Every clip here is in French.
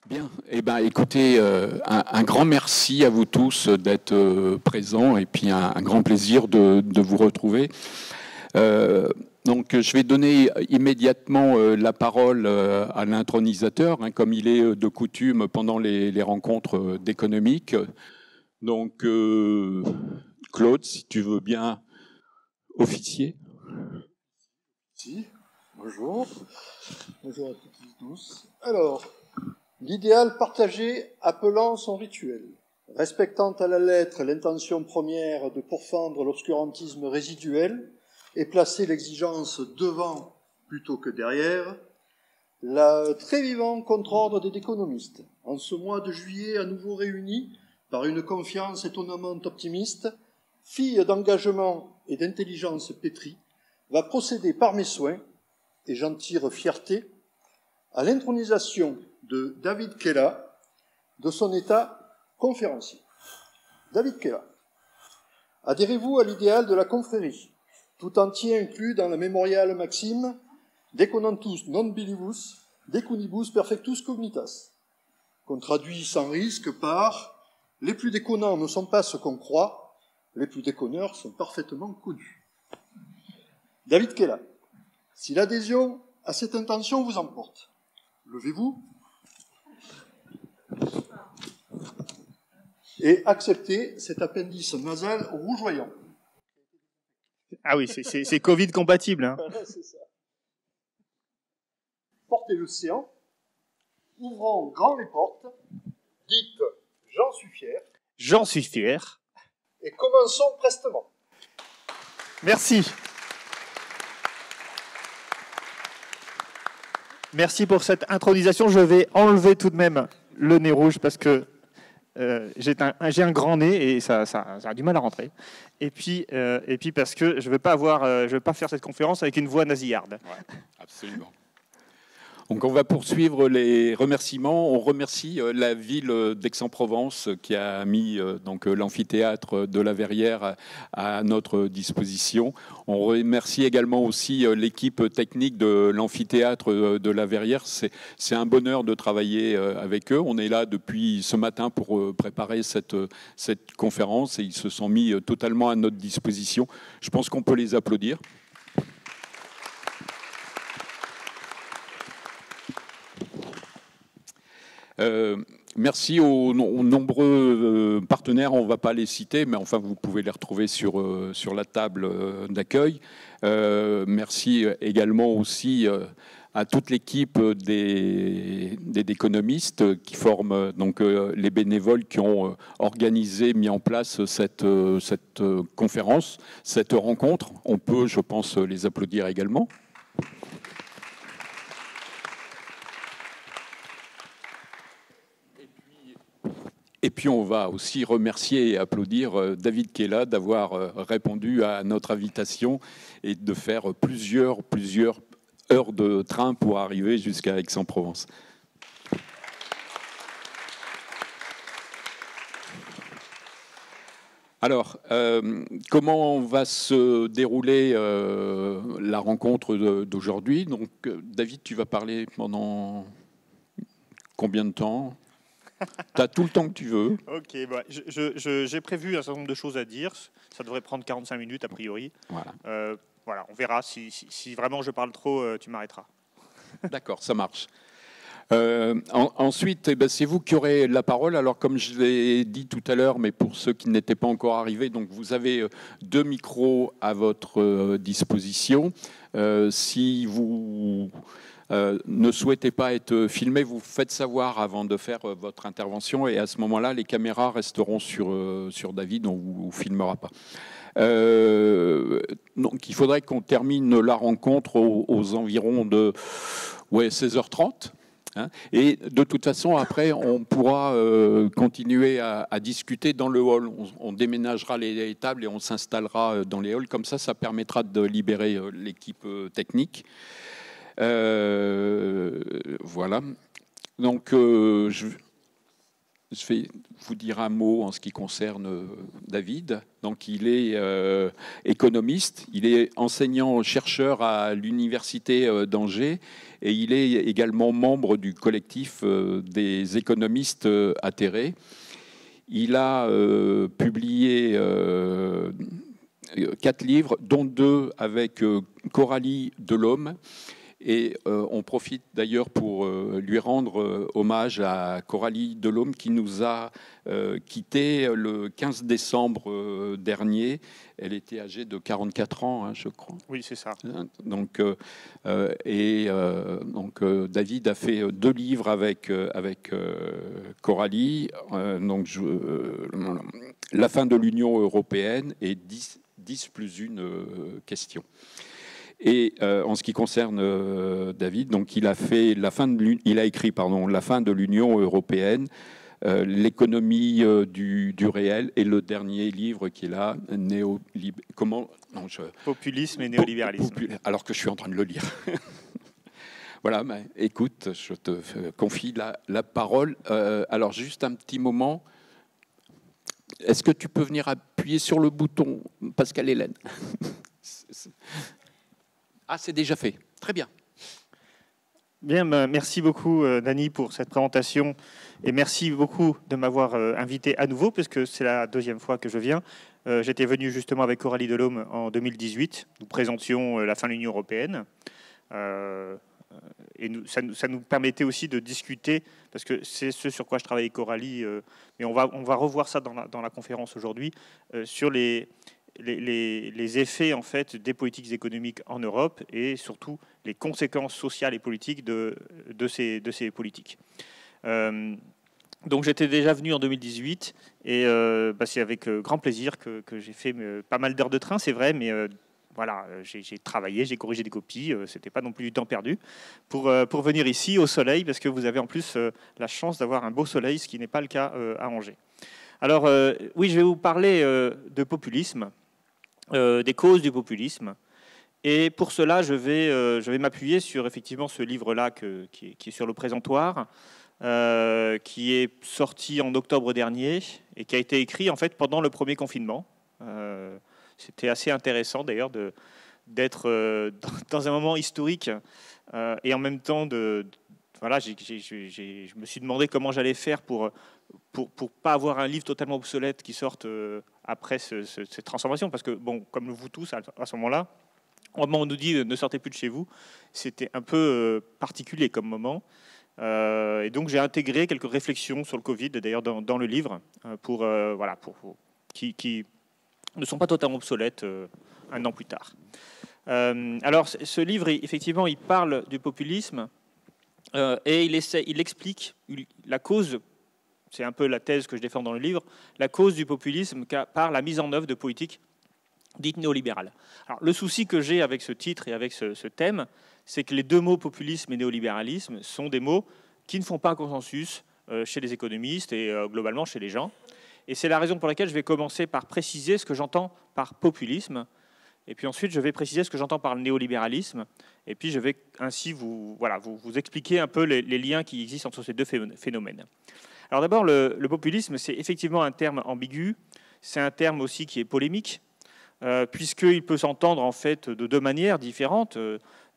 Bien, eh ben, écoutez, un grand merci à vous tous d'être présents et puis un grand plaisir de vous retrouver. Donc, je vais donner immédiatement la parole à l'intronisateur, hein, comme il est de coutume pendant les rencontres d'économique. Donc, Claude, si tu veux bien officier. Si, bonjour. Bonjour à toutes et tous. Alors, l'idéal partagé appelant son rituel, respectant à la lettre l'intention première de pourfendre l'obscurantisme résiduel et placer l'exigence devant plutôt que derrière, la très vivant contre-ordre des économistes, en ce mois de juillet à nouveau réunis par une confiance étonnamment optimiste, fille d'engagement et d'intelligence pétrie, va procéder par mes soins, et j'en tire fierté, à l'intronisation de David Kella de son état conférencier. David Kella, adhérez-vous à l'idéal de la confrérie, tout entier inclus dans la mémoriale maxime Deconantus non bilibus, decunibus perfectus cognitas, qu'on traduit sans risque par « les plus déconnants ne sont pas ce qu'on croit, les plus déconneurs sont parfaitement connus ». David Kella, si l'adhésion à cette intention vous emporte, levez-vous et acceptez cet appendice nasal rougeoyant. Ah oui, c'est Covid compatible. Hein. C'est ça. Portez le séant, ouvrons grand les portes, dites « j'en suis fier ». J'en suis fier. Et commençons prestement. Merci. Merci pour cette intronisation. Je vais enlever tout de même le nez rouge parce que j'ai un grand nez et ça a du mal à rentrer. Et puis parce que je ne veux pas faire cette conférence avec une voix nasillarde. Ouais, absolument. Donc on va poursuivre les remerciements. On remercie la ville d'Aix-en-Provence qui a mis donc l'amphithéâtre de la Verrière à notre disposition. On remercie également aussi l'équipe technique de l'amphithéâtre de la Verrière. C'est un bonheur de travailler avec eux. On est là depuis ce matin pour préparer cette conférence et ils se sont mis totalement à notre disposition. Je pense qu'on peut les applaudir. Merci aux nombreux partenaires, on ne va pas les citer, mais enfin vous pouvez les retrouver sur la table d'accueil. Merci également aussi à toute l'équipe des économistes qui forment donc les bénévoles qui ont organisé, mis en place cette conférence, cette rencontre. On peut, je pense, les applaudir également. Et puis on va aussi remercier et applaudir David Kella d'avoir répondu à notre invitation et de faire plusieurs heures de train pour arriver jusqu'à Aix-en-Provence. Alors, comment va se dérouler la rencontre d'aujourd'hui? Donc, David, tu vas parler pendant combien de temps? Tu as tout le temps que tu veux. Ok, bah, j'ai prévu un certain nombre de choses à dire. Ça devrait prendre 45 minutes a priori. Voilà, voilà, on verra. Si vraiment je parle trop, tu m'arrêteras. D'accord, ça marche. Ensuite, eh ben, c'est vous qui aurez la parole. Alors, comme je l'ai dit tout à l'heure, mais pour ceux qui n'étaient pas encore arrivés, donc vous avez 2 micros à votre disposition. Si vous ne souhaitez pas être filmé, vous faites savoir avant de faire votre intervention et à ce moment-là, les caméras resteront sur David, on ne vous filmera pas. Donc il faudrait qu'on termine la rencontre aux environs de 16h30. Hein, et de toute façon, après, on pourra continuer à discuter dans le hall. On déménagera les tables et on s'installera dans les halls. Comme ça permettra de libérer l'équipe technique. Voilà. Donc, je vais vous dire un mot en ce qui concerne David. Donc, il est économiste, il est enseignant-chercheur à l'université d'Angers et il est également membre du collectif des économistes atterrés. Il a publié 4 livres, dont 2 avec Coralie Delhomme. Et on profite d'ailleurs pour lui rendre hommage à Coralie Delhomme qui nous a quittés le 15 décembre dernier. Elle était âgée de 44 ans, hein, je crois. Oui, c'est ça. Donc, David a fait 2 livres avec Coralie. La fin de l'Union européenne et 10 plus 1 question. Et en ce qui concerne David, donc il a écrit La fin de l'Union européenne, l'économie du réel, et le dernier livre qu'il a, Populisme et néolibéralisme. Alors que je suis en train de le lire. Voilà, mais écoute, je te confie la parole. Alors juste un petit moment. Est-ce que tu peux venir appuyer sur le bouton, Pascal Hélène? Ah, c'est déjà fait. Très bien. Bien, merci beaucoup, Dany, pour cette présentation. Et merci beaucoup de m'avoir invité à nouveau, puisque c'est la 2e fois que je viens. J'étais venu justement avec Coralie Delhomme en 2018. Nous présentions la fin de l'Union européenne. Et ça nous permettait aussi de discuter, parce que c'est ce sur quoi je travaille avec Coralie, mais on va revoir ça dans la conférence aujourd'hui, sur les effets en fait des politiques économiques en Europe et surtout les conséquences sociales et politiques de ces politiques. Donc j'étais déjà venu en 2018 et c'est avec grand plaisir que j'ai fait pas mal d'heures de train, c'est vrai, mais voilà, j'ai travaillé, j'ai corrigé des copies, c'était pas non plus du temps perdu pour venir ici au soleil, parce que vous avez en plus la chance d'avoir un beau soleil, ce qui n'est pas le cas à Angers. Alors oui, je vais vous parler de populisme. Des causes du populisme. Et pour cela, je vais m'appuyer sur effectivement ce livre-là qui est sur le présentoir, qui est sorti en octobre dernier et qui a été écrit en fait pendant le premier confinement. C'était assez intéressant d'ailleurs d'être dans un moment historique et en même temps voilà, je me suis demandé comment j'allais faire pour pas avoir un livre totalement obsolète qui sorte après cette transformation, parce que bon, comme vous tous à ce moment-là, au moment où on nous dit ne sortez plus de chez vous, c'était un peu particulier comme moment, et donc j'ai intégré quelques réflexions sur le Covid d'ailleurs dans le livre pour qui ne sont pas totalement obsolètes un an plus tard. Alors ce livre, effectivement, il parle du populisme. Et il explique la cause, c'est un peu la thèse que je défends dans le livre, la cause du populisme par la mise en œuvre de politiques dites néolibérales. Alors, le souci que j'ai avec ce titre et avec ce thème, c'est que les 2 mots populisme et néolibéralisme sont des mots qui ne font pas un consensus chez les économistes et globalement chez les gens. Et c'est la raison pour laquelle je vais commencer par préciser ce que j'entends par populisme. Et puis ensuite, je vais préciser ce que j'entends par le néolibéralisme. Et puis, je vais ainsi vous expliquer un peu les liens qui existent entre ces 2 phénomènes. Alors d'abord, le populisme, c'est effectivement un terme ambigu. C'est un terme aussi qui est polémique, puisqu'il peut s'entendre en fait de 2 manières différentes.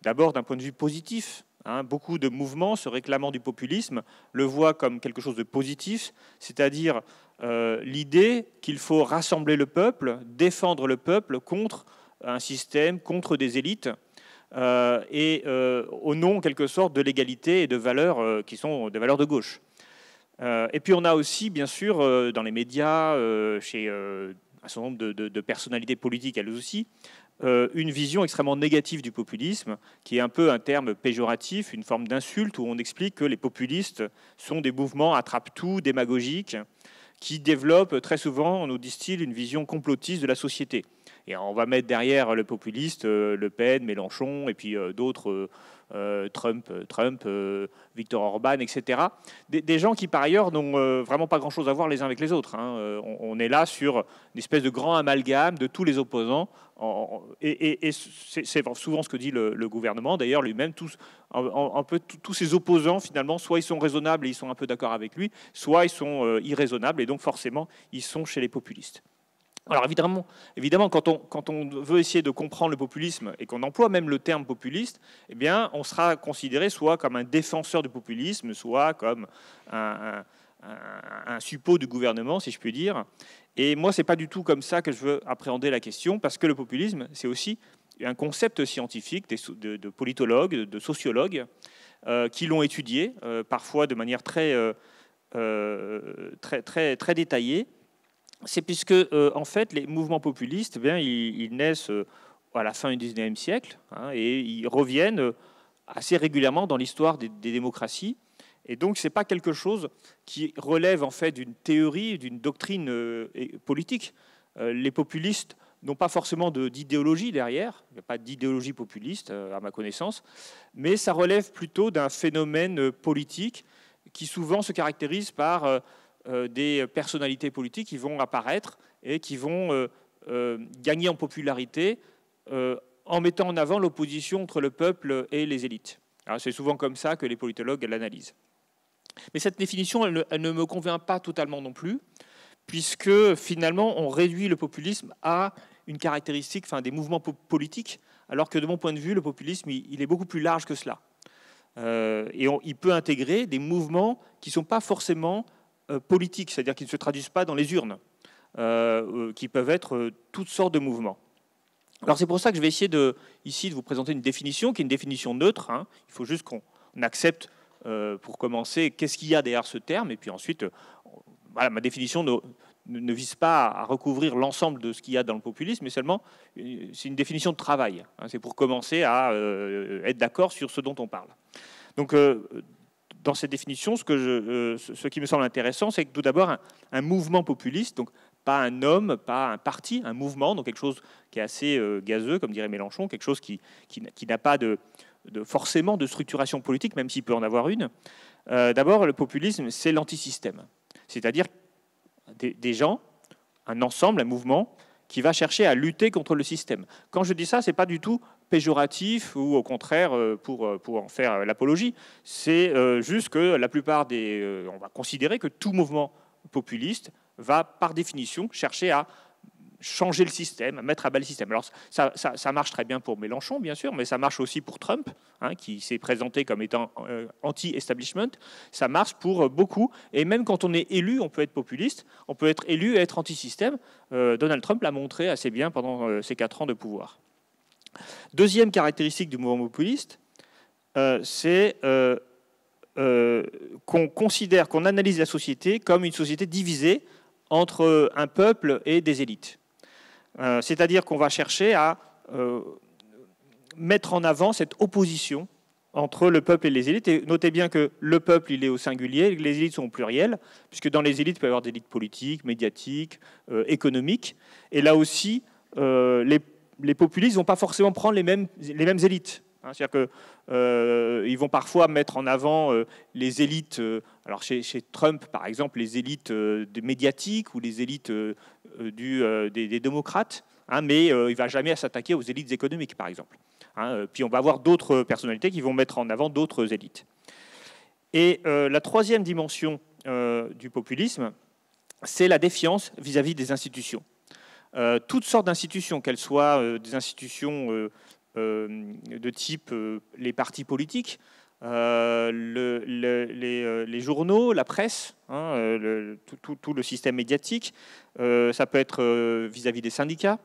D'abord, d'un point de vue positif. Beaucoup de mouvements se réclamant du populisme le voient comme quelque chose de positif, c'est-à-dire l'idée qu'il faut rassembler le peuple, défendre le peuple contre un système, contre des élites, et au nom, en quelque sorte, de l'égalité et de valeurs qui sont des valeurs de gauche. Et puis on a aussi, bien sûr, dans les médias, chez un certain nombre de personnalités politiques, elles aussi, une vision extrêmement négative du populisme, qui est un peu un terme péjoratif, une forme d'insulte, où on explique que les populistes sont des mouvements attrape-tout, démagogiques, qui développent très souvent, nous disent-ils, une vision complotiste de la société. Et on va mettre derrière le populiste Le Pen, Mélenchon, et puis d'autres, Trump, Viktor Orban, etc. Des gens qui, par ailleurs, n'ont vraiment pas grand-chose à voir les uns avec les autres. Hein. On est là sur une espèce de grand amalgame de tous les opposants. Et c'est souvent ce que dit le gouvernement, d'ailleurs, lui-même, un peu tous ses opposants, finalement, soit ils sont raisonnables et ils sont un peu d'accord avec lui, soit ils sont irraisonnables et donc forcément, ils sont chez les populistes. Alors évidemment quand on veut essayer de comprendre le populisme et qu'on emploie même le terme populiste, eh bien, on sera considéré soit comme un défenseur du populisme, soit comme un suppôt du gouvernement, si je puis dire. Et moi, c'est pas du tout comme ça que je veux appréhender la question, parce que le populisme, c'est aussi un concept scientifique de politologues, de sociologues, qui l'ont étudié, parfois de manière très détaillée. C'est puisque, en fait, les mouvements populistes, eh bien, ils naissent à la fin du XIXe siècle, hein, et ils reviennent assez régulièrement dans l'histoire des démocraties. Et donc, ce n'est pas quelque chose qui relève en fait d'une théorie, d'une doctrine politique. Les populistes n'ont pas forcément d'idéologie derrière, il n'y a pas d'idéologie populiste à ma connaissance, mais ça relève plutôt d'un phénomène politique qui souvent se caractérise par des personnalités politiques qui vont apparaître et qui vont gagner en popularité en mettant en avant l'opposition entre le peuple et les élites. C'est souvent comme ça que les politologues l'analysent. Mais cette définition, elle ne me convainc pas totalement non plus, puisque finalement, on réduit le populisme à une caractéristique des mouvements politiques, alors que de mon point de vue, le populisme, il est beaucoup plus large que cela. Et il peut intégrer des mouvements qui ne sont pas forcément politiques, c'est-à-dire qui ne se traduisent pas dans les urnes, qui peuvent être toutes sortes de mouvements. Alors c'est pour ça que je vais essayer ici de vous présenter une définition qui est une définition neutre. Hein. Il faut juste qu'on accepte, pour commencer, qu'est-ce qu'il y a derrière ce terme, et puis ensuite, voilà, ma définition ne vise pas à recouvrir l'ensemble de ce qu'il y a dans le populisme, mais seulement c'est une définition de travail. Hein. C'est pour commencer à être d'accord sur ce dont on parle. Donc dans cette définition, ce qui me semble intéressant, c'est que tout d'abord, un mouvement populiste, donc pas un homme, pas un parti, un mouvement, donc quelque chose qui est assez gazeux, comme dirait Mélenchon, quelque chose qui n'a pas forcément de structuration politique, même s'il peut en avoir une. D'abord, le populisme, c'est l'antisystème. C'est-à-dire des gens, un ensemble, un mouvement, qui va chercher à lutter contre le système. Quand je dis ça, ce n'est pas du tout péjoratif ou au contraire pour en faire l'apologie. C'est juste que la plupart on va considérer que tout mouvement populiste va par définition chercher à changer le système, à mettre à bas le système. Alors ça marche très bien pour Mélenchon, bien sûr, mais ça marche aussi pour Trump, hein, qui s'est présenté comme étant anti-establishment. Ça marche pour beaucoup, et même quand on est élu, on peut être populiste, on peut être élu et être anti-système. Donald Trump l'a montré assez bien pendant ses 4 ans de pouvoir. Deuxième caractéristique du mouvement populiste, c'est qu'on considère, qu'on analyse la société comme une société divisée entre un peuple et des élites. C'est-à-dire qu'on va chercher à mettre en avant cette opposition entre le peuple et les élites. Et notez bien que le peuple, il est au singulier, les élites sont au pluriel, puisque dans les élites, il peut y avoir des élites politiques, médiatiques, économiques. Et là aussi, les populistes ne vont pas forcément prendre les mêmes élites. C'est-à-dire qu'ils vont parfois mettre en avant les élites, alors chez Trump par exemple, les élites médiatiques ou les élites des démocrates, hein, mais il ne va jamais s'attaquer aux élites économiques par exemple. Hein, puis on va avoir d'autres personnalités qui vont mettre en avant d'autres élites. Et la troisième dimension du populisme, c'est la défiance vis-à-vis des institutions. Toutes sortes d'institutions, qu'elles soient des institutions de type les partis politiques, les journaux, la presse, hein, tout le système médiatique. Ça peut être vis-à-vis des syndicats,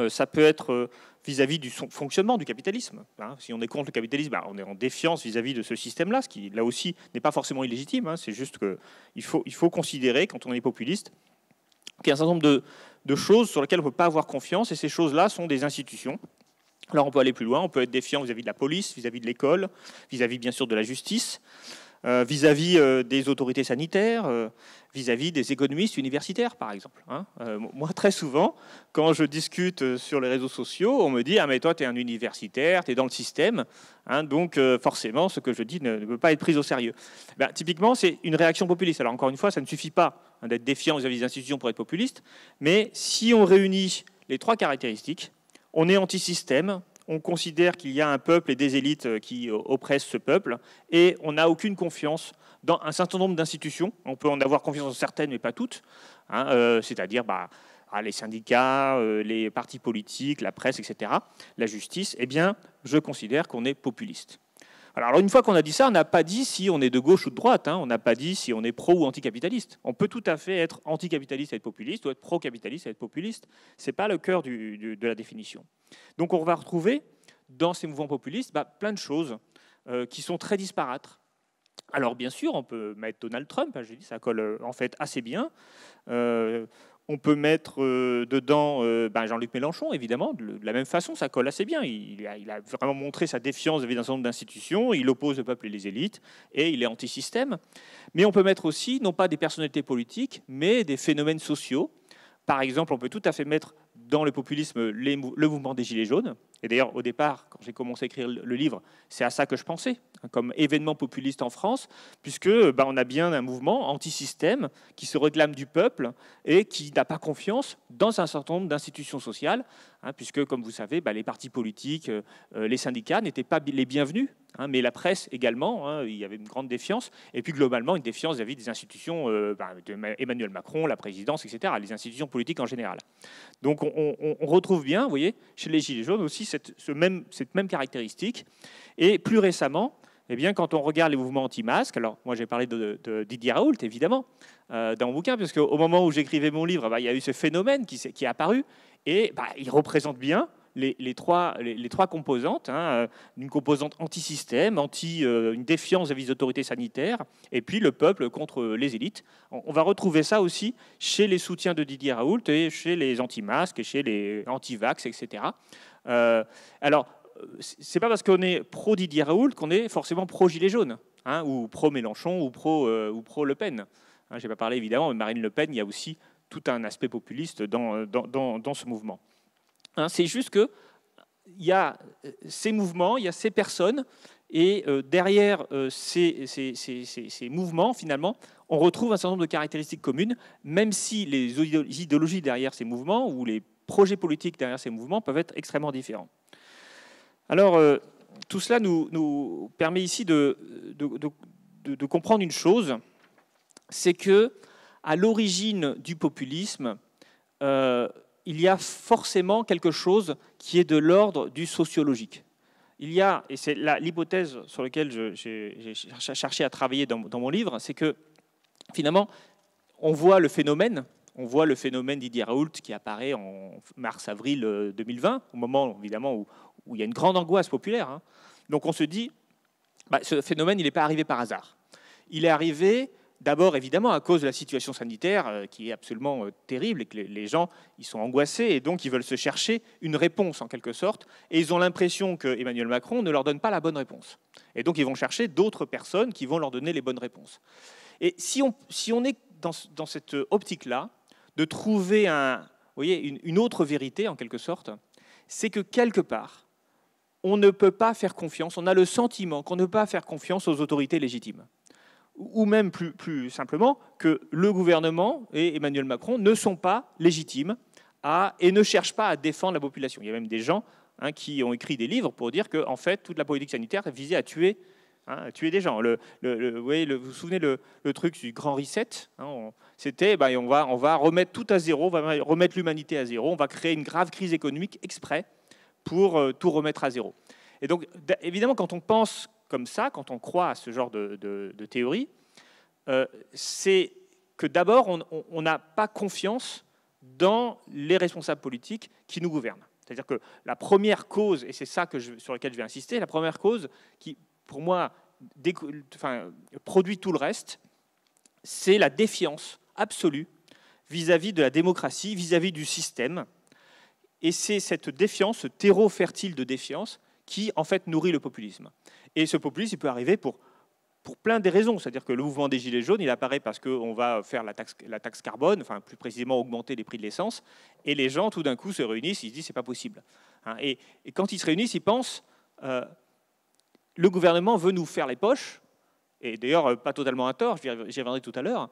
ça peut être vis-à-vis du fonctionnement du capitalisme. Hein. Si on est contre le capitalisme, on est en défiance vis-à-vis de ce système-là, ce qui, là aussi, n'est pas forcément illégitime. Hein. C'est juste qu'il faut considérer, quand on est populiste, qu'il y a un certain nombre de choses sur lesquelles on ne peut pas avoir confiance, et ces choses-là sont des institutions. Alors on peut aller plus loin, on peut être défiant vis-à-vis de la police, vis-à-vis de l'école, vis-à-vis bien sûr de la justice. vis-à-vis des autorités sanitaires, vis-à-vis des économistes universitaires, par exemple. Moi, très souvent, quand je discute sur les réseaux sociaux, on me dit « Ah, mais toi, tu es un universitaire, tu es dans le système, donc forcément, ce que je dis ne peut pas être pris au sérieux. » Typiquement, c'est une réaction populiste. Alors, encore une fois, ça ne suffit pas d'être défiant vis-à-vis des institutions pour être populiste, mais si on réunit les trois caractéristiques, on est anti-système, on considère qu'il y a un peuple et des élites qui oppressent ce peuple, et on n'a aucune confiance dans un certain nombre d'institutions. On peut en avoir confiance dans certaines, mais pas toutes, c'est-à-dire les syndicats, les partis politiques, la presse, etc., la justice. Eh bien, je considère qu'on est populiste. Alors, une fois qu'on a dit ça, on n'a pas dit si on est de gauche ou de droite, on n'a pas dit si on est pro ou anticapitaliste. On peut tout à fait être anticapitaliste et être populiste, ou être pro-capitaliste et être populiste. Ce n'est pas le cœur de la définition. Donc on va retrouver dans ces mouvements populistes plein de choses qui sont très disparates. Alors bien sûr, on peut mettre Donald Trump, j'ai dit, ça colle en fait assez bien. On peut mettre dedans Jean-Luc Mélenchon, évidemment, de la même façon, ça colle assez bien. Il a vraiment montré sa défiance vis-à-vis d'un certain nombre d'institutions, il oppose le peuple et les élites, et il est anti-système. Mais on peut mettre aussi, non pas des personnalités politiques, mais des phénomènes sociaux. Par exemple, on peut tout à fait mettre dans le populisme le mouvement des Gilets jaunes. Et d'ailleurs, au départ, quand j'ai commencé à écrire le livre, c'est à ça que je pensais, comme événement populiste en France, puisque on a bien un mouvement anti-système qui se réclame du peuple et qui n'a pas confiance dans un certain nombre d'institutions sociales, puisque, comme vous savez, les partis politiques, les syndicats n'étaient pas les bienvenus, mais la presse également, il y avait une grande défiance, et puis globalement une défiance vis-à-vis des institutions d'Emmanuel Macron, la présidence, etc., les institutions politiques en général. Donc on retrouve bien, vous voyez, chez les Gilets jaunes aussi cette même caractéristique. Et plus récemment, quand on regarde les mouvements anti-masques, alors moi j'ai parlé de Didier Raoult, évidemment, dans mon bouquin, parce qu'au moment où j'écrivais mon livre, il y a eu ce phénomène qui est apparu, et il représente bien les trois composantes, une composante anti-système, une défiance vis-à-vis des autorités sanitaires, et puis le peuple contre les élites. On va retrouver ça aussi chez les soutiens de Didier Raoult et chez les anti-masques et chez les anti-vax, etc. Alors, c'est pas parce qu'on est pro-Didier Raoult qu'on est forcément pro-Gilets jaunes, ou pro-Mélenchon, ou pro-Le Pen. Je n'ai pas parlé évidemment de Marine Le Pen, il y a aussi tout un aspect populiste dans ce mouvement. C'est juste qu'il y a ces mouvements, il y a ces personnes, et derrière ces mouvements, finalement, on retrouve un certain nombre de caractéristiques communes, même si les idéologies derrière ces mouvements ou les projets politiques derrière ces mouvements peuvent être extrêmement différents. Alors, tout cela nous permet ici de comprendre une chose, c'est que à l'origine du populisme, il y a forcément quelque chose qui est de l'ordre du sociologique. Il y a, et c'est l'hypothèse sur laquelle j'ai cherché à travailler dans mon livre, c'est que finalement, on voit le phénomène Didier Raoult qui apparaît en mars-avril 2020, au moment évidemment où il y a une grande angoisse populaire. Donc on se dit, ce phénomène, il n'est pas arrivé par hasard. Il est arrivé d'abord, évidemment, à cause de la situation sanitaire qui est absolument terrible et que les gens ils sont angoissés et donc ils veulent se chercher une réponse en quelque sorte. Et ils ont l'impression que Emmanuel Macron ne leur donne pas la bonne réponse. Et donc ils vont chercher d'autres personnes qui vont leur donner les bonnes réponses. Et si on est dans cette optique-là, de trouver une autre vérité en quelque sorte, c'est que quelque part, on ne peut pas faire confiance, on a le sentiment qu'on ne peut pas faire confiance aux autorités légitimes. Ou même plus simplement que le gouvernement et Emmanuel Macron ne sont pas légitimes et ne cherchent pas à défendre la population. Il y a même des gens qui ont écrit des livres pour dire que en fait, toute la politique sanitaire visait à tuer des gens. Vous vous souvenez le truc du grand reset, c'était on va remettre tout à zéro, on va remettre l'humanité à zéro, on va créer une grave crise économique exprès pour tout remettre à zéro. Et donc, évidemment, quand on pense comme ça, quand on croit à ce genre de théorie, c'est que d'abord, on n'a pas confiance dans les responsables politiques qui nous gouvernent. C'est-à-dire que la première cause, et c'est ça sur laquelle je vais insister, la première cause qui, pour moi, produit tout le reste, c'est la défiance absolue vis-à-vis de la démocratie, vis-à-vis du système. Et c'est cette défiance, ce terreau fertile de défiance, qui, en fait, nourrit le populisme. Et ce populisme, il peut arriver pour pour plein des raisons. C'est-à-dire que le mouvement des Gilets jaunes, il apparaît parce qu'on va faire la taxe carbone, enfin plus précisément augmenter les prix de l'essence, et les gens, tout d'un coup, se réunissent, ils se disent c'est pas possible. Hein, et quand ils se réunissent, ils pensent le gouvernement veut nous faire les poches, et d'ailleurs pas totalement à tort, j'y reviendrai tout à l'heure,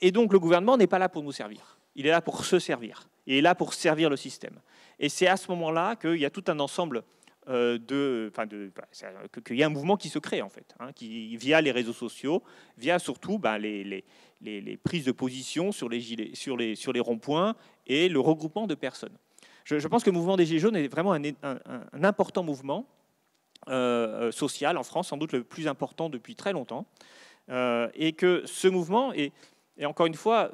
et donc le gouvernement n'est pas là pour nous servir. Il est là pour se servir. Il est là pour servir le système. Et c'est à ce moment-là qu'il y a tout un ensemble qu'il y a un mouvement qui se crée, en fait, hein, qui, via les réseaux sociaux, via surtout les prises de position sur les ronds-points et le regroupement de personnes. Je pense que le mouvement des Gilets jaunes est vraiment un important mouvement social en France, sans doute le plus important depuis très longtemps, et que ce mouvement, et encore une fois,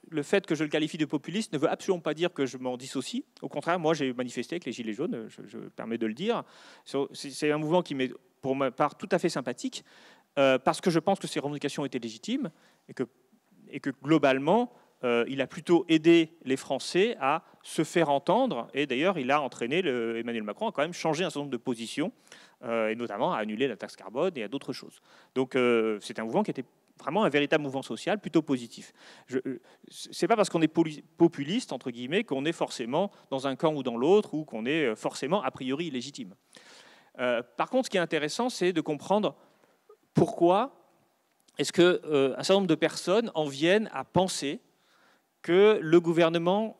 le fait que je le qualifie de populiste ne veut absolument pas dire que je m'en dissocie. Au contraire, moi, j'ai manifesté avec les Gilets jaunes, je me permets de le dire. C'est un mouvement qui m'est, pour ma part, tout à fait sympathique, parce que je pense que ces revendications étaient légitimes et que globalement, il a plutôt aidé les Français à se faire entendre. Et d'ailleurs, il a entraîné, Emmanuel Macron a quand même changé un certain nombre de positions, et notamment à annuler la taxe carbone et à d'autres choses. Donc, c'est un mouvement qui était vraiment un véritable mouvement social, plutôt positif. C'est pas parce qu'on est populiste, entre guillemets, qu'on est forcément dans un camp ou dans l'autre, ou qu'on est forcément a priori illégitime. Par contre, ce qui est intéressant, c'est de comprendre pourquoi est-ce qu'un certain nombre de personnes en viennent à penser que le gouvernement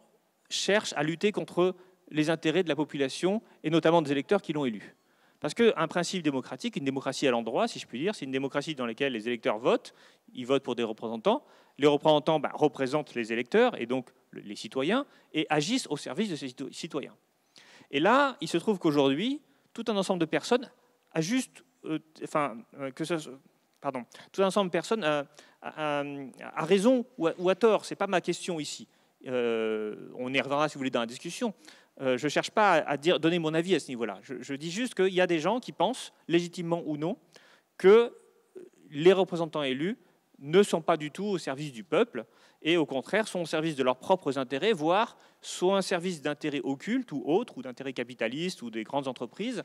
cherche à lutter contre les intérêts de la population, et notamment des électeurs qui l'ont élu. Parce qu'un principe démocratique, une démocratie à l'endroit, si je puis dire, c'est une démocratie dans laquelle les électeurs votent, ils votent pour des représentants, les représentants représentent les électeurs, et donc les citoyens, et agissent au service de ces citoyens. Et là, il se trouve qu'aujourd'hui, tout un ensemble de personnes a juste... tout un ensemble de personnes a raison ou a tort, ce n'est pas ma question ici. On y reviendra si vous voulez dans la discussion. Je ne cherche pas à donner mon avis à ce niveau-là. Je dis juste qu'il y a des gens qui pensent, légitimement ou non, que les représentants élus ne sont pas du tout au service du peuple et au contraire sont au service de leurs propres intérêts, voire soit un service d'intérêts occultes ou autres, ou d'intérêts capitalistes ou des grandes entreprises.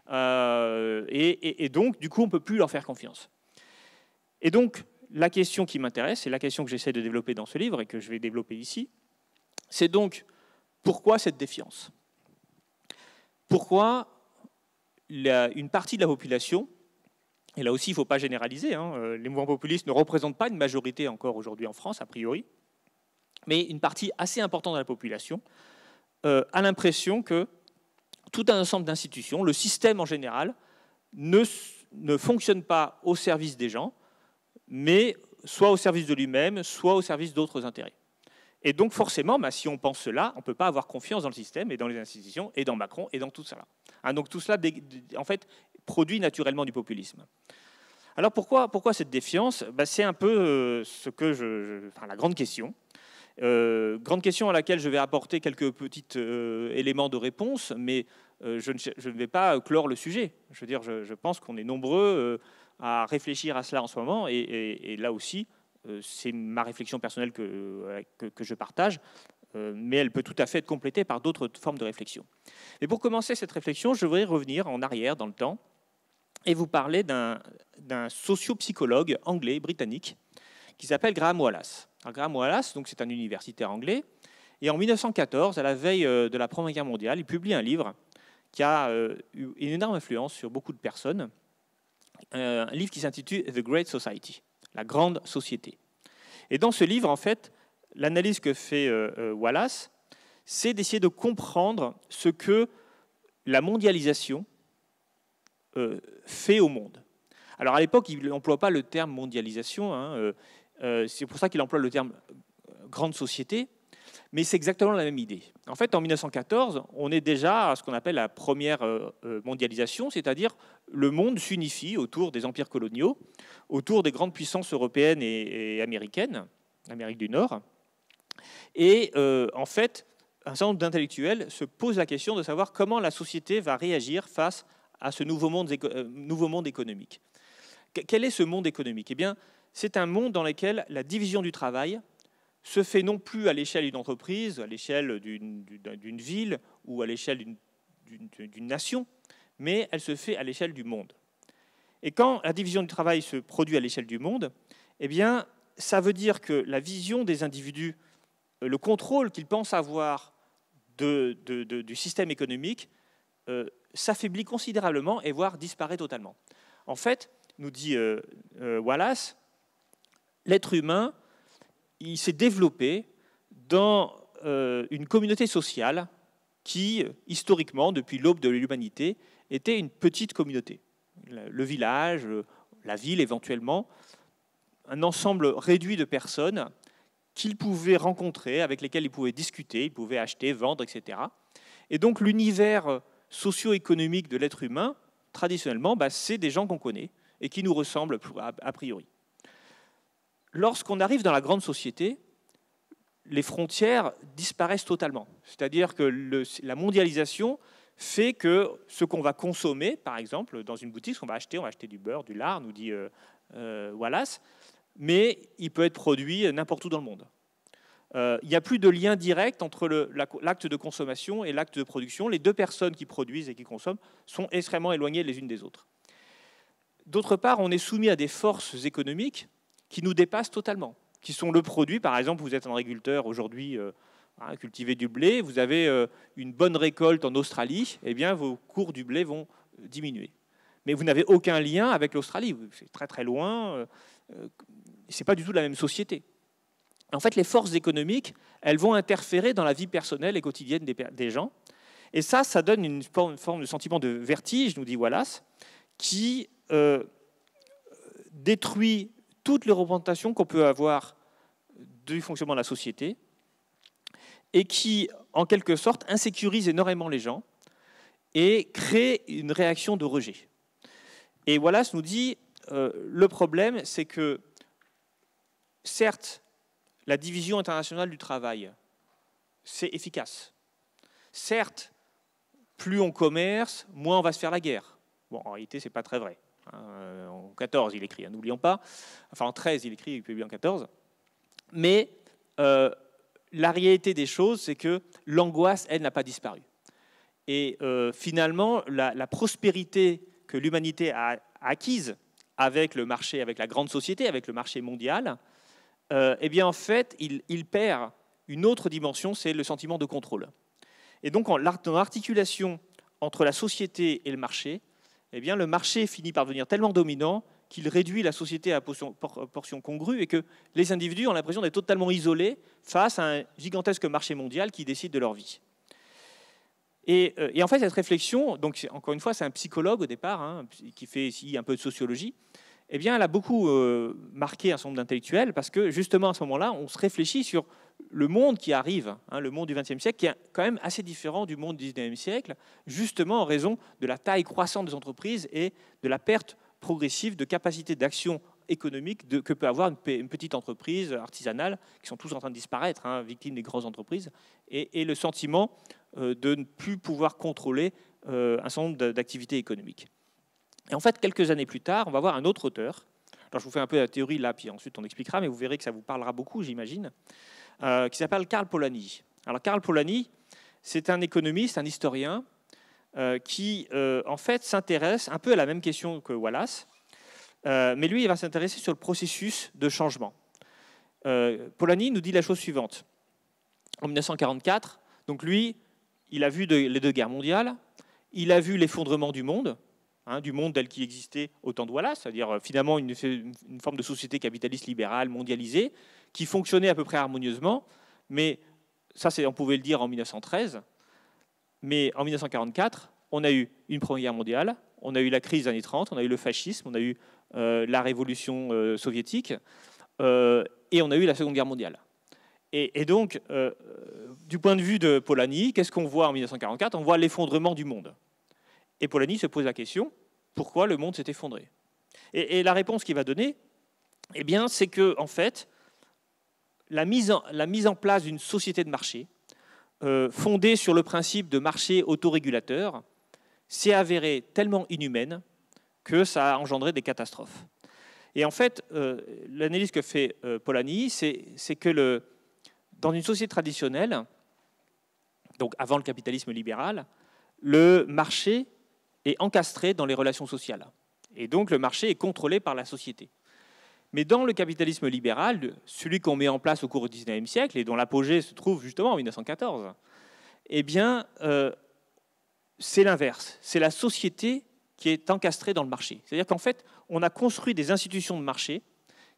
Et donc, du coup, on ne peut plus leur faire confiance. Et donc, la question qui m'intéresse, et la question que j'essaie de développer dans ce livre et que je vais développer ici, c'est donc pourquoi cette défiance ? Pourquoi une partie de la population, et là aussi il ne faut pas généraliser, hein, les mouvements populistes ne représentent pas une majorité encore aujourd'hui en France, a priori, mais une partie assez importante de la population a l'impression que tout un ensemble d'institutions, le système en général, ne fonctionne pas au service des gens, mais soit au service de lui-même, soit au service d'autres intérêts. Et donc forcément, si on pense cela, on ne peut pas avoir confiance dans le système et dans les institutions et dans Macron et dans tout cela. Hein, donc tout cela, en fait, produit naturellement du populisme. Alors pourquoi cette défiance ? C'est un peu la grande question. Grande question à laquelle je vais apporter quelques petits éléments de réponse, mais je ne vais pas clore le sujet. Je veux dire, je pense qu'on est nombreux à réfléchir à cela en ce moment, et là aussi, c'est ma réflexion personnelle que je partage, mais elle peut tout à fait être complétée par d'autres formes de réflexion. Et pour commencer cette réflexion, je voudrais revenir en arrière dans le temps et vous parler d'un sociopsychologue anglais, britannique, qui s'appelle Graham Wallas. Alors, Graham Wallas, donc, c'est un universitaire anglais, et en 1914, à la veille de la Première Guerre mondiale, il publie un livre qui a eu une énorme influence sur beaucoup de personnes, un livre qui s'intitule The Great Society, la grande société. Et dans ce livre, en fait, l'analyse que fait Wallas, c'est d'essayer de comprendre ce que la mondialisation fait au monde. Alors à l'époque, il n'emploie pas le terme mondialisation, hein, c'est pour ça qu'il emploie le terme grande société, mais c'est exactement la même idée. En fait, en 1914, on est déjà à ce qu'on appelle la première mondialisation, c'est-à-dire le monde s'unifie autour des empires coloniaux, autour des grandes puissances européennes et américaines, l'Amérique du Nord. Et en fait, un certain nombre d'intellectuels se posent la question de savoir comment la société va réagir face à ce nouveau monde économique. Quel est ce monde économique ? Eh bien, c'est un monde dans lequel la division du travail se fait non plus à l'échelle d'une entreprise, à l'échelle d'une ville ou à l'échelle d'une nation, mais elle se fait à l'échelle du monde. Et quand la division du travail se produit à l'échelle du monde, eh bien, ça veut dire que la vision des individus, le contrôle qu'ils pensent avoir du système économique s'affaiblit considérablement et voire disparaît totalement. En fait, nous dit Wallace, l'être humain, il s'est développé dans une communauté sociale qui, historiquement, depuis l'aube de l'humanité, était une petite communauté. Le village, la ville éventuellement, un ensemble réduit de personnes qu'il pouvait rencontrer, avec lesquelles il pouvait discuter, il pouvait acheter, vendre, etc. Et donc l'univers socio-économique de l'être humain, traditionnellement, c'est des gens qu'on connaît et qui nous ressemblent a priori. Lorsqu'on arrive dans la grande société, les frontières disparaissent totalement. C'est-à-dire que la mondialisation fait que ce qu'on va consommer, par exemple, dans une boutique, ce qu'on va acheter du beurre, du lard, nous dit Wallace, mais il peut être produit n'importe où dans le monde. Il n'y a plus de lien direct entre l'acte de consommation et l'acte de production. Les deux personnes qui produisent et qui consomment sont extrêmement éloignées les unes des autres. D'autre part, on est soumis à des forces économiques qui nous dépassent totalement, qui sont le produit. Par exemple, vous êtes un agriculteur aujourd'hui, cultivez du blé, vous avez une bonne récolte en Australie, eh bien vos cours du blé vont diminuer. Mais vous n'avez aucun lien avec l'Australie, c'est très très loin, c'est pas du tout la même société. En fait, les forces économiques, elles vont interférer dans la vie personnelle et quotidienne des gens, et ça donne une forme de sentiment de vertige, nous dit Wallace, qui détruit toutes les représentations qu'on peut avoir du fonctionnement de la société, et qui, en quelque sorte, insécurise énormément les gens et crée une réaction de rejet. Et Wallace nous dit, le problème, c'est que, certes, la division internationale du travail, c'est efficace. Certes, plus on commerce, moins on va se faire la guerre. Bon, en réalité, ce n'est pas très vrai. En 14, il écrit, n'oublions pas. Enfin, en 13, il écrit, il publie en 14. Mais la réalité des choses, c'est que l'angoisse, elle, n'a pas disparu. Et finalement, la prospérité que l'humanité a acquise avec le marché, avec la grande société, avec le marché mondial, eh bien, en fait, il perd une autre dimension, c'est le sentiment de contrôle. Et donc, dans l'articulation entre la société et le marché, eh bien, le marché finit par devenir tellement dominant qu'il réduit la société à portion congrue et que les individus ont l'impression d'être totalement isolés face à un gigantesque marché mondial qui décide de leur vie. Et en fait, cette réflexion, donc encore une fois, c'est un psychologue au départ, qui fait ici un peu de sociologie, eh bien, elle a beaucoup marqué un certain nombre d'intellectuels parce que justement à ce moment-là, on se réfléchit sur le monde qui arrive, le monde du XXe siècle, qui est quand même assez différent du monde du XIXe siècle, justement en raison de la taille croissante des entreprises et de la perte progressive de capacité d'action économique que peut avoir une petite entreprise artisanale, qui sont tous en train de disparaître, victimes des grandes entreprises, et le sentiment de ne plus pouvoir contrôler un certain nombre d'activités économiques. Et en fait, quelques années plus tard, on va voir un autre auteur. Alors, je vous fais un peu la théorie là, puis ensuite on expliquera, mais vous verrez que ça vous parlera beaucoup, j'imagine, qui s'appelle Karl Polanyi. Alors, Karl Polanyi, c'est un économiste, un historien, qui, en fait, s'intéresse un peu à la même question que Wallace, mais lui, il va s'intéresser sur le processus de changement. Polanyi nous dit la chose suivante. En 1944, donc lui, il a vu les deux guerres mondiales, il a vu l'effondrement du monde tel qu'il existait au temps de Wallace, c'est-à-dire finalement une forme de société capitaliste libérale, mondialisée, qui fonctionnait à peu près harmonieusement, mais ça, on pouvait le dire en 1913. Mais en 1944, on a eu une Première Guerre mondiale, on a eu la crise des années 30, on a eu le fascisme, on a eu la révolution soviétique, et on a eu la Seconde Guerre mondiale. Et donc, du point de vue de Polanyi, qu'est-ce qu'on voit en 1944 ? On voit l'effondrement du monde. Et Polanyi se pose la question, pourquoi le monde s'est effondré ? Et la réponse qu'il va donner, eh bien, c'est que, en fait, la mise en place d'une société de marché, fondée sur le principe de marché autorégulateur, s'est avérée tellement inhumaine que ça a engendré des catastrophes. Et en fait, l'analyse que fait Polanyi, c'est que dans une société traditionnelle, donc avant le capitalisme libéral, le marché est encastré dans les relations sociales. Et donc le marché est contrôlé par la société. Mais dans le capitalisme libéral, celui qu'on met en place au cours du XIXe siècle et dont l'apogée se trouve justement en 1914, eh bien, c'est l'inverse. C'est la société qui est encastrée dans le marché. C'est-à-dire qu'en fait, on a construit des institutions de marché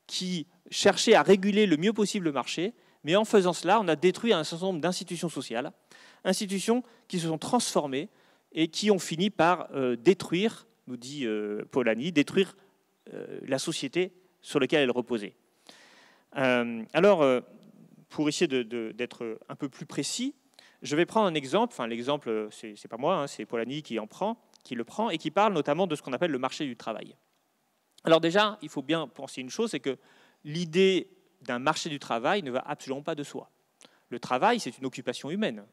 qui cherchaient à réguler le mieux possible le marché, mais en faisant cela, on a détruit un certain nombre d'institutions sociales, institutions qui se sont transformées et qui ont fini par détruire, nous dit Polanyi, détruire la société sur laquelle elle reposait. Alors, pour essayer d'être un peu plus précis, je vais prendre un exemple. Enfin, l'exemple, c'est pas moi, hein, c'est Polanyi qui le prend et qui parle notamment de ce qu'on appelle le marché du travail. Alors déjà, il faut bien penser une chose, c'est que l'idée d'un marché du travail ne va absolument pas de soi. Le travail, c'est une occupation humaine.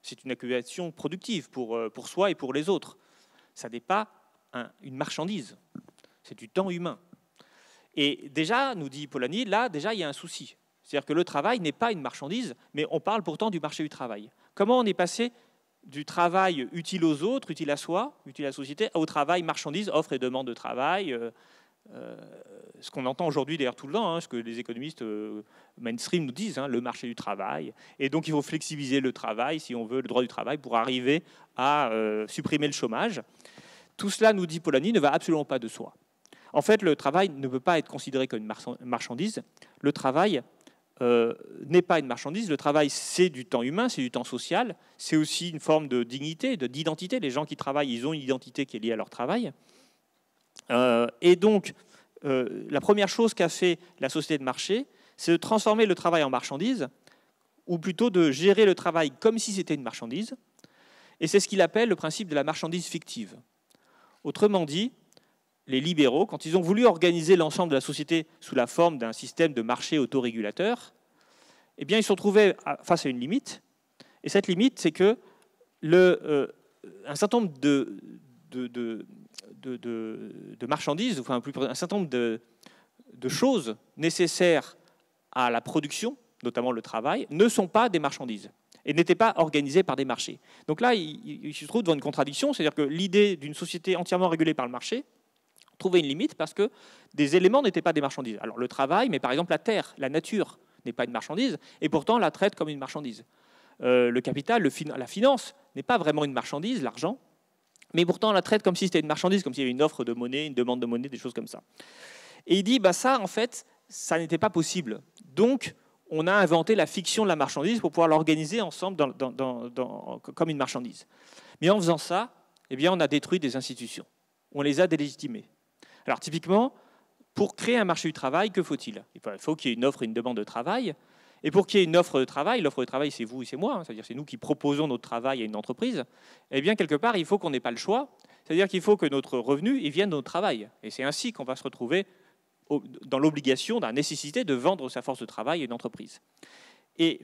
C'est une occupation productive pour soi et pour les autres. Ça n'est pas une marchandise. C'est du temps humain. Et déjà, nous dit Polanyi, là, déjà, il y a un souci. C'est-à-dire que le travail n'est pas une marchandise, mais on parle pourtant du marché du travail. Comment on est passé du travail utile aux autres, utile à soi, utile à la société, au travail marchandise, offre et demande de travail, ce qu'on entend aujourd'hui d'ailleurs tout le temps, hein, ce que les économistes mainstream nous disent, hein, le marché du travail. Et donc il faut flexibiliser le travail, si on veut, le droit du travail, pour arriver à supprimer le chômage. Tout cela, nous dit Polanyi, ne va absolument pas de soi. En fait, le travail ne peut pas être considéré comme une marchandise. Le travail n'est pas une marchandise. Le travail, c'est du temps humain, c'est du temps social. C'est aussi une forme de dignité, d'identité. Les gens qui travaillent, ils ont une identité qui est liée à leur travail. Et donc, la première chose qu'a fait la société de marché, c'est de transformer le travail en marchandise, ou plutôt de gérer le travail comme si c'était une marchandise. Et c'est ce qu'il appelle le principe de la marchandise fictive. Autrement dit, les libéraux, quand ils ont voulu organiser l'ensemble de la société sous la forme d'un système de marché autorégulateur, eh bien, ils se sont trouvés face à une limite. Et cette limite, c'est que un certain nombre de marchandises, enfin un certain nombre de choses nécessaires à la production, notamment le travail, ne sont pas des marchandises et n'étaient pas organisées par des marchés. Donc là, il se trouve devant une contradiction, c'est-à-dire que l'idée d'une société entièrement régulée par le marché trouvait une limite parce que des éléments n'étaient pas des marchandises. Alors le travail, mais par exemple la terre, la nature n'est pas une marchandise, et pourtant la traite comme une marchandise. Le capital, la finance n'est pas vraiment une marchandise, l'argent, mais pourtant on la traite comme si c'était une marchandise, comme s'il y avait une offre de monnaie, une demande de monnaie, des choses comme ça. Et il dit, ça, en fait, ça n'était pas possible. Donc, on a inventé la fiction de la marchandise pour pouvoir l'organiser ensemble comme une marchandise. Mais en faisant ça, eh bien, on a détruit des institutions. On les a délégitimées. Alors, typiquement, pour créer un marché du travail, que faut-il? Il faut qu'il y ait une offre et une demande de travail. Et pour qu'il y ait une offre de travail, l'offre de travail, c'est vous et c'est moi, hein, c'est-à-dire c'est nous qui proposons notre travail à une entreprise, eh bien, quelque part, il faut qu'on n'ait pas le choix, c'est-à-dire qu'il faut que notre revenu il vienne de notre travail. Et c'est ainsi qu'on va se retrouver dans l'obligation, dans la nécessité de vendre sa force de travail à une entreprise. Et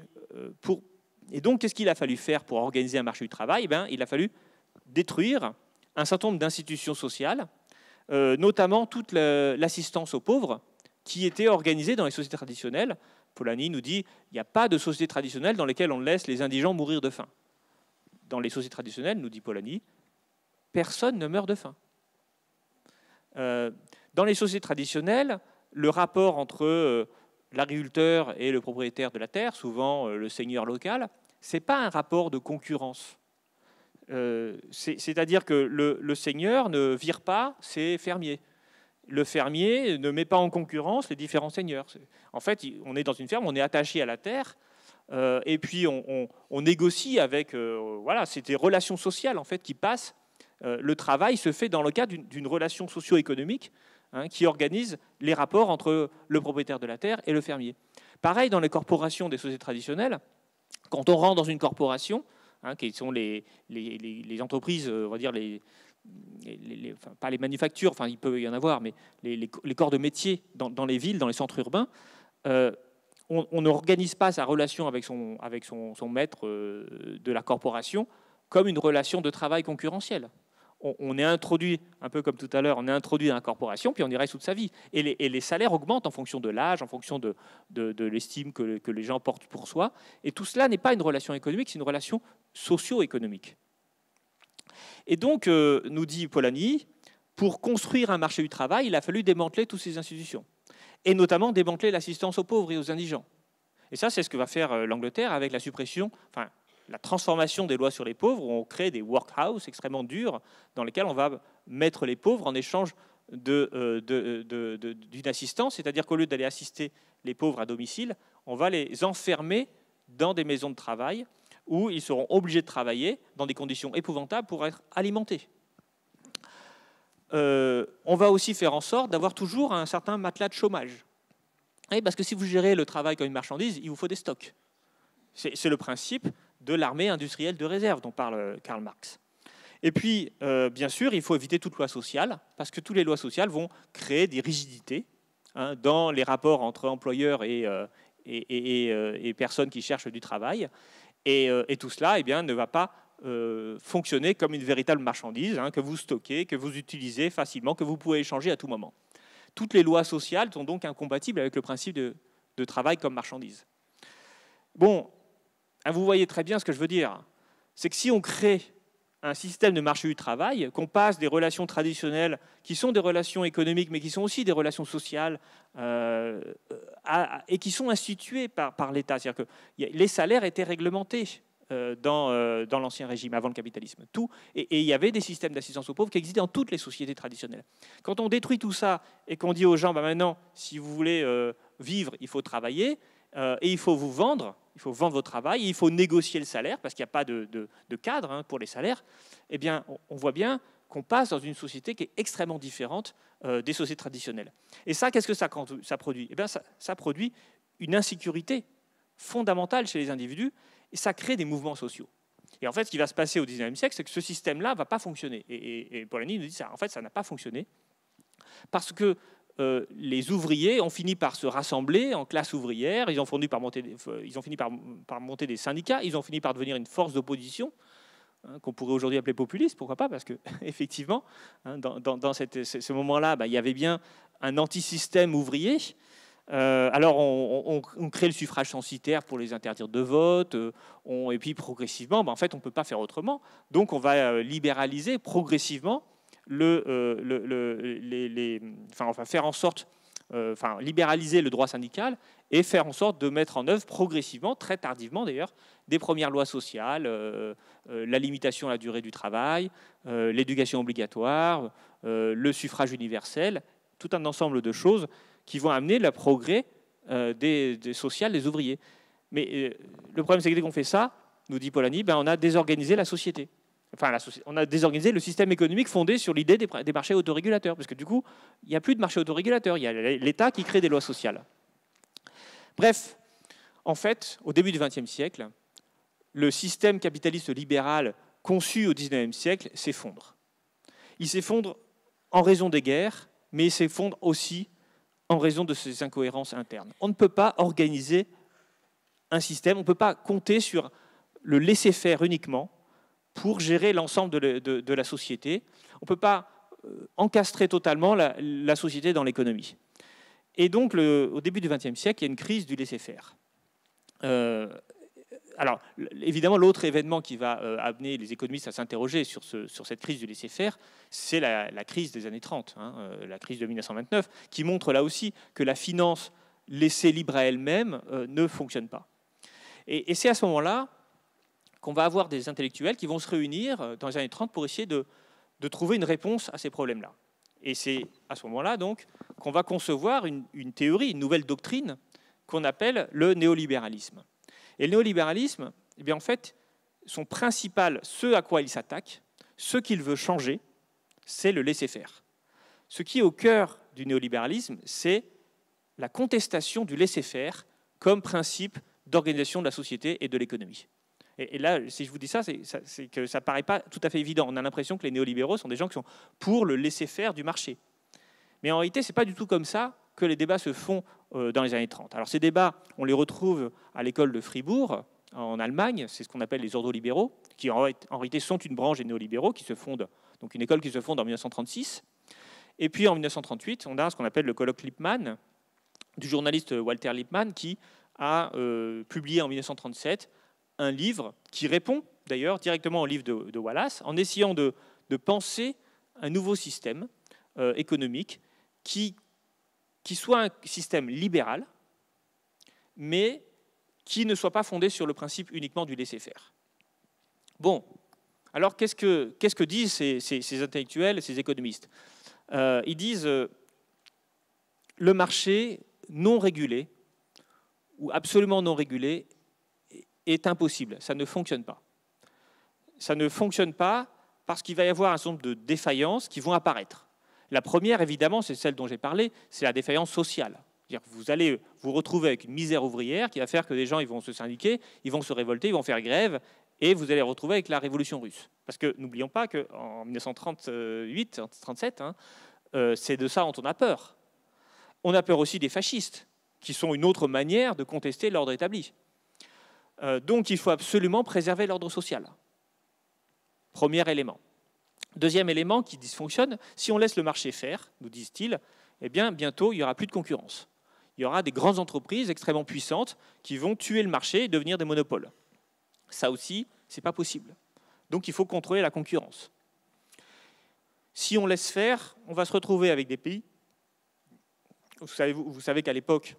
donc, qu'est-ce qu'il a fallu faire pour organiser un marché du travail? Eh bien, il a fallu détruire un certain nombre d'institutions sociales, notamment toute l'assistance aux pauvres, qui était organisée dans les sociétés traditionnelles. Polanyi nous dit qu'il n'y a pas de société traditionnelle dans lesquelles on laisse les indigents mourir de faim. Dans les sociétés traditionnelles, nous dit Polanyi, personne ne meurt de faim. Dans les sociétés traditionnelles, le rapport entre l'agriculteur et le propriétaire de la terre, souvent le seigneur local, ce n'est pas un rapport de concurrence. C'est-à-dire que le seigneur ne vire pas ses fermiers. Le fermier ne met pas en concurrence les différents seigneurs. En fait, on est dans une ferme, on est attaché à la terre, et puis on négocie avec... voilà, c'est des relations sociales en fait, qui passent. Le travail se fait dans le cadre d'une relation socio-économique qui organise les rapports entre le propriétaire de la terre et le fermier. Pareil dans les corporations des sociétés traditionnelles. Quand on rentre dans une corporation, qui sont les entreprises, on va dire enfin, pas les manufactures, enfin il peut y en avoir, mais les corps de métier dans les villes, dans les centres urbains, on n'organise pas sa relation avec son maître de la corporation comme une relation de travail concurrentielle. On est introduit, un peu comme tout à l'heure, on est introduit dans la corporation, puis on y reste toute sa vie. Et les salaires augmentent en fonction de l'âge, en fonction de l'estime que les gens portent pour soi. Et tout cela n'est pas une relation économique, c'est une relation socio-économique. Et donc, nous dit Polanyi, pour construire un marché du travail, il a fallu démanteler toutes ces institutions, et notamment démanteler l'assistance aux pauvres et aux indigents. Et ça, c'est ce que va faire l'Angleterre avec la suppression, enfin, la transformation des lois sur les pauvres, où on crée des workhouses extrêmement durs dans lesquels on va mettre les pauvres en échange d'une assistance, c'est-à-dire qu'au lieu d'aller assister les pauvres à domicile, on va les enfermer dans des maisons de travail où ils seront obligés de travailler dans des conditions épouvantables pour être alimentés. On va aussi faire en sorte d'avoir toujours un certain matelas de chômage. Et parce que si vous gérez le travail comme une marchandise, il vous faut des stocks. C'est le principe de l'armée industrielle de réserve dont parle Karl Marx. Et puis, bien sûr, il faut éviter toute loi sociale, parce que toutes les lois sociales vont créer des rigidités dans les rapports entre employeurs et personnes qui cherchent du travail. Et tout cela ne va pas fonctionner comme une véritable marchandise que vous stockez, que vous utilisez facilement, que vous pouvez échanger à tout moment. Toutes les lois sociales sont donc incompatibles avec le principe de travail comme marchandise. Bon, vous voyez très bien ce que je veux dire. C'est que si on crée un système de marché du travail, qu'on passe des relations traditionnelles, qui sont des relations économiques, mais qui sont aussi des relations sociales, et qui sont instituées par l'État. C'est-à-dire que les salaires étaient réglementés dans l'ancien régime, avant le capitalisme. Et il y avait des systèmes d'assistance aux pauvres qui existaient dans toutes les sociétés traditionnelles. Quand on détruit tout ça et qu'on dit aux gens, maintenant, si vous voulez vivre, il faut travailler, et il faut vous vendre, il faut vendre votre travail, et il faut négocier le salaire, parce qu'il n'y a pas de cadre pour les salaires, eh bien, on voit bien qu'on passe dans une société qui est extrêmement différente des sociétés traditionnelles. Et ça, qu'est-ce que ça produit ? Eh bien, ça produit une insécurité fondamentale chez les individus, et ça crée des mouvements sociaux. Et en fait, ce qui va se passer au XIXe siècle, c'est que ce système-là ne va pas fonctionner. Et Polanyi nous dit ça. En fait, ça n'a pas fonctionné parce que les ouvriers ont fini par se rassembler en classe ouvrière, ils ont fini par monter des syndicats, ils ont fini par devenir une force d'opposition, qu'on pourrait aujourd'hui appeler populiste, pourquoi pas, parce qu'effectivement, dans ce moment-là, il y avait bien un antisystème ouvrier. Alors on crée le suffrage censitaire pour les interdire de vote, et puis progressivement, en fait, on ne peut pas faire autrement. Donc on va libéraliser progressivement on va faire en sorte, libéraliser le droit syndical et faire en sorte de mettre en œuvre progressivement, très tardivement d'ailleurs, des premières lois sociales, la limitation à la durée du travail, l'éducation obligatoire, le suffrage universel, tout un ensemble de choses qui vont amener le progrès social des ouvriers. Mais le problème, c'est que dès qu'on fait ça, nous dit Polanyi, on a désorganisé la société. On a désorganisé le système économique fondé sur l'idée des marchés autorégulateurs, parce que du coup, il n'y a plus de marché autorégulateurs, il y a l'État qui crée des lois sociales. Bref, en fait, au début du XXe siècle, le système capitaliste libéral conçu au XIXe siècle s'effondre. Il s'effondre en raison des guerres, mais il s'effondre aussi en raison de ces incohérences internes. On ne peut pas organiser un système, on ne peut pas compter sur le laisser-faire uniquement pour gérer l'ensemble de la société. On ne peut pas encastrer totalement la société dans l'économie. Et donc, au début du XXe siècle, il y a une crise du laisser-faire. Alors, évidemment, l'autre événement qui va amener les économistes à s'interroger sur cette crise du laisser-faire, c'est la crise des années 30, la crise de 1929, qui montre là aussi que la finance laissée libre à elle-même ne fonctionne pas. Et c'est à ce moment-là qu'on va avoir des intellectuels qui vont se réunir dans les années 30 pour essayer de trouver une réponse à ces problèmes-là. Et c'est à ce moment-là donc qu'on va concevoir une théorie, une nouvelle doctrine qu'on appelle le néolibéralisme. Et le néolibéralisme, eh bien, en fait, son principal, ce à quoi il s'attaque, ce qu'il veut changer, c'est le laisser-faire. Ce qui est au cœur du néolibéralisme, c'est la contestation du laisser-faire comme principe d'organisation de la société et de l'économie. Et là, si je vous dis ça, c'est que ça ne paraît pas tout à fait évident. On a l'impression que les néolibéraux sont des gens qui sont pour le laisser-faire du marché. Mais en réalité, ce n'est pas du tout comme ça que les débats se font dans les années 30. Alors ces débats, on les retrouve à l'école de Fribourg, en Allemagne. C'est ce qu'on appelle les ordo-libéraux, qui en réalité sont une branche des néolibéraux, qui se fondent, donc une école qui se fonde en 1936. Et puis en 1938, on a ce qu'on appelle le colloque Lippmann, du journaliste Walter Lippmann, qui a publié en 1937 un livre qui répond d'ailleurs directement au livre de Wallace, en essayant de penser un nouveau système économique qui soit un système libéral, mais qui ne soit pas fondé sur le principe uniquement du laisser-faire. Bon, alors qu'est-ce que disent ces intellectuels, ces économistes? Ils disent le marché non régulé ou absolument non régulé est impossible, ça ne fonctionne pas. Ça ne fonctionne pas parce qu'il va y avoir un certain nombre de défaillances qui vont apparaître. La première, évidemment, c'est celle dont j'ai parlé, c'est la défaillance sociale. C'est-à-dire que vous allez vous retrouver avec une misère ouvrière qui va faire que des gens ils vont se syndiquer, ils vont se révolter, ils vont faire grève, et vous allez retrouver avec la révolution russe. Parce que n'oublions pas qu'en 1938, 1937, c'est de ça dont on a peur. On a peur aussi des fascistes, qui sont une autre manière de contester l'ordre établi. Donc il faut absolument préserver l'ordre social. Premier élément. Deuxième élément qui dysfonctionne, si on laisse le marché faire, nous disent-ils, eh bien bientôt il n'y aura plus de concurrence. Il y aura des grandes entreprises extrêmement puissantes qui vont tuer le marché et devenir des monopoles. Ça aussi, ce n'est pas possible. Donc il faut contrôler la concurrence. Si on laisse faire, on va se retrouver avec des pays. Vous savez qu'à l'époque,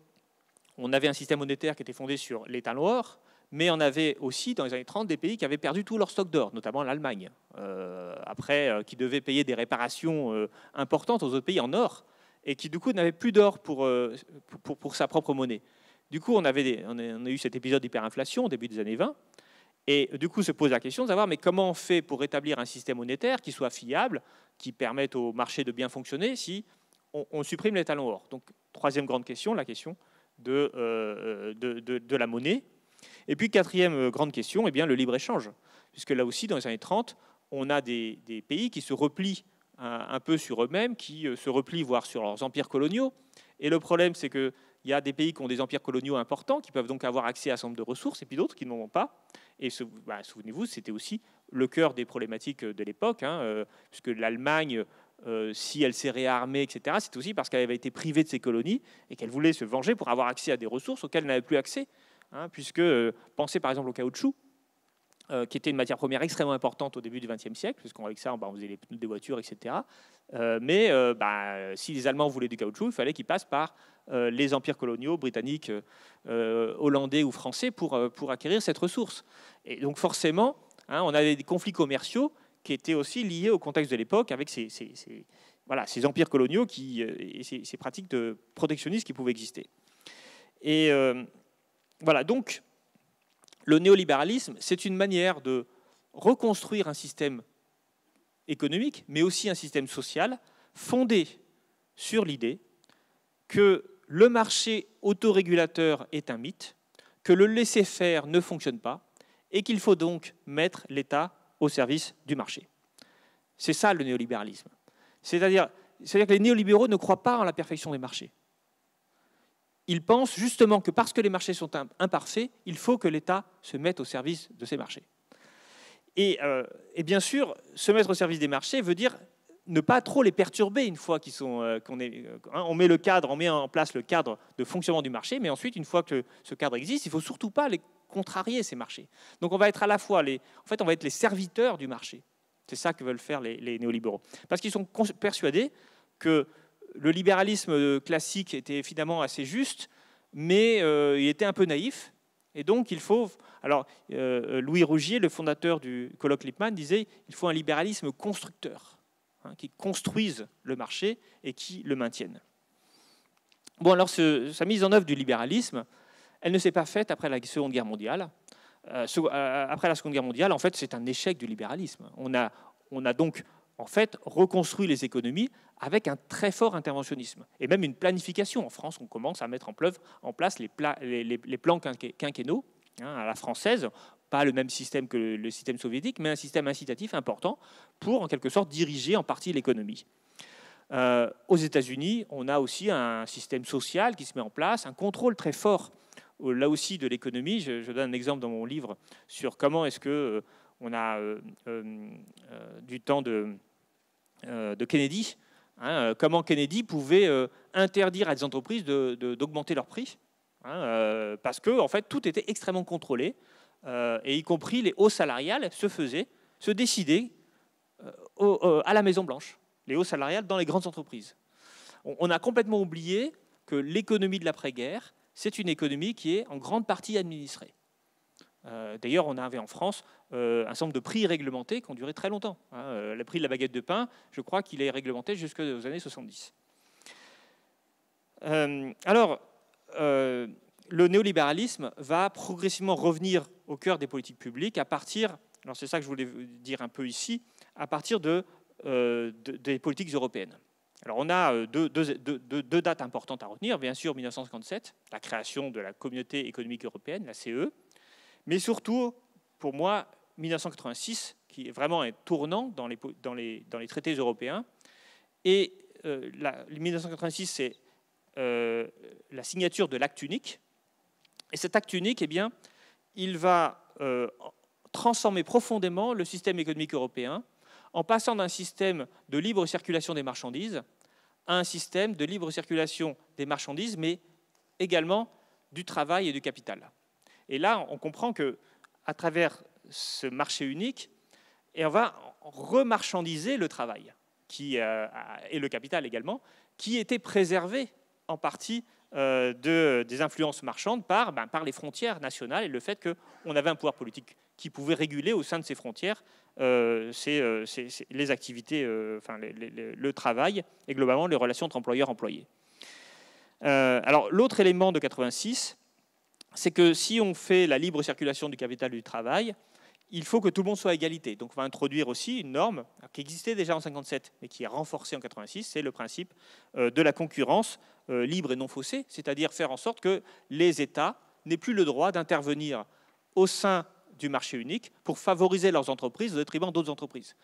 on avait un système monétaire qui était fondé sur l'état noir, mais on avait aussi, dans les années 30, des pays qui avaient perdu tout leur stock d'or, notamment l'Allemagne, qui devait payer des réparations importantes aux autres pays en or, et qui du coup n'avait plus d'or pour sa propre monnaie. Du coup, on a eu cet épisode d'hyperinflation au début des années 20, et du coup se pose la question de savoir mais comment on fait pour rétablir un système monétaire qui soit fiable, qui permette au marché de bien fonctionner si on supprime les talons or. Donc, troisième grande question, la question de la monnaie. Et puis, quatrième grande question, eh bien, le libre-échange. Puisque là aussi, dans les années 30, on a des pays qui se replient un peu sur eux-mêmes, qui se replient voire sur leurs empires coloniaux. Et le problème, c'est qu'il y a des pays qui ont des empires coloniaux importants, qui peuvent donc avoir accès à un certain nombre de ressources, et puis d'autres qui n'en ont pas. Et souvenez-vous, c'était aussi le cœur des problématiques de l'époque, puisque l'Allemagne, si elle s'est réarmée, etc., c'est aussi parce qu'elle avait été privée de ses colonies et qu'elle voulait se venger pour avoir accès à des ressources auxquelles elle n'avait plus accès. Puisque, pensez par exemple au caoutchouc, qui était une matière première extrêmement importante au début du XXe siècle, puisqu'avec ça, on faisait les pneus des voitures, etc. Mais si les Allemands voulaient du caoutchouc, il fallait qu'ils passent par les empires coloniaux britanniques, hollandais ou français pour acquérir cette ressource. Et donc forcément, on avait des conflits commerciaux qui étaient aussi liés au contexte de l'époque avec ces empires coloniaux et ces pratiques de protectionnisme qui pouvaient exister. Et voilà, donc le néolibéralisme, c'est une manière de reconstruire un système économique, mais aussi un système social fondé sur l'idée que le marché autorégulateur est un mythe, que le laisser-faire ne fonctionne pas et qu'il faut donc mettre l'État au service du marché. C'est ça le néolibéralisme. C'est-à-dire que les néolibéraux ne croient pas en la perfection des marchés. Ils pensent justement que parce que les marchés sont imparfaits, il faut que l'État se mette au service de ces marchés. Et bien sûr, se mettre au service des marchés veut dire ne pas trop les perturber une fois on met le cadre, on met en place le cadre de fonctionnement du marché, mais ensuite, une fois que ce cadre existe, il ne faut surtout pas les contrarier, ces marchés. Donc on va être à la fois on va être les serviteurs du marché. C'est ça que veulent faire les néolibéraux. Parce qu'ils sont persuadés que le libéralisme classique était finalement assez juste, mais il était un peu naïf. Et donc, il faut... Alors, Louis Rougier, le fondateur du colloque Lippmann, disait il faut un libéralisme constructeur, qui construise le marché et qui le maintienne. Bon, alors, sa mise en œuvre du libéralisme, elle ne s'est pas faite après la Seconde Guerre mondiale. Après la Seconde Guerre mondiale, en fait, c'est un échec du libéralisme. On a donc, en fait, reconstruit les économies avec un très fort interventionnisme et même une planification. En France, on commence à mettre en place les plans quinquennaux à la française, pas le même système que le système soviétique, mais un système incitatif important pour, en quelque sorte, diriger en partie l'économie. Aux États-Unis, on a aussi un système social qui se met en place, un contrôle très fort, là aussi, de l'économie. Je donne un exemple dans mon livre sur comment est-ce que on a du temps de Kennedy, comment Kennedy pouvait interdire à des entreprises d'augmenter leurs prix, parce que en fait, tout était extrêmement contrôlé, et y compris les hausses salariales se décidaient à la Maison-Blanche. les hausses salariales dans les grandes entreprises. On a complètement oublié que l'économie de l'après-guerre, c'est une économie qui est en grande partie administrée. D'ailleurs, on avait en France un certain nombre de prix réglementés qui ont duré très longtemps. Le prix de la baguette de pain, je crois qu'il est réglementé jusqu'aux années 70. Le néolibéralisme va progressivement revenir au cœur des politiques publiques à partir, alors c'est ça que je voulais dire un peu ici, à partir des politiques européennes. Alors on a deux dates importantes à retenir. Bien sûr, 1957, la création de la Communauté économique européenne, la CE, mais surtout, pour moi, 1986, qui est vraiment un tournant dans les traités européens. Et 1986, c'est la signature de l'acte unique. Et cet acte unique, eh bien, il va transformer profondément le système économique européen en passant d'un système de libre circulation des marchandises à un système de libre circulation des marchandises, mais également du travail et du capital. Et là, on comprend qu'à travers ce marché unique, on va remarchandiser le travail et le capital également, qui était préservé en partie des influences marchandes par les frontières nationales et le fait qu'on avait un pouvoir politique qui pouvait réguler au sein de ces frontières les activités, le travail et globalement les relations entre employeurs et employés. Alors l'autre élément de 86, c'est que si on fait la libre circulation du capital et du travail, il faut que tout le monde soit à égalité. Donc on va introduire aussi une norme qui existait déjà en 57, mais qui est renforcée en 86, c'est le principe de la concurrence libre et non faussée, c'est-à-dire faire en sorte que les États n'aient plus le droit d'intervenir au sein du marché unique pour favoriser leurs entreprises au détriment d'autres entreprises.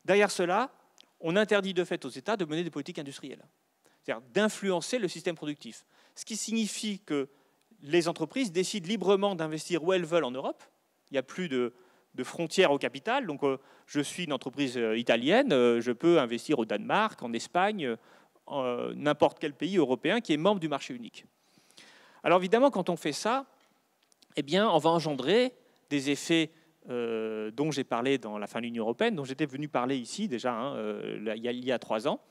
Derrière cela, on interdit de fait aux États de mener des politiques industrielles, c'est-à-dire d'influencer le système productif, ce qui signifie que les entreprises décident librement d'investir où elles veulent en Europe. Il n'y a plus de frontières au capital. Donc, je suis une entreprise italienne, je peux investir au Danemark, en Espagne, n'importe quel pays européen qui est membre du marché unique. Alors, évidemment, quand on fait ça, eh bien, on va engendrer des effets dont j'ai parlé dans la fin de l'Union européenne, dont j'étais venu parler ici déjà, il y a 3 ans.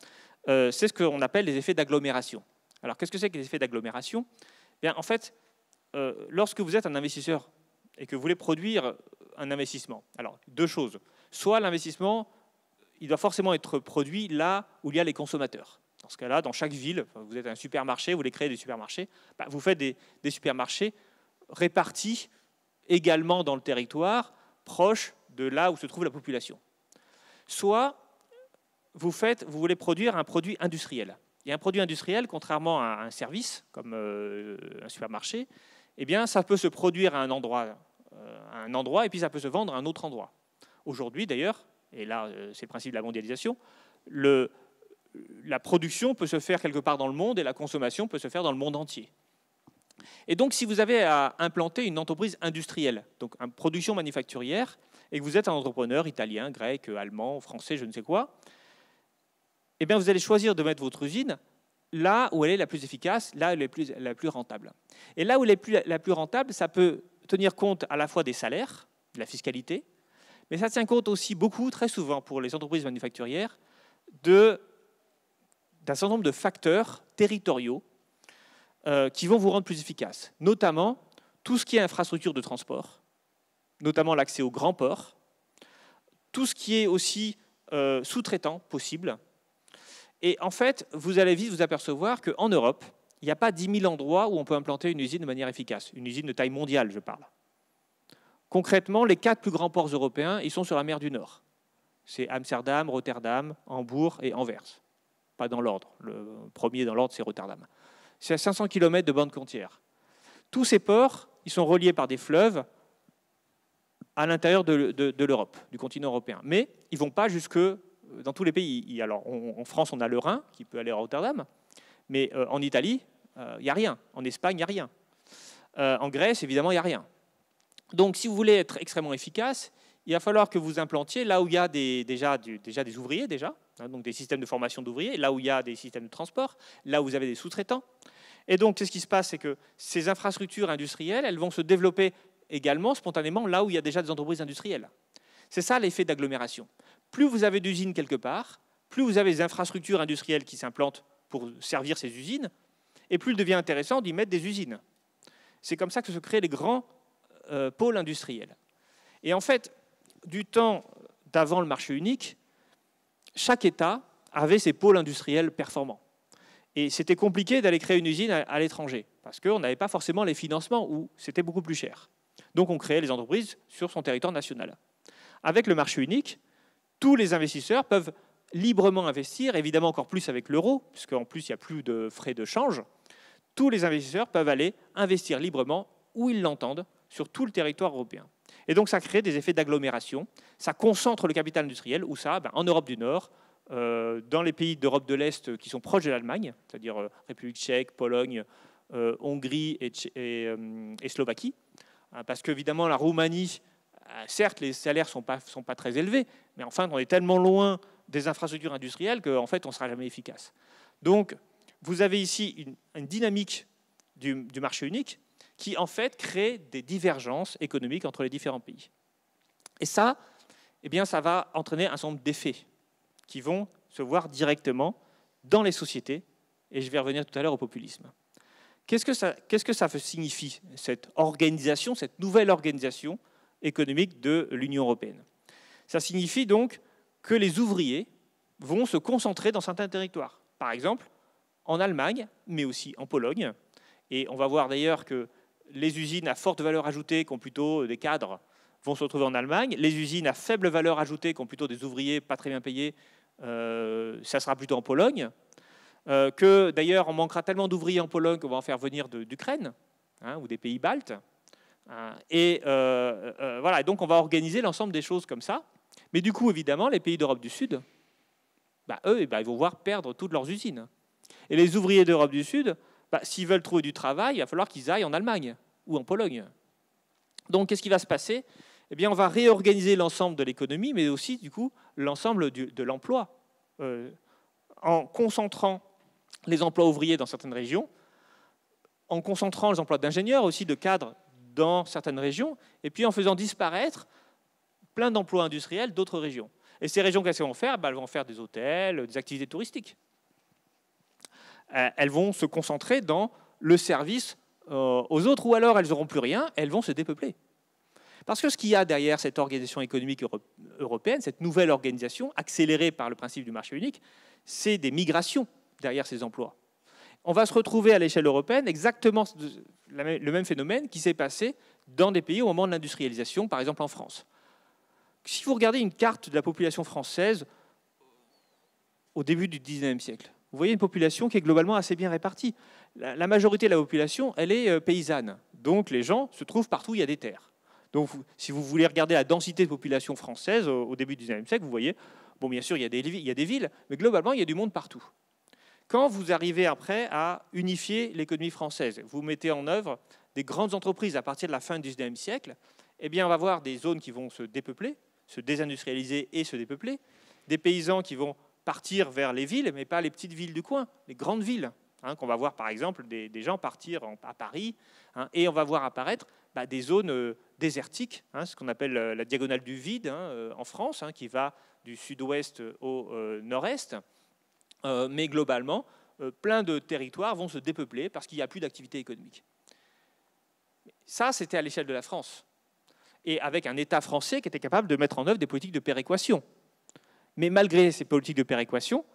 C'est ce qu'on appelle les effets d'agglomération. Alors, qu'est-ce que c'est que les effets d'agglomération ? Bien, en fait, lorsque vous êtes un investisseur et que vous voulez produire un investissement, alors 2 choses. Soit l'investissement, il doit forcément être produit là où il y a les consommateurs. Dans ce cas-là, dans chaque ville, vous êtes un supermarché, vous voulez créer des supermarchés, vous faites des supermarchés répartis également dans le territoire, proche de là où se trouve la population. Soit vous voulez produire un produit industriel. Et un produit industriel, contrairement à un service, comme un supermarché, eh bien, ça peut se produire à un endroit et puis ça peut se vendre à un autre endroit. Aujourd'hui, d'ailleurs, et là, c'est le principe de la mondialisation, la production peut se faire quelque part dans le monde et la consommation peut se faire dans le monde entier. Et donc, si vous avez à implanter une entreprise industrielle, donc une production manufacturière, et que vous êtes un entrepreneur italien, grec, allemand, français, je ne sais quoi, eh bien, vous allez choisir de mettre votre usine là où elle est la plus efficace, là où elle est la plus rentable. Et là où elle est la plus rentable, ça peut tenir compte à la fois des salaires, de la fiscalité, mais ça tient compte aussi beaucoup, très souvent, pour les entreprises manufacturières, d'un certain nombre de facteurs territoriaux qui vont vous rendre plus efficace, notamment tout ce qui est infrastructure de transport, notamment l'accès aux grands ports, tout ce qui est aussi sous-traitant possible. Et en fait, vous allez vite vous apercevoir qu'en Europe, il n'y a pas 10 000 endroits où on peut implanter une usine de manière efficace, une usine de taille mondiale, je parle. Concrètement, les 4 plus grands ports européens, ils sont sur la mer du Nord. C'est Amsterdam, Rotterdam, Hambourg et Anvers. Pas dans l'ordre. Le premier dans l'ordre, c'est Rotterdam. C'est à 500 km de bande côtière. Tous ces ports, ils sont reliés par des fleuves à l'intérieur de l'Europe, du continent européen. Mais ils ne vont pas jusque dans tous les pays. Alors, en France, on a le Rhin, qui peut aller à Rotterdam. Mais en Italie, il n'y a rien. En Espagne, il n'y a rien. En Grèce, évidemment, il n'y a rien. Donc, si vous voulez être extrêmement efficace, il va falloir que vous implantiez là où il y a déjà des ouvriers, donc des systèmes de formation d'ouvriers, là où il y a des systèmes de transport, là où vous avez des sous-traitants. Et donc, ce qui se passe, c'est que ces infrastructures industrielles, elles vont se développer également spontanément là où il y a déjà des entreprises industrielles. C'est ça l'effet d'agglomération. Plus vous avez d'usines quelque part, plus vous avez des infrastructures industrielles qui s'implantent pour servir ces usines, et plus il devient intéressant d'y mettre des usines. C'est comme ça que se créent les grands pôles industriels. Et en fait, du temps d'avant le marché unique, chaque État avait ses pôles industriels performants. Et c'était compliqué d'aller créer une usine à l'étranger, parce qu'on n'avait pas forcément les financements, ou c'était beaucoup plus cher. Donc on créait les entreprises sur son territoire national. Avec le marché unique, tous les investisseurs peuvent librement investir, évidemment encore plus avec l'euro, puisqu'en plus il n'y a plus de frais de change. Tous les investisseurs peuvent aller investir librement où ils l'entendent sur tout le territoire européen. Et donc ça crée des effets d'agglomération, ça concentre le capital industriel, où ça, en Europe du Nord, dans les pays d'Europe de l'Est qui sont proches de l'Allemagne, c'est-à-dire République tchèque, Pologne, Hongrie et Slovaquie, parce qu'évidemment la Roumanie, certes les salaires sont pas très élevés, mais enfin on est tellement loin des infrastructures industrielles qu'en fait on ne sera jamais efficace. Donc vous avez ici une dynamique du marché unique qui en fait crée des divergences économiques entre les différents pays. Et ça, eh bien, ça va entraîner un certain nombre d'effets qui vont se voir directement dans les sociétés, et je vais revenir tout à l'heure au populisme. Qu'est-ce que ça signifie, cette organisation, cette nouvelle organisation économique de l'Union européenne? Ça signifie donc que les ouvriers vont se concentrer dans certains territoires. Par exemple, en Allemagne, mais aussi en Pologne. Et on va voir d'ailleurs que les usines à forte valeur ajoutée, qui ont plutôt des cadres, vont se retrouver en Allemagne. Les usines à faible valeur ajoutée, qui ont plutôt des ouvriers pas très bien payés, ça sera plutôt en Pologne. Que d'ailleurs, on manquera tellement d'ouvriers en Pologne qu'on va en faire venir d'Ukraine, ou des pays baltes. Voilà, et donc on va organiser l'ensemble des choses comme ça. Mais du coup, évidemment, les pays d'Europe du Sud, eux, ils vont voir perdre toutes leurs usines. Et les ouvriers d'Europe du Sud, s'ils veulent trouver du travail, il va falloir qu'ils aillent en Allemagne ou en Pologne. Donc, qu'est-ce qui va se passer? Eh bien, on va réorganiser l'ensemble de l'économie, mais aussi, du coup, l'ensemble de l'emploi, en concentrant les emplois ouvriers dans certaines régions, en concentrant les emplois d'ingénieurs, aussi de cadres dans certaines régions, et puis en faisant disparaître plein d'emplois industriels d'autres régions. Et ces régions, qu'est-ce qu'elles vont faire? Elles vont faire des hôtels, des activités touristiques. Elles vont se concentrer dans le service aux autres, ou alors elles n'auront plus rien, elles vont se dépeupler. Parce que ce qu'il y a derrière cette organisation économique européenne, cette nouvelle organisation accélérée par le principe du marché unique, c'est des migrations derrière ces emplois. On va se retrouver à l'échelle européenne exactement le même phénomène qui s'est passé dans des pays au moment de l'industrialisation, par exemple en France. Si vous regardez une carte de la population française au début du XIXe siècle, vous voyez une population qui est globalement assez bien répartie. La majorité de la population, elle est paysanne. Donc les gens se trouvent partout où il y a des terres. Donc si vous voulez regarder la densité de population française au début du XIXe siècle, vous voyez, bon, bien sûr, il y a des villes, mais globalement, il y a du monde partout. Quand vous arrivez après à unifier l'économie française, vous mettez en œuvre des grandes entreprises à partir de la fin du XIXe siècle, eh bien, on va voir des zones qui vont se dépeupler, se désindustrialiser et se dépeupler, des paysans qui vont partir vers les villes, mais pas les petites villes du coin, les grandes villes, qu'on va voir par exemple des gens partir à Paris, et on va voir apparaître des zones désertiques, ce qu'on appelle la diagonale du vide en France, qui va du sud-ouest au nord-est, mais globalement, plein de territoires vont se dépeupler parce qu'il n'y a plus d'activité économique. Ça, c'était à l'échelle de la France, et avec un État français qui était capable de mettre en œuvre des politiques de péréquation. Mais malgré ces politiques de péréquation,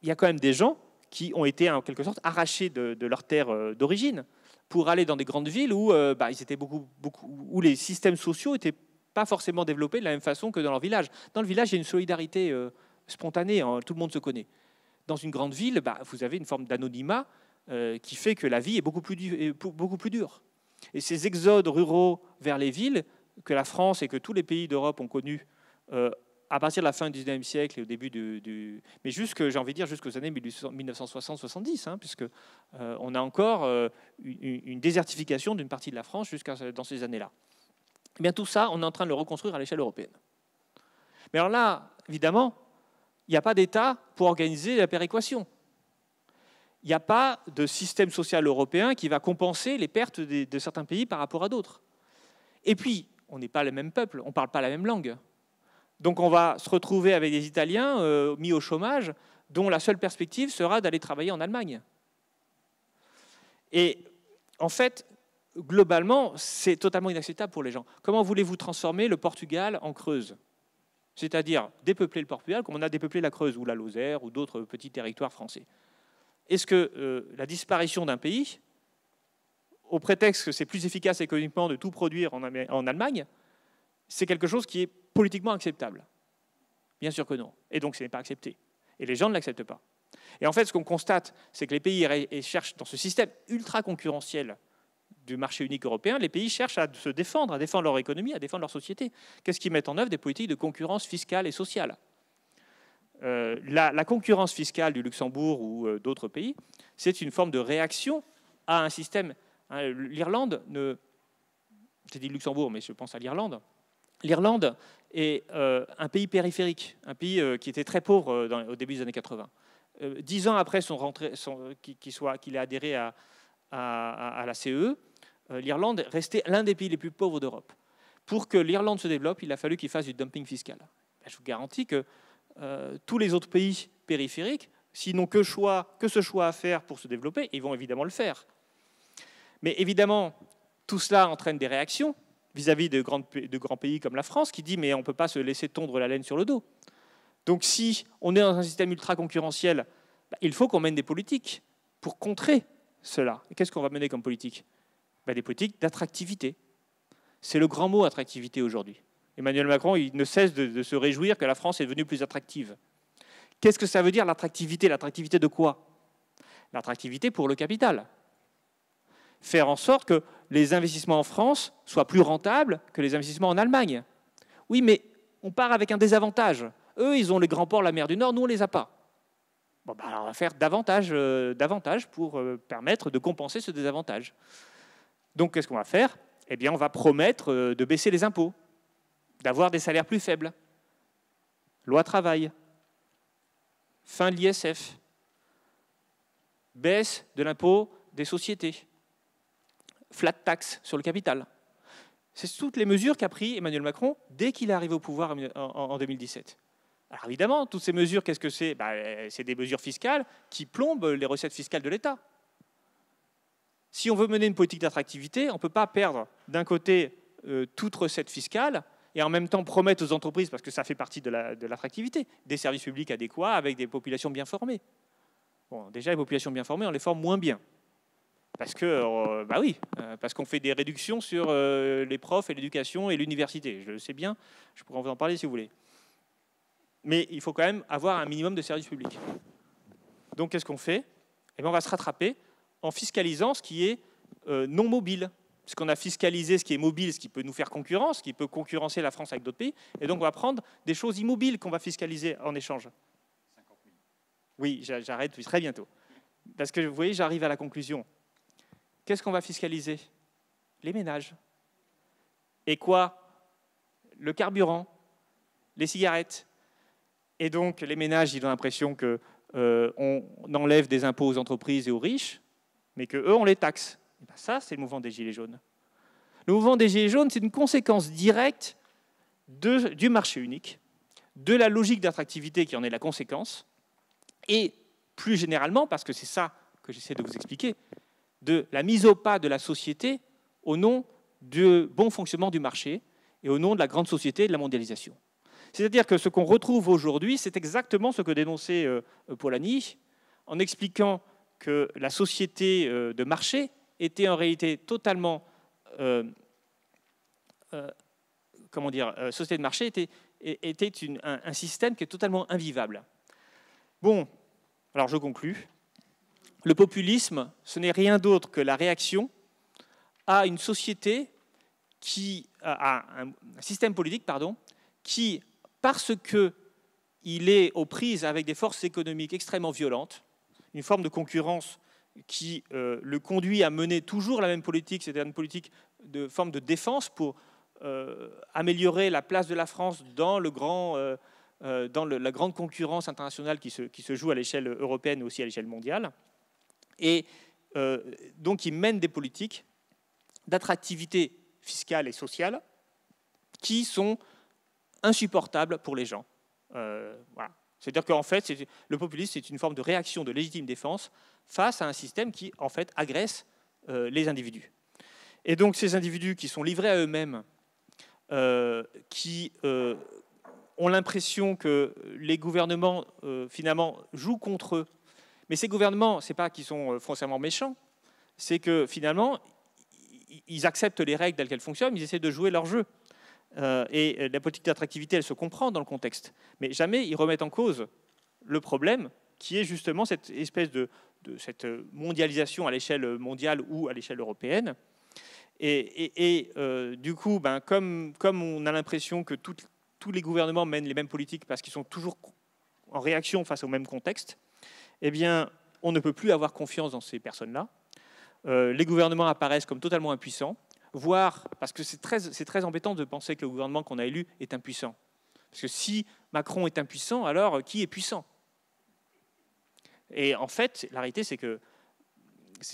il y a quand même des gens qui ont été en quelque sorte arrachés de leur terre d'origine pour aller dans des grandes villes où, où les systèmes sociaux n'étaient pas forcément développés de la même façon que dans leur village. Dans le village, il y a une solidarité spontanée, tout le monde se connaît. Dans une grande ville, vous avez une forme d'anonymat qui fait que la vie est beaucoup plus dure. Et ces exodes ruraux vers les villes que la France et que tous les pays d'Europe ont connus à partir de la fin du XIXe siècle et au début mais j'ai envie de dire jusqu'aux années 1960-70, puisque on a encore une désertification d'une partie de la France dans ces années-là. Eh bien, tout ça, on est en train de le reconstruire à l'échelle européenne. Mais alors là, évidemment, il n'y a pas d'État pour organiser la péréquation. Il n'y a pas de système social européen qui va compenser les pertes de certains pays par rapport à d'autres. Et puis, on n'est pas le même peuple, on ne parle pas la même langue. Donc on va se retrouver avec des Italiens mis au chômage, dont la seule perspective sera d'aller travailler en Allemagne. Et en fait, globalement, c'est totalement inacceptable pour les gens. Comment voulez-vous transformer le Portugal en Creuse? C'est-à-dire dépeupler le Portugal comme on a dépeuplé la Creuse ou la Lozère ou d'autres petits territoires français. Est-ce que la disparition d'un pays, au prétexte que c'est plus efficace économiquement de tout produire en Allemagne, c'est quelque chose qui est politiquement acceptable? Bien sûr que non. Et donc ce n'est pas accepté. Et les gens ne l'acceptent pas. Et en fait, ce qu'on constate, c'est que les pays cherchent, dans ce système ultra concurrentiel du marché unique européen, les pays cherchent à se défendre, à défendre leur économie, à défendre leur société. Qu'est-ce qu'ils mettent en œuvre? Des politiques de concurrence fiscale et sociale. La concurrence fiscale du Luxembourg ou d'autres pays, c'est une forme de réaction à un système. L'Irlande, j'ai dit Luxembourg, mais je pense à l'Irlande. L'Irlande est un pays périphérique, un pays qui était très pauvre au début des années 80. 10 ans après qu'il ait adhéré à la CE, l'Irlande restait l'un des pays les plus pauvres d'Europe. Pour que l'Irlande se développe, il a fallu qu'il fasse du dumping fiscal. Je vous garantis que tous les autres pays périphériques, s'ils n'ont que ce choix à faire pour se développer, ils vont évidemment le faire. Mais évidemment, tout cela entraîne des réactions vis-à-vis de grands pays comme la France, qui dit mais on ne peut pas se laisser tondre la laine sur le dos. Donc si on est dans un système ultra concurrentiel, il faut qu'on mène des politiques pour contrer cela. Et qu'est-ce qu'on va mener comme politique? Des politiques d'attractivité. C'est le grand mot attractivité aujourd'hui. Emmanuel Macron, il ne cesse de se réjouir que la France est devenue plus attractive. Qu'est-ce que ça veut dire l'attractivité? L'attractivité de quoi? L'attractivité pour le capital. Faire en sorte que les investissements en France soient plus rentables que les investissements en Allemagne. Oui, mais on part avec un désavantage. Eux, ils ont les grands ports, la mer du Nord, nous, on ne les a pas. Alors on va faire davantage pour permettre de compenser ce désavantage. Donc, qu'est-ce qu'on va faire? Eh bien, on va promettre de baisser les impôts, d'avoir des salaires plus faibles. Loi travail, fin de l'ISF, baisse de l'impôt des sociétés, flat tax sur le capital. C'est toutes les mesures qu'a pris Emmanuel Macron dès qu'il est arrivé au pouvoir en 2017. Alors évidemment, toutes ces mesures, qu'est-ce que c'est? C'est des mesures fiscales qui plombent les recettes fiscales de l'État. Si on veut mener une politique d'attractivité, on ne peut pas perdre d'un côté toute recette fiscale et en même temps promettre aux entreprises, parce que ça fait partie de l'attractivité, des services publics adéquats avec des populations bien formées. Bon, déjà, les populations bien formées, on les forme moins bien. Parce que, parce qu'on fait des réductions sur les profs et l'éducation et l'université. Je le sais bien, je pourrais vous en parler si vous voulez. Mais il faut quand même avoir un minimum de services publics. Donc, qu'est-ce qu'on fait? Eh bien, on va se rattraper en fiscalisant ce qui est non mobile. Parce qu'on a fiscalisé ce qui est mobile, ce qui peut nous faire concurrence, ce qui peut concurrencer la France avec d'autres pays. Et donc, on va prendre des choses immobiles qu'on va fiscaliser en échange. 50 000. Oui, j'arrête très bientôt. Parce que, vous voyez, j'arrive à la conclusion. Qu'est-ce qu'on va fiscaliser? Les ménages. Et quoi? Le carburant, les cigarettes. Et donc, les ménages, ils ont l'impression qu'on enlève des impôts aux entreprises et aux riches, mais qu'eux, on les taxe. Et bien ça, c'est le mouvement des Gilets jaunes. Le mouvement des Gilets jaunes, c'est une conséquence directe du marché unique, de la logique d'attractivité qui en est la conséquence, et plus généralement, parce que c'est ça que j'essaie de vous expliquer, de la mise au pas de la société au nom du bon fonctionnement du marché et au nom de la grande société et de la mondialisation. C'est-à-dire que ce qu'on retrouve aujourd'hui, c'est exactement ce que dénonçait Polanyi, en expliquant que la société de marché était en réalité totalement... société de marché était un système qui est totalement invivable. Bon, alors je conclus. Le populisme, ce n'est rien d'autre que la réaction à une société à un système politique, qui, parce qu'il est aux prises avec des forces économiques extrêmement violentes, une forme de concurrence qui le conduit à mener toujours la même politique, c'est-à-dire une politique de forme de défense pour améliorer la place de la France dans la grande concurrence internationale qui se joue à l'échelle européenne et aussi à l'échelle mondiale. Et donc, il mène des politiques d'attractivité fiscale et sociale qui sont insupportable pour les gens. Voilà. C'est-à-dire qu'en fait, le populisme, c'est une forme de réaction de légitime défense face à un système qui, en fait, agresse les individus. Et donc, ces individus qui sont livrés à eux-mêmes, qui ont l'impression que les gouvernements, finalement, jouent contre eux. Mais ces gouvernements, ce n'est pas qu'ils sont foncièrement méchants, c'est que, finalement, ils acceptent les règles telles qu'elles fonctionnent, ils essaient de jouer leur jeu. Et la politique d'attractivité, elle se comprend dans le contexte. Mais jamais ils remettent en cause le problème, qui est justement cette espèce de cette mondialisation à l'échelle mondiale ou à l'échelle européenne. Et du coup, comme on a l'impression que tous les gouvernements mènent les mêmes politiques parce qu'ils sont toujours en réaction face au même contexte, eh bien, on ne peut plus avoir confiance dans ces personnes-là. Les gouvernements apparaissent comme totalement impuissants, voire, parce que c'est très embêtant de penser que le gouvernement qu'on a élu est impuissant. Parce que si Macron est impuissant, alors qui est puissant? Et en fait, la réalité, c'est que,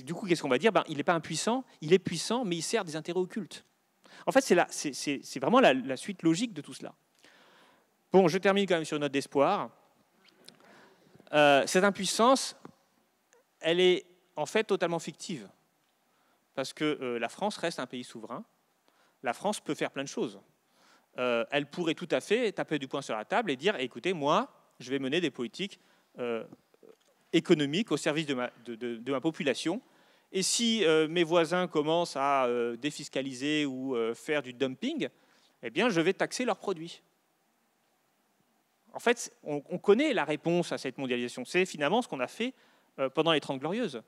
du coup, qu'est-ce qu'on va dire? Il n'est pas impuissant, il est puissant, mais il sert des intérêts occultes. En fait, c'est vraiment la suite logique de tout cela. Bon, je termine quand même sur une note d'espoir. Cette impuissance, elle est en fait totalement fictive. Parce que la France reste un pays souverain. La France peut faire plein de choses. Elle pourrait tout à fait taper du poing sur la table et dire, écoutez, moi, je vais mener des politiques économiques au service de ma population. Et si mes voisins commencent à défiscaliser ou faire du dumping, eh bien, je vais taxer leurs produits. En fait, on connaît la réponse à cette mondialisation. C'est finalement ce qu'on a fait pendant les 30 Glorieuses.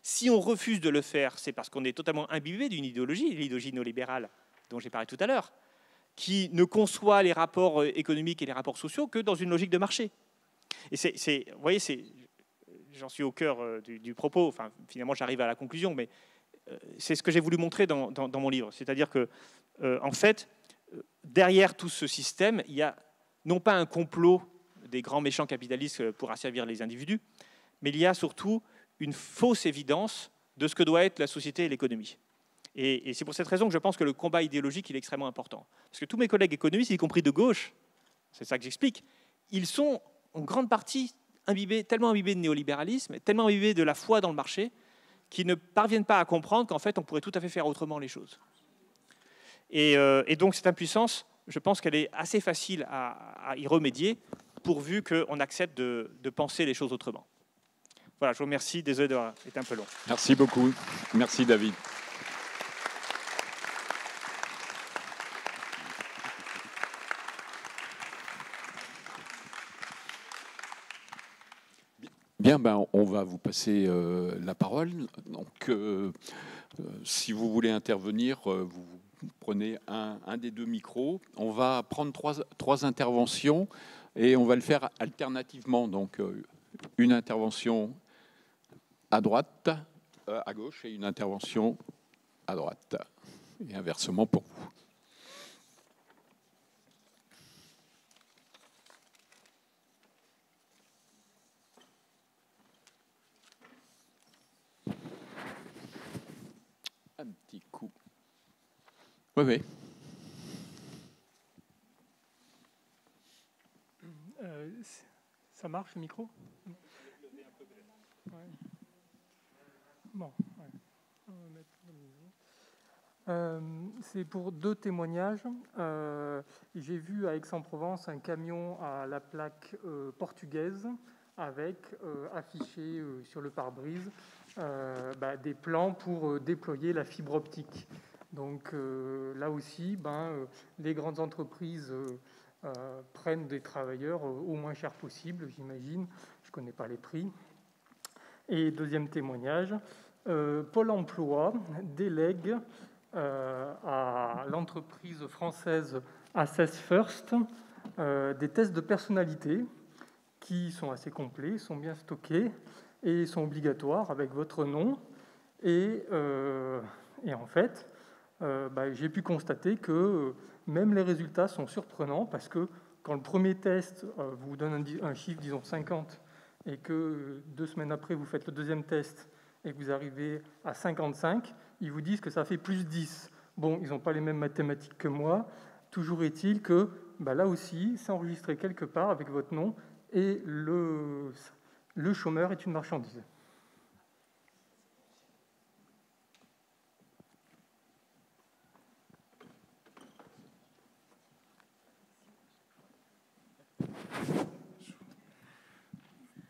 Si on refuse de le faire, c'est parce qu'on est totalement imbibé d'une idéologie, l'idéologie néolibérale dont j'ai parlé tout à l'heure, qui ne conçoit les rapports économiques et les rapports sociaux que dans une logique de marché. Et vous voyez, j'en suis au cœur du propos, enfin, finalement j'arrive à la conclusion, mais c'est ce que j'ai voulu montrer dans mon livre. C'est-à-dire que, en fait, derrière tout ce système, il y a non pas un complot des grands méchants capitalistes pour asservir les individus, mais il y a surtout une fausse évidence de ce que doit être la société et l'économie. Et c'est pour cette raison que je pense que le combat idéologique il est extrêmement important. Parce que tous mes collègues économistes, y compris de gauche, c'est ça que j'explique, ils sont en grande partie tellement imbibés de néolibéralisme, tellement imbibés de la foi dans le marché, qu'ils ne parviennent pas à comprendre qu'en fait, on pourrait tout à fait faire autrement les choses. Et donc, cette impuissance, je pense qu'elle est assez facile à y remédier, pourvu qu'on accepte de penser les choses autrement. Voilà, je vous remercie. Désolé d'avoir été un peu long. Merci beaucoup. Merci, David. Bien, on va vous passer la parole. Donc, si vous voulez intervenir, vous prenez un des deux micros. On va prendre trois interventions et on va le faire alternativement. Donc, une intervention à droite, à gauche, et une intervention à droite. Et inversement pour vous. Un petit coup. Oui. Ça marche le micro? Ouais. Bon, ouais. C'est pour deux témoignages. J'ai vu à Aix-en-Provence un camion à la plaque portugaise avec affiché sur le pare-brise des plans pour déployer la fibre optique. Donc là aussi, les grandes entreprises prennent des travailleurs au moins cher possible, j'imagine. Je ne connais pas les prix. Et deuxième témoignage, Pôle emploi délègue à l'entreprise française Assess First des tests de personnalité qui sont assez complets, sont bien stockés et sont obligatoires avec votre nom. Et en fait, j'ai pu constater que même les résultats sont surprenants parce que quand le premier test vous donne un chiffre, disons 50, et que 2 semaines après, vous faites le deuxième test et que vous arrivez à 55, ils vous disent que ça fait plus 10. Bon, ils n'ont pas les mêmes mathématiques que moi. Toujours est-il que là aussi, c'est enregistré quelque part avec votre nom, et le chômeur est une marchandise.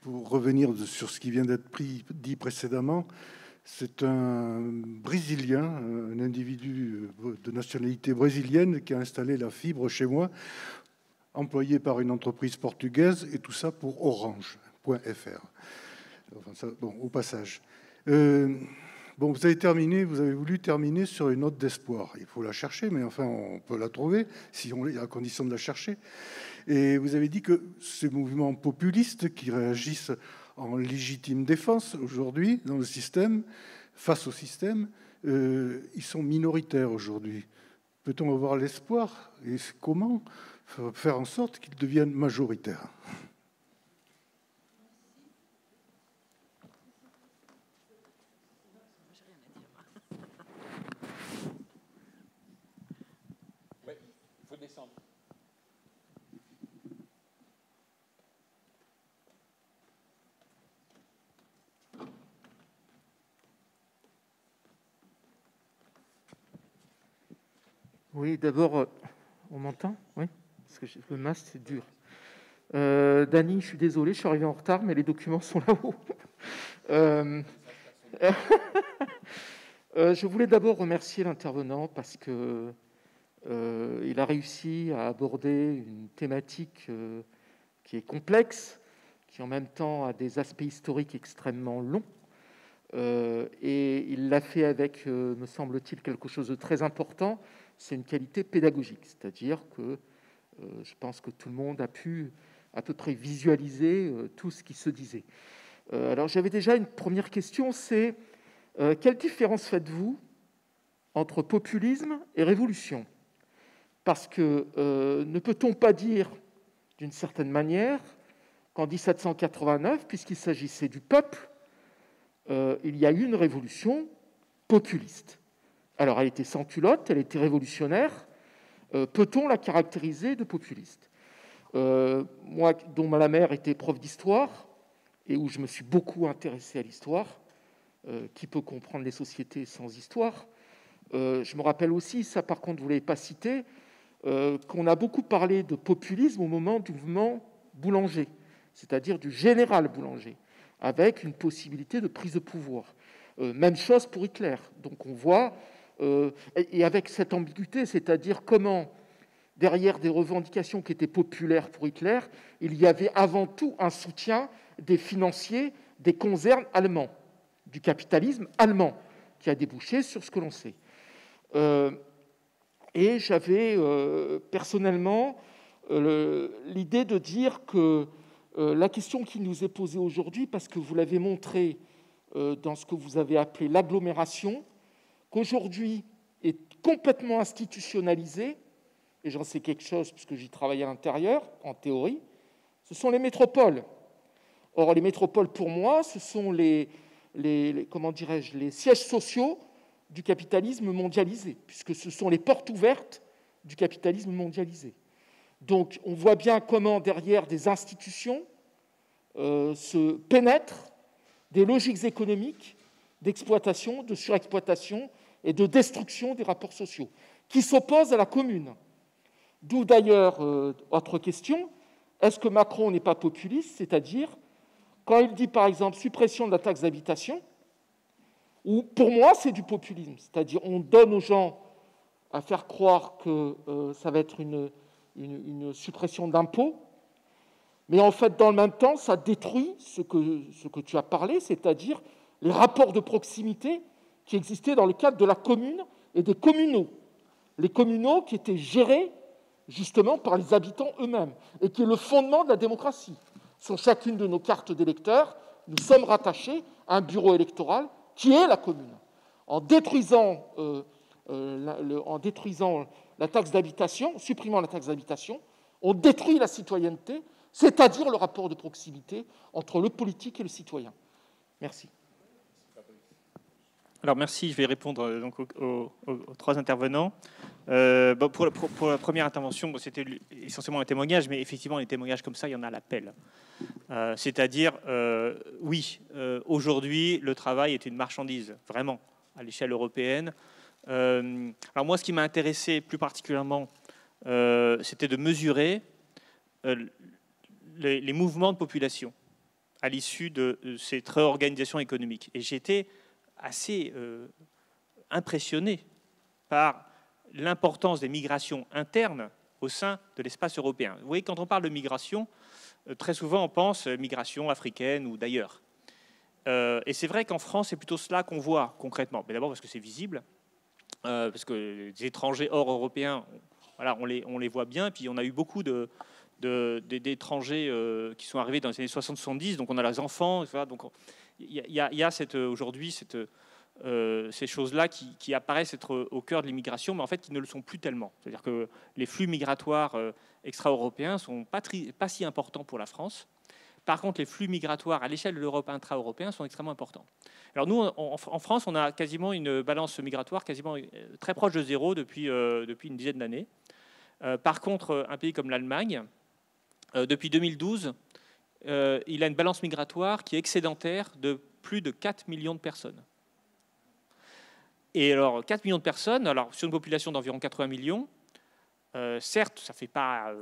Pour revenir sur ce qui vient d'être dit précédemment, c'est un Brésilien, un individu de nationalité brésilienne qui a installé la fibre chez moi, employé par une entreprise portugaise, et tout ça pour Orange.fr. Enfin, ça, bon, au passage. Bon, vous avez voulu terminer sur une note d'espoir. Il faut la chercher, mais enfin, on peut la trouver, si on est à condition de la chercher. Et vous avez dit que ces mouvements populistes qui réagissent en légitime défense aujourd'hui dans le système, face au système, ils sont minoritaires aujourd'hui. Peut-on avoir l'espoir et comment faire en sorte qu'ils deviennent majoritaires ? Oui, il faut descendre. Oui, d'abord, on m'entend ? Oui, parce que le masque, c'est dur. Dany, je suis désolé, je suis arrivé en retard, mais les documents sont là-haut. Je voulais d'abord remercier l'intervenant parce que il a réussi à aborder une thématique qui est complexe, qui en même temps a des aspects historiques extrêmement longs. Et il l'a fait avec, me semble-t-il, quelque chose de très important, c'est une qualité pédagogique, c'est-à-dire que je pense que tout le monde a pu à peu près visualiser tout ce qui se disait. Alors j'avais déjà une première question, c'est quelle différence faites-vous entre populisme et révolution ? Parce que ne peut-on pas dire, d'une certaine manière, qu'en 1789, puisqu'il s'agissait du peuple, il y a eu une révolution populiste. Alors, elle était sans culotte, elle était révolutionnaire. Peut-on la caractériser de populiste ? Moi, dont ma mère était prof d'histoire, et où je me suis beaucoup intéressé à l'histoire, qui peut comprendre les sociétés sans histoire, je me rappelle aussi, ça par contre, vous ne l'avez pas cité, qu'on a beaucoup parlé de populisme au moment du mouvement Boulanger, c'est-à-dire du général Boulanger, avec une possibilité de prise de pouvoir. Même chose pour Hitler. Donc on voit, et avec cette ambiguïté, c'est-à-dire comment, derrière des revendications qui étaient populaires pour Hitler, il y avait avant tout un soutien des financiers, des concerns allemands, du capitalisme allemand, qui a débouché sur ce que l'on sait. Et j'avais personnellement l'idée de dire que la question qui nous est posée aujourd'hui, parce que vous l'avez montré dans ce que vous avez appelé l'agglomération, qu'aujourd'hui est complètement institutionnalisée, et j'en sais quelque chose puisque j'y travaille à l'intérieur, en théorie, ce sont les métropoles. Or, les métropoles, pour moi, ce sont les sièges sociaux du capitalisme mondialisé, puisque ce sont les portes ouvertes du capitalisme mondialisé. Donc, on voit bien comment, derrière des institutions, se pénètrent des logiques économiques d'exploitation, de surexploitation et de destruction des rapports sociaux, qui s'opposent à la commune. D'où d'ailleurs, autre question, est-ce que Macron n'est pas populiste, c'est-à-dire, quand il dit par exemple suppression de la taxe d'habitation, ou pour moi c'est du populisme, c'est-à-dire on donne aux gens à faire croire que ça va être une suppression d'impôts, mais en fait dans le même temps ça détruit ce que tu as parlé, c'est-à-dire les rapports de proximité qui existaient dans le cadre de la commune et des communaux. Les communaux qui étaient gérés justement par les habitants eux-mêmes et qui est le fondement de la démocratie. Sur chacune de nos cartes d'électeurs, nous sommes rattachés à un bureau électoral qui est la commune. En détruisant la taxe d'habitation, en supprimant la taxe d'habitation, on détruit la citoyenneté, c'est-à-dire le rapport de proximité entre le politique et le citoyen. Merci. Alors merci, je vais répondre donc aux 3 intervenants. Pour la première intervention, c'était essentiellement un témoignage, mais effectivement, les témoignages comme ça, il y en a à l'appel. C'est-à-dire, oui, aujourd'hui, le travail est une marchandise, vraiment, à l'échelle européenne. Alors moi, ce qui m'a intéressé plus particulièrement, c'était de mesurer les mouvements de population à l'issue de cette réorganisation économique. Et j'étais assez impressionné par l'importance des migrations internes au sein de l'espace européen. Vous voyez, quand on parle de migration, très souvent on pense migration africaine ou d'ailleurs. Et c'est vrai qu'en France, c'est plutôt cela qu'on voit concrètement. Mais d'abord parce que c'est visible, parce que les étrangers hors européens, voilà, on les voit bien. Et puis on a eu beaucoup d'étrangers qui sont arrivés dans les années 60-70, donc on a les enfants, voilà, donc il y a aujourd'hui ces choses-là qui apparaissent être au cœur de l'immigration, mais en fait qui ne le sont plus tellement. C'est-à-dire que les flux migratoires extra-européens ne sont pas si importants pour la France. Par contre, les flux migratoires à l'échelle de l'Europe intra-européen sont extrêmement importants. Alors nous, en France, on a quasiment une balance migratoire quasiment très proche de zéro depuis une dizaine d'années. Par contre, un pays comme l'Allemagne, depuis 2012, il a une balance migratoire qui est excédentaire de plus de 4 millions de personnes. Et alors, 4 millions de personnes, alors, sur une population d'environ 80 millions, certes, ça fait pas,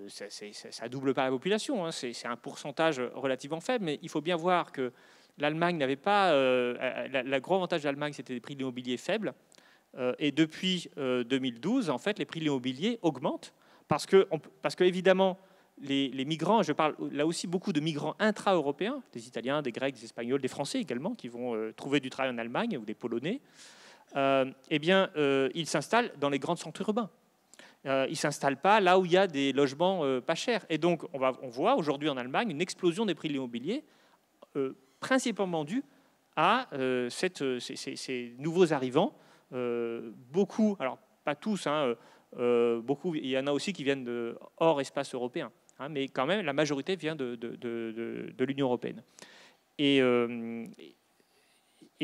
ça double pas la population, hein, c'est un pourcentage relativement faible, mais il faut bien voir que l'Allemagne n'avait pas... le gros avantage de l'Allemagne, c'était des prix de l'immobilier faibles. Et depuis 2012, en fait, les prix de l'immobilier augmentent parce que évidemment, les migrants, je parle là aussi beaucoup de migrants intra-européens, des Italiens, des Grecs, des Espagnols, des Français également, qui vont trouver du travail en Allemagne, ou des Polonais, eh bien, ils s'installent dans les grands centres urbains. Ils ne s'installent pas là où il y a des logements pas chers. Et donc, on voit aujourd'hui en Allemagne une explosion des prix de l'immobilier, principalement due à ces nouveaux arrivants. Beaucoup, alors pas tous, hein, beaucoup, il y en a aussi qui viennent de hors espace européen, hein, mais quand même la majorité vient de l'Union européenne. Et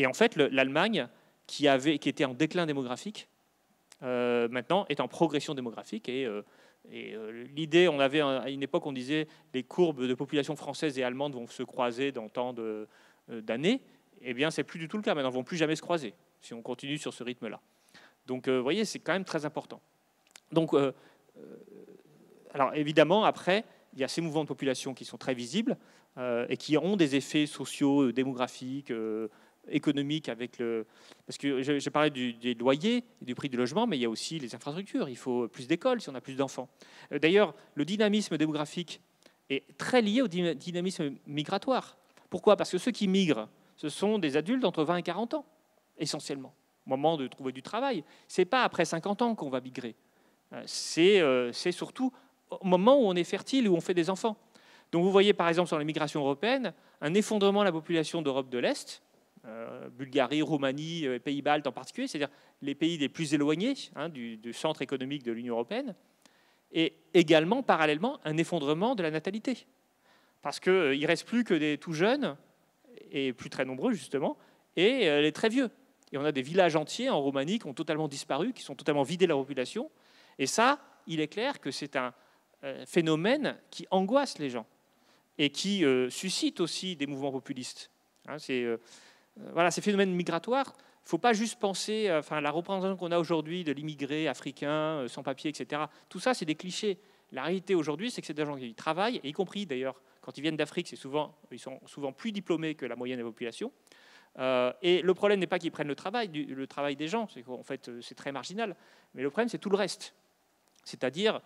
en fait, l'Allemagne, qui était en déclin démographique, maintenant est en progression démographique. Et l'idée, on avait à une époque, on disait les courbes de population française et allemande vont se croiser dans tant d'années. Eh bien, c'est plus du tout le cas. Maintenant, elles ne vont plus jamais se croiser si on continue sur ce rythme-là. Donc, vous voyez, c'est quand même très important. Donc, alors évidemment, après, il y a ces mouvements de population qui sont très visibles et qui ont des effets sociaux, démographiques, économiques avec parce que j'ai parlé des loyers et du prix du logement, mais il y a aussi les infrastructures. Il faut plus d'écoles si on a plus d'enfants. D'ailleurs, le dynamisme démographique est très lié au dynamisme migratoire. Pourquoi? Parce que ceux qui migrent, ce sont des adultes entre 20 et 40 ans, essentiellement, au moment de trouver du travail. Ce n'est pas après 50 ans qu'on va migrer. C'est surtout au moment où on est fertile, où on fait des enfants. Donc vous voyez par exemple sur la migration européenne, un effondrement de la population d'Europe de l'Est, Bulgarie, Roumanie, Pays-Baltes en particulier, c'est-à-dire les pays les plus éloignés du centre économique de l'Union européenne, et également, parallèlement, un effondrement de la natalité. Parce qu'il ne reste plus que des tout jeunes, et plus très nombreux justement, et les très vieux. Et on a des villages entiers en Roumanie qui ont totalement disparu, qui sont totalement vidés de la population. Et ça, il est clair que c'est un phénomène qui angoisse les gens et qui suscite aussi des mouvements populistes. Hein, voilà, ces phénomènes migratoires, il ne faut pas juste penser, la représentation qu'on a aujourd'hui de l'immigré africain, sans papier, etc. Tout ça, c'est des clichés. La réalité aujourd'hui, c'est que c'est des gens qui travaillent, et y compris d'ailleurs, quand ils viennent d'Afrique, ils sont souvent plus diplômés que la moyenne de la population. Et le problème n'est pas qu'ils prennent le travail des gens, c'est qu'en fait, c'est très marginal. Mais le problème, c'est tout le reste. C'est-à-dire,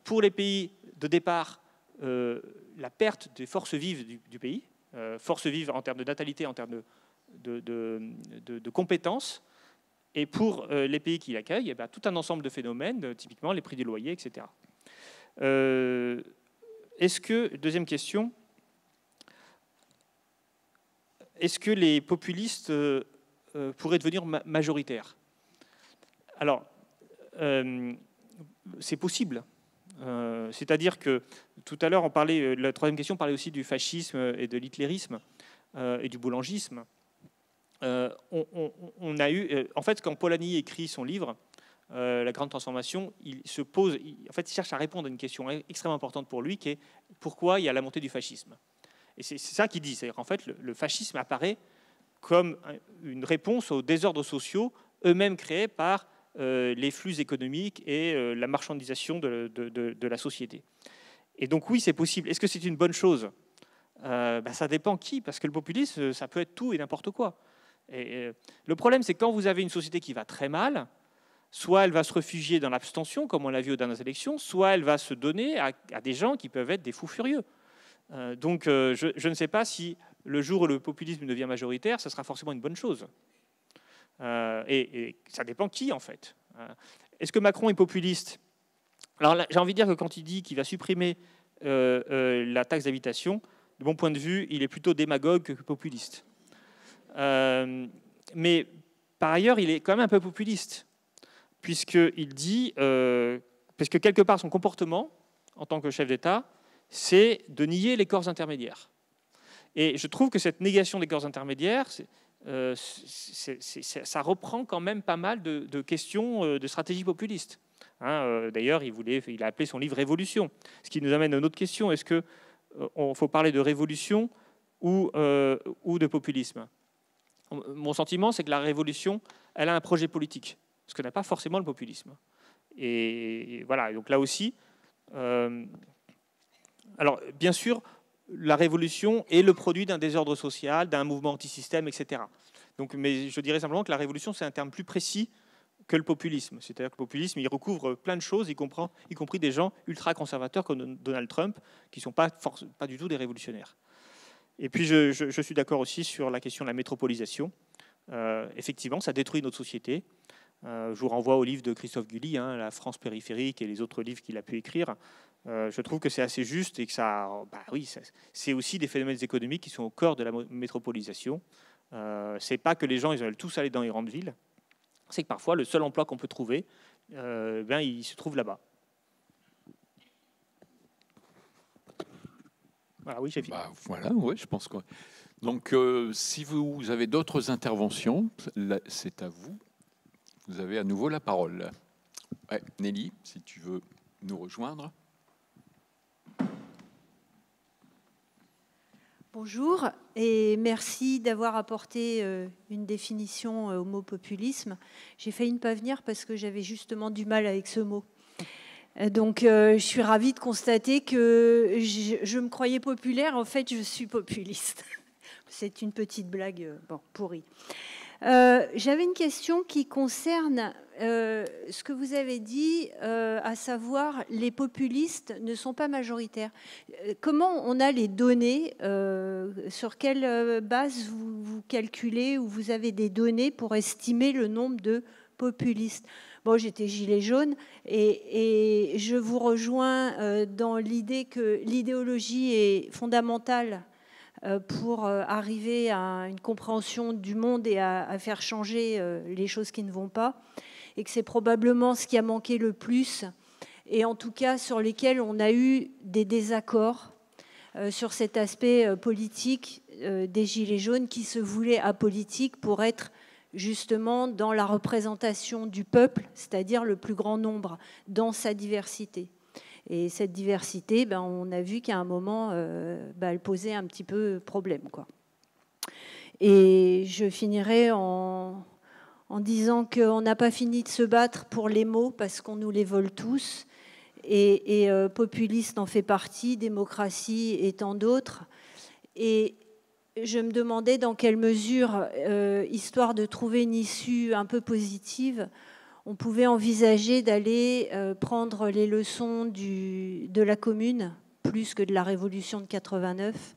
pour les pays de départ, la perte des forces vives du pays, forces vives en termes de natalité, en termes de compétences, et pour les pays qui l'accueillent, tout un ensemble de phénomènes, typiquement les prix des loyers, etc. Deuxième question, est-ce que les populistes pourraient devenir majoritaires? Alors, c'est possible. C'est-à-dire que tout à l'heure, on parlait, la troisième question parlait aussi du fascisme et de l'hitlérisme et du boulangisme. on a eu... en fait, quand Polanyi écrit son livre, La Grande Transformation, il cherche à répondre à une question extrêmement importante pour lui, qui est pourquoi il y a la montée du fascisme. Et c'est ça qu'il dit, c'est-à-dire qu'en fait, le fascisme apparaît comme une réponse aux désordres sociaux eux-mêmes créés par les flux économiques et la marchandisation de la société. Et donc oui, c'est possible. Est-ce que c'est une bonne chose ? Ça dépend qui, parce que le populisme, ça peut être tout et n'importe quoi. Et le problème, c'est quand vous avez une société qui va très mal, soit elle va se réfugier dans l'abstention, comme on l'a vu aux dernières élections, soit elle va se donner à des gens qui peuvent être des fous furieux. Donc je ne sais pas si le jour où le populisme devient majoritaire, ce sera forcément une bonne chose. Et ça dépend qui, en fait. Est-ce que Macron est populiste ? Alors là, j'ai envie de dire que quand il dit qu'il va supprimer la taxe d'habitation, de mon point de vue, il est plutôt démagogue que populiste. Mais par ailleurs, il est quand même un peu populiste, puisqu'il dit, parce que quelque part son comportement en tant que chef d'État, c'est de nier les corps intermédiaires. Et je trouve que cette négation des corps intermédiaires, ça reprend quand même pas mal de questions de stratégie populiste. D'ailleurs, il a appelé son livre « Révolution », ce qui nous amène à une autre question. Est-ce qu'il faut parler de révolution ou de populisme ? Mon sentiment, c'est que la révolution, elle a un projet politique, ce que n'a pas forcément le populisme. Et voilà, donc là aussi... alors, bien sûr, la révolution est le produit d'un désordre social, d'un mouvement anti-système, etc. Donc, mais je dirais simplement que la révolution, c'est un terme plus précis que le populisme. C'est-à-dire que le populisme, il recouvre plein de choses, y compris des gens ultra-conservateurs comme Donald Trump, qui ne sont pas du tout des révolutionnaires. Et puis, je suis d'accord aussi sur la question de la métropolisation. Effectivement, ça détruit notre société. Je vous renvoie au livre de Christophe Guilly, La France périphérique, et les autres livres qu'il a pu écrire. Je trouve que c'est assez juste et que c'est aussi des phénomènes économiques qui sont au cœur de la métropolisation. C'est pas que les gens ils veulent tous aller dans les grandes villes, c'est que parfois le seul emploi qu'on peut trouver, il se trouve là-bas. Voilà, oui, j'ai fini. Voilà, oui, je pense que... Donc, si vous avez d'autres interventions, c'est à vous. Vous avez à nouveau la parole. Ouais, Nelly, si tu veux nous rejoindre. Bonjour et merci d'avoir apporté une définition au mot populisme. J'ai failli ne pas venir parce que j'avais justement du mal avec ce mot. Donc je suis ravie de constater que je me croyais populaire, en fait je suis populiste. C'est une petite blague pourrie. J'avais une question qui concerne ce que vous avez dit, à savoir les populistes ne sont pas majoritaires. Comment on a les données, sur quelle base vous calculez ou vous avez des données pour estimer le nombre de populistes ? Bon, j'étais gilet jaune et je vous rejoins dans l'idée que l'idéologie est fondamentale pour arriver à une compréhension du monde et à faire changer les choses qui ne vont pas, et que c'est probablement ce qui a manqué le plus, et en tout cas sur lesquels on a eu des désaccords sur cet aspect politique des Gilets jaunes qui se voulaient apolitiques pour être justement dans la représentation du peuple, c'est-à-dire le plus grand nombre, dans sa diversité. Et cette diversité, on a vu qu'à un moment, elle posait un petit peu problème, quoi. Et je finirai en disant qu'on n'a pas fini de se battre pour les mots parce qu'on nous les vole tous. Et populiste en fait partie, démocratie et tant d'autres. Et je me demandais dans quelle mesure, histoire de trouver une issue un peu positive, on pouvait envisager d'aller prendre les leçons de la Commune, plus que de la Révolution de 89.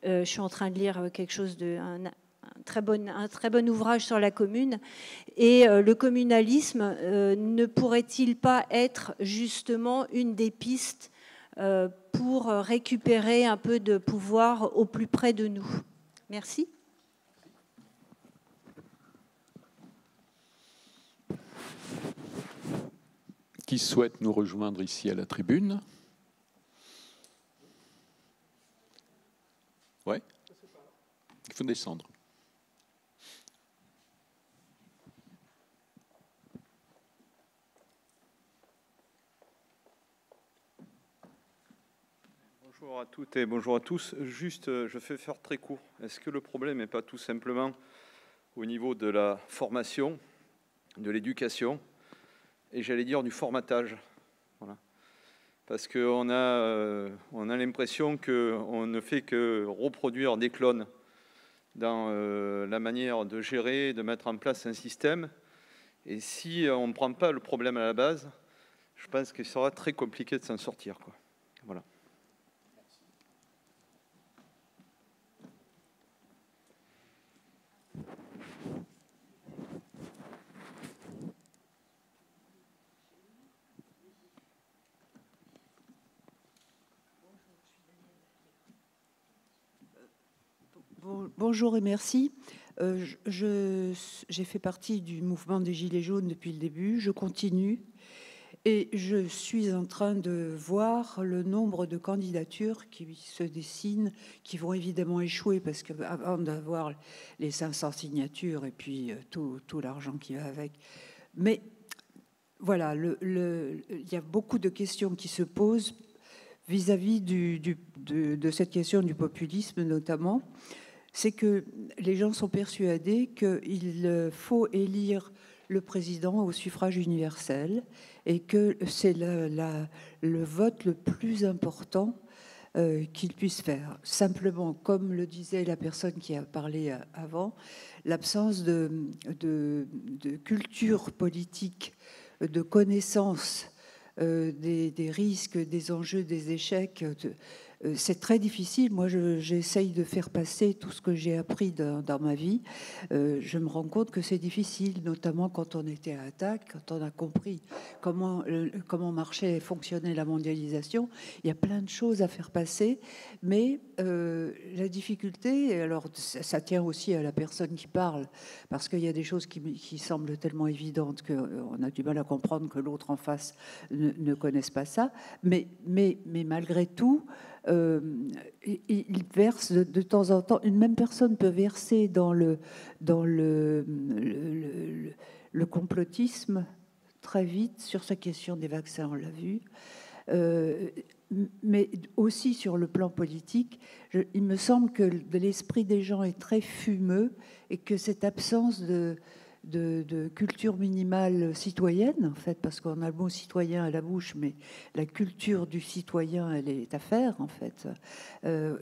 Je suis en train de lire quelque chose un très bon ouvrage sur la Commune. Et le communalisme ne pourrait-il pas être justement une des pistes pour récupérer un peu de pouvoir au plus près de nous ? Merci. Qui souhaite nous rejoindre ici à la tribune? Ouais. Il faut descendre. Bonjour à toutes et bonjour à tous. Juste, je vais faire très court. Est-ce que le problème n'est pas tout simplement au niveau de la formation, de l'éducation et j'allais dire du formatage? Voilà. Parce qu'on a l'impression qu'on ne fait que reproduire des clones dans la manière de gérer, de mettre en place un système. Et si on ne prend pas le problème à la base, je pense qu'il sera très compliqué de s'en sortir, quoi. Voilà. Bonjour et merci. J'ai fait partie du mouvement des Gilets jaunes depuis le début. Je continue et je suis en train de voir le nombre de candidatures qui se dessinent, qui vont évidemment échouer parce qu'avant d'avoir les 500 signatures et puis tout l'argent qui va avec. Mais voilà, il y a beaucoup de questions qui se posent vis-à-vis de cette question du populisme notamment. C'est que les gens sont persuadés qu'il faut élire le président au suffrage universel et que c'est le vote le plus important qu'il puisse faire. Simplement, comme le disait la personne qui a parlé avant, l'absence de culture politique, de connaissance des risques, des enjeux, des échecs, c'est très difficile. Moi, j'essaye de faire passer tout ce que j'ai appris dans ma vie. Je me rends compte que c'est difficile, notamment quand on était à Attac, quand on a compris comment marchait et fonctionnait la mondialisation. Il y a plein de choses à faire passer, mais la difficulté, alors ça tient aussi à la personne qui parle, parce qu'il y a des choses qui semblent tellement évidentes qu'on a du mal à comprendre que l'autre en face ne connaisse pas ça. Mais malgré tout, il verse de temps en temps, une même personne peut verser dans le complotisme très vite sur sa question des vaccins, on l'a vu, mais aussi sur le plan politique. Il me semble que l'esprit des gens est très fumeux et que cette absence de culture minimale citoyenne, en fait, parce qu'on a le mot citoyen à la bouche, mais la culture du citoyen, elle est à faire, en fait.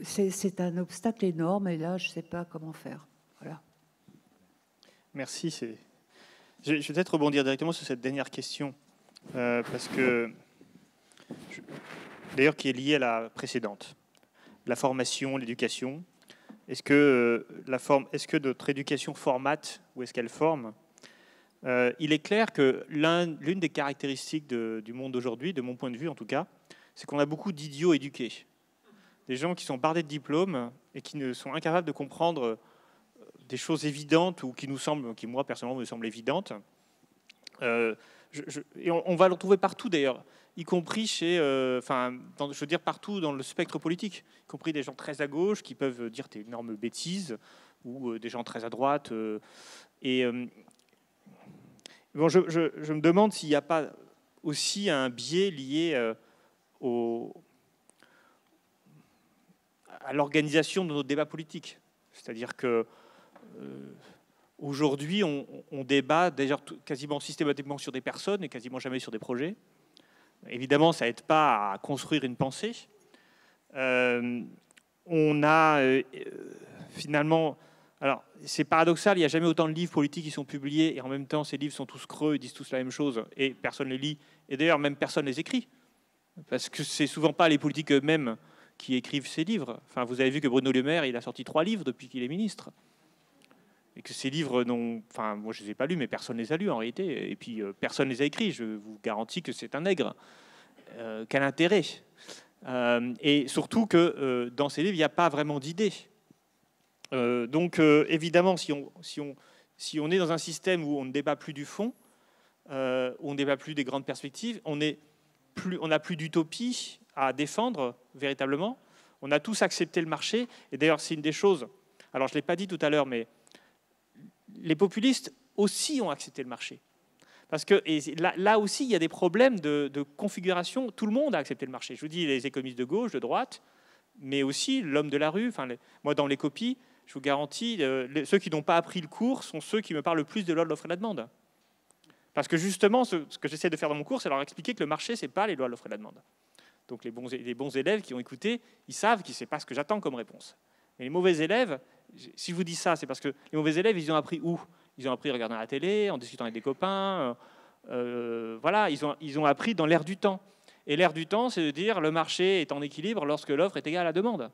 C'est un obstacle énorme, et là, je ne sais pas comment faire. Voilà. Merci. Je vais peut-être rebondir directement sur cette dernière question, parce que, d'ailleurs, qui est liée à la précédente. La formation, l'éducation. Est-ce que notre éducation formate ou est-ce qu'elle forme? Il est clair que l'une des caractéristiques du monde d'aujourd'hui, de mon point de vue en tout cas, c'est qu'on a beaucoup d'idiots éduqués. Des gens qui sont bardés de diplômes et qui ne sont incapables de comprendre des choses évidentes ou qui moi personnellement me semblent évidentes. Et on va le retrouver partout d'ailleurs, y compris je veux dire partout dans le spectre politique, y compris des gens très à gauche qui peuvent dire des énormes bêtises, ou des gens très à droite. Je me demande s'il n'y a pas aussi un biais lié à l'organisation de nos débats politiques. C'est-à-dire que aujourd'hui, on débat d'ailleurs quasiment systématiquement sur des personnes et quasiment jamais sur des projets. Évidemment, ça n'aide pas à construire une pensée. On a finalement... Alors, c'est paradoxal, il n'y a jamais autant de livres politiques qui sont publiés et en même temps, ces livres sont tous creux, ils disent tous la même chose et personne ne les lit. Et d'ailleurs, même personne ne les écrit. Parce que c'est souvent pas les politiques eux-mêmes qui écrivent ces livres. Enfin, vous avez vu que Bruno Le Maire, il a sorti 3 livres depuis qu'il est ministre. Et que ces livres, moi je ne les ai pas lus, mais personne ne les a lus en réalité. Et puis personne ne les a écrits. Je vous garantis que c'est un nègre. Quel intérêt? Et surtout que dans ces livres, il n'y a pas vraiment d'idées. Donc évidemment, si on est dans un système où on ne débat plus du fond, où on ne débat plus des grandes perspectives, on n'a plus d'utopie à défendre véritablement. On a tous accepté le marché. Et d'ailleurs, c'est une des choses... Alors, je ne l'ai pas dit tout à l'heure, mais les populistes aussi ont accepté le marché. Parce que là aussi, il y a des problèmes de configuration. Tout le monde a accepté le marché. Je vous dis, les économistes de gauche, de droite, mais aussi l'homme de la rue. Enfin, moi, dans les copies, je vous garantis, ceux qui n'ont pas appris le cours sont ceux qui me parlent le plus de loi de l'offre et de la demande. Parce que justement, ce que j'essaie de faire dans mon cours, c'est leur expliquer que le marché, ce n'est pas les lois de l'offre et de la demande. Donc les bons élèves qui ont écouté, ils savent que ce n'est pas ce que j'attends comme réponse. Mais les mauvais élèves, si je vous dis ça, c'est parce que les mauvais élèves, ils ont appris où? Ils ont appris en regardant la télé, en discutant avec des copains. Voilà, ils ont appris dans l'air du temps. Et l'air du temps, c'est de dire le marché est en équilibre lorsque l'offre est égale à la demande.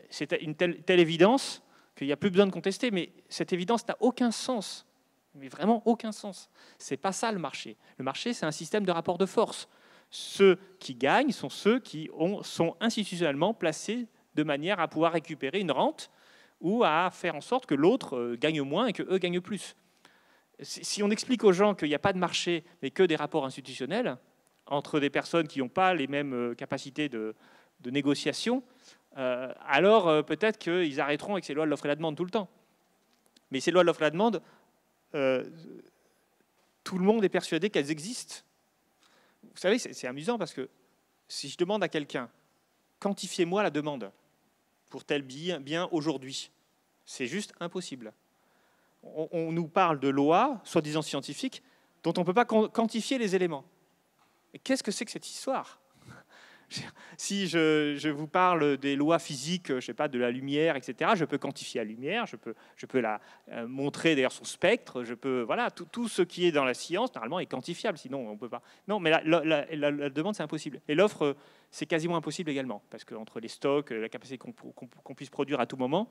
C'est une telle évidence qu'il n'y a plus besoin de contester, mais cette évidence n'a aucun sens. Mais vraiment aucun sens. Ce n'est pas ça le marché. Le marché, c'est un système de rapport de force. Ceux qui gagnent sont ceux qui sont institutionnellement placés de manière à pouvoir récupérer une rente ou à faire en sorte que l'autre gagne moins et qu'eux gagnent plus. Si on explique aux gens qu'il n'y a pas de marché, mais que des rapports institutionnels entre des personnes qui n'ont pas les mêmes capacités de négociation, alors peut-être qu'ils arrêteront avec ces lois de l'offre et la demande tout le temps. Mais ces lois de l'offre et la demande, tout le monde est persuadé qu'elles existent. Vous savez, c'est amusant parce que si je demande à quelqu'un, quantifiez-moi la demande pour tel bien aujourd'hui, c'est juste impossible. On nous parle de lois, soi-disant scientifiques, dont on ne peut pas quantifier les éléments. Et qu'est-ce que c'est que cette histoire? Si je vous parle des lois physiques, je sais pas, de la lumière, etc., je peux quantifier la lumière, je peux la montrer d'ailleurs son spectre, voilà, tout ce qui est dans la science, normalement, est quantifiable, sinon on ne peut pas. Non, mais la demande, c'est impossible. Et l'offre, c'est quasiment impossible également, parce qu'entre les stocks, la capacité qu'on puisse produire à tout moment,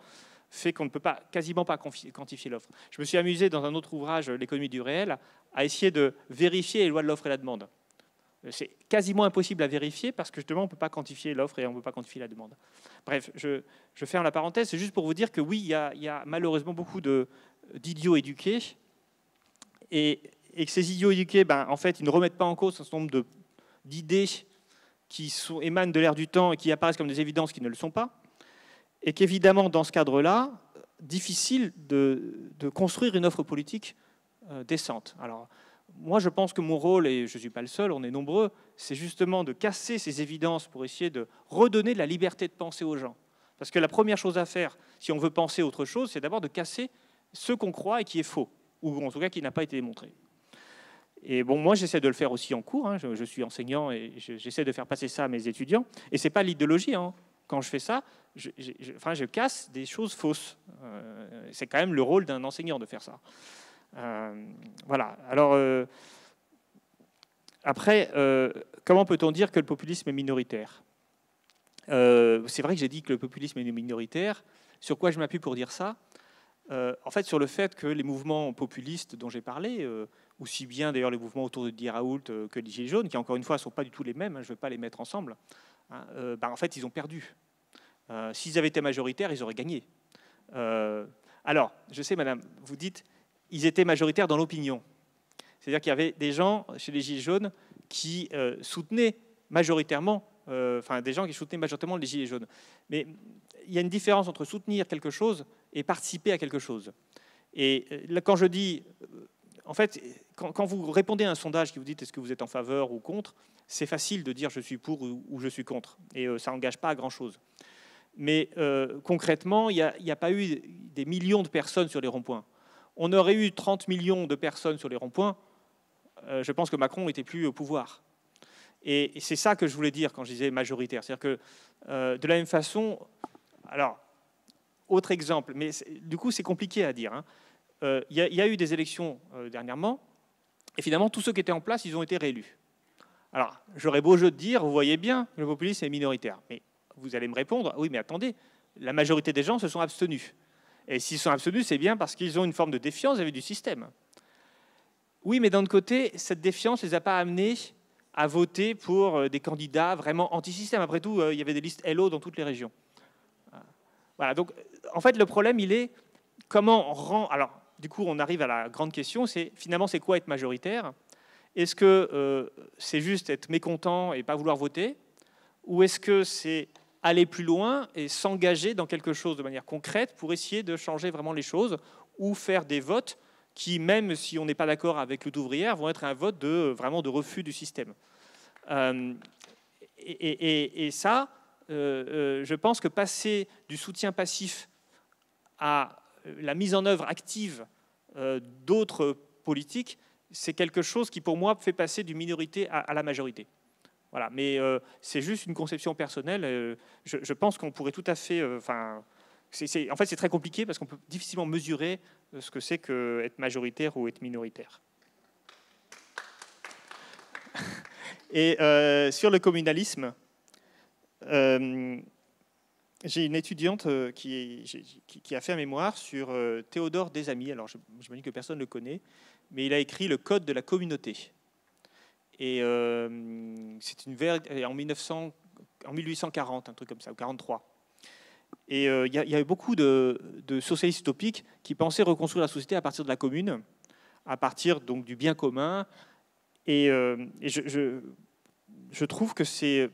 fait qu'on ne peut quasiment pas quantifier l'offre. Je me suis amusé dans un autre ouvrage, L'économie du réel, à essayer de vérifier les lois de l'offre et la demande. C'est quasiment impossible à vérifier parce que justement on ne peut pas quantifier l'offre et on ne peut pas quantifier la demande. Bref, je ferme la parenthèse. C'est juste pour vous dire que oui, il y a malheureusement beaucoup d'idiots éduqués et que ces idiots éduqués, en fait, ils ne remettent pas en cause un certain nombre d'idées qui émanent de l'air du temps et qui apparaissent comme des évidences qui ne le sont pas. Et qu'évidemment, dans ce cadre-là, difficile de construire une offre politique décente. Alors, moi, je pense que mon rôle, et je ne suis pas le seul, on est nombreux, c'est justement de casser ces évidences pour essayer de redonner de la liberté de penser aux gens. Parce que la première chose à faire, si on veut penser autre chose, c'est d'abord de casser ce qu'on croit et qui est faux, ou en tout cas qui n'a pas été démontré. Et bon, moi, j'essaie de le faire aussi en cours. Hein. Je suis enseignant et j'essaie de faire passer ça à mes étudiants. Et ce n'est pas l'idéologie. Hein. Quand je fais ça, je casse des choses fausses. C'est quand même le rôle d'un enseignant de faire ça. Voilà. Alors, après, comment peut-on dire que le populisme est minoritaire? C'est vrai que j'ai dit que le populisme est minoritaire. Sur quoi je m'appuie pour dire ça? En fait, sur le fait que les mouvements populistes dont j'ai parlé, aussi bien d'ailleurs les mouvements autour de Didier Raoult que les Gilets jaunes, qui encore une fois ne sont pas du tout les mêmes, hein, je ne veux pas les mettre ensemble, hein, en fait, ils ont perdu. S'ils avaient été majoritaires, ils auraient gagné. Alors, je sais, madame, vous dites ils étaient majoritaires dans l'opinion. C'est-à-dire qu'il y avait des gens chez les Gilets jaunes qui soutenaient majoritairement, des gens qui soutenaient majoritairement les Gilets jaunes. Mais il y a une différence entre soutenir quelque chose et participer à quelque chose. Et là, quand je dis, en fait, quand vous répondez à un sondage qui vous dit est-ce que vous êtes en faveur ou contre, c'est facile de dire je suis pour ou je suis contre. Et ça n'engage pas à grand-chose. Mais concrètement, il n'y a pas eu des millions de personnes sur les ronds-points. On aurait eu 30 millions de personnes sur les ronds-points, je pense que Macron n'était plus au pouvoir. Et c'est ça que je voulais dire quand je disais majoritaire. C'est-à-dire que de la même façon, alors, autre exemple, mais du coup c'est compliqué à dire. Il y a eu des élections dernièrement, et finalement tous ceux qui étaient en place, ils ont été réélus. Alors, j'aurais beau jeu de dire, vous voyez bien, le populisme est minoritaire. Mais vous allez me répondre, oui mais attendez, la majorité des gens se sont abstenus. Et s'ils sont abstenus, c'est bien parce qu'ils ont une forme de défiance vis-à-vis du système. Oui, mais d'un autre côté, cette défiance ne les a pas amenés à voter pour des candidats vraiment anti-système. Après tout, il y avait des listes LO dans toutes les régions. Voilà, donc en fait, le problème, il est comment on rend... Alors, du coup, on arrive à la grande question, c'est finalement, c'est quoi être majoritaire? Est-ce que c'est juste être mécontent et pas vouloir voter? Ou est-ce que c'est aller plus loin et s'engager dans quelque chose de manière concrète pour essayer de changer vraiment les choses ou faire des votes qui, même si on n'est pas d'accord avec lutte ouvrière, vont être un vote vraiment de refus du système. Et ça, je pense que passer du soutien passif à la mise en œuvre active d'autres politiques, c'est quelque chose qui, pour moi, fait passer d'une minorité à la majorité. Voilà, mais c'est juste une conception personnelle. Je pense qu'on pourrait tout à fait... en fait, c'est très compliqué parce qu'on peut difficilement mesurer ce que c'est qu'être majoritaire ou être minoritaire. Et sur le communalisme, j'ai une étudiante qui a fait un mémoire sur Théodore Desamis. Alors, j'imagine que personne ne le connaît, mais il a écrit le Code de la communauté. Et c'est en 1840, un truc comme ça, ou 43. Et il y avait beaucoup de socialistes utopiques qui pensaient reconstruire la société à partir de la commune, à partir donc du bien commun. Et je trouve que c'est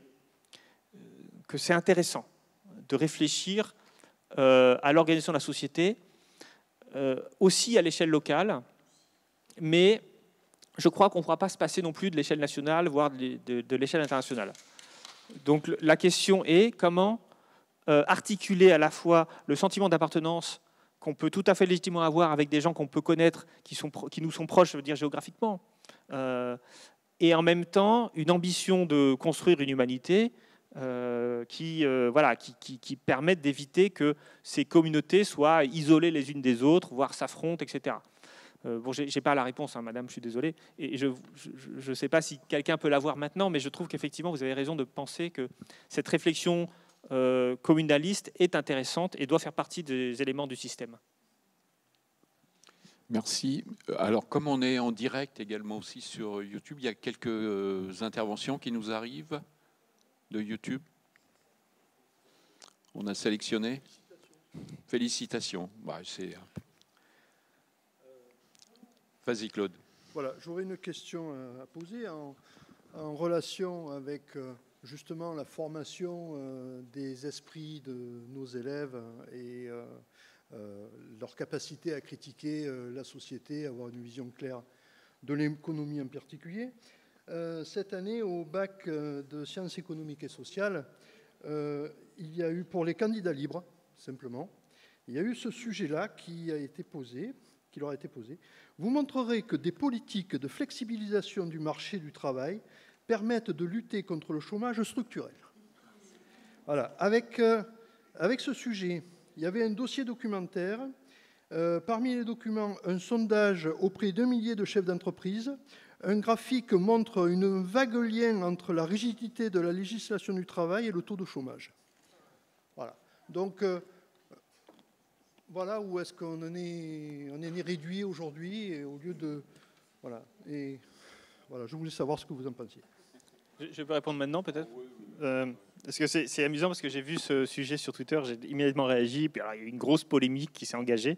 intéressant de réfléchir à l'organisation de la société, aussi à l'échelle locale, mais je crois qu'on ne pourra pas se passer non plus de l'échelle nationale, voire de l'échelle internationale. Donc la question est comment articuler à la fois le sentiment d'appartenance qu'on peut tout à fait légitimement avoir avec des gens qu'on peut connaître, qui nous sont proches, je veux dire géographiquement, et en même temps une ambition de construire une humanité qui permettent d'éviter que ces communautés soient isolées les unes des autres, voire s'affrontent, etc. Bon, je n'ai pas la réponse, hein, madame, je suis désolé. Et je ne sais pas si quelqu'un peut l'avoir maintenant, mais je trouve qu'effectivement, vous avez raison de penser que cette réflexion communaliste est intéressante et doit faire partie des éléments du système. Merci. Alors, comme on est en direct également aussi sur YouTube, il y a quelques interventions qui nous arrivent de YouTube. On a sélectionné. Félicitations. Bah, vas-y, Claude. Voilà, j'aurais une question à poser en relation avec justement la formation des esprits de nos élèves et leur capacité à critiquer la société, avoir une vision claire de l'économie en particulier. Cette année, au bac de sciences économiques et sociales, il y a eu, pour les candidats libres, simplement, il y a eu ce sujet-là qui leur a été posé. Vous montrerez que des politiques de flexibilisation du marché du travail permettent de lutter contre le chômage structurel. Voilà. Avec ce sujet, il y avait un dossier documentaire. Parmi les documents, un sondage auprès d'1 millier de chefs d'entreprise. Un graphique montre une vague lien entre la rigidité de la législation du travail et le taux de chômage. Voilà. Donc, voilà où est-ce qu'on en est réduit aujourd'hui, au lieu de... Voilà. Et voilà, je voulais savoir ce que vous en pensiez. Je peux répondre maintenant, peut-être parce que c'est amusant, parce que j'ai vu ce sujet sur Twitter, j'ai immédiatement réagi, puis alors, il y a eu une grosse polémique qui s'est engagée,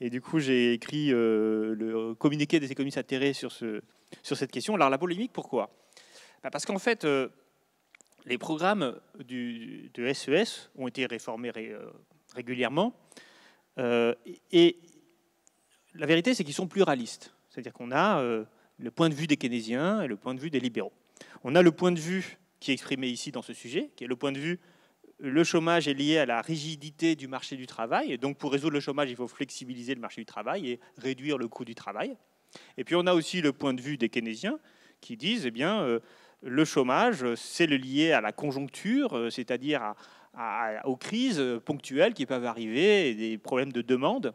et du coup j'ai écrit le communiqué des économistes atterrés sur cette question. Alors la polémique, pourquoi ? Parce qu'en fait, les programmes de SES ont été réformés régulièrement, et la vérité, c'est qu'ils sont pluralistes. C'est-à-dire qu'on a le point de vue des keynésiens et le point de vue des libéraux. On a le point de vue qui est exprimé ici dans ce sujet, qui est le point de vue le chômage est lié à la rigidité du marché du travail, et donc pour résoudre le chômage, il faut flexibiliser le marché du travail et réduire le coût du travail. Et puis on a aussi le point de vue des keynésiens qui disent, eh bien, le chômage, c'est lié à la conjoncture, c'est-à-dire aux crises ponctuelles qui peuvent arriver, et des problèmes de demande.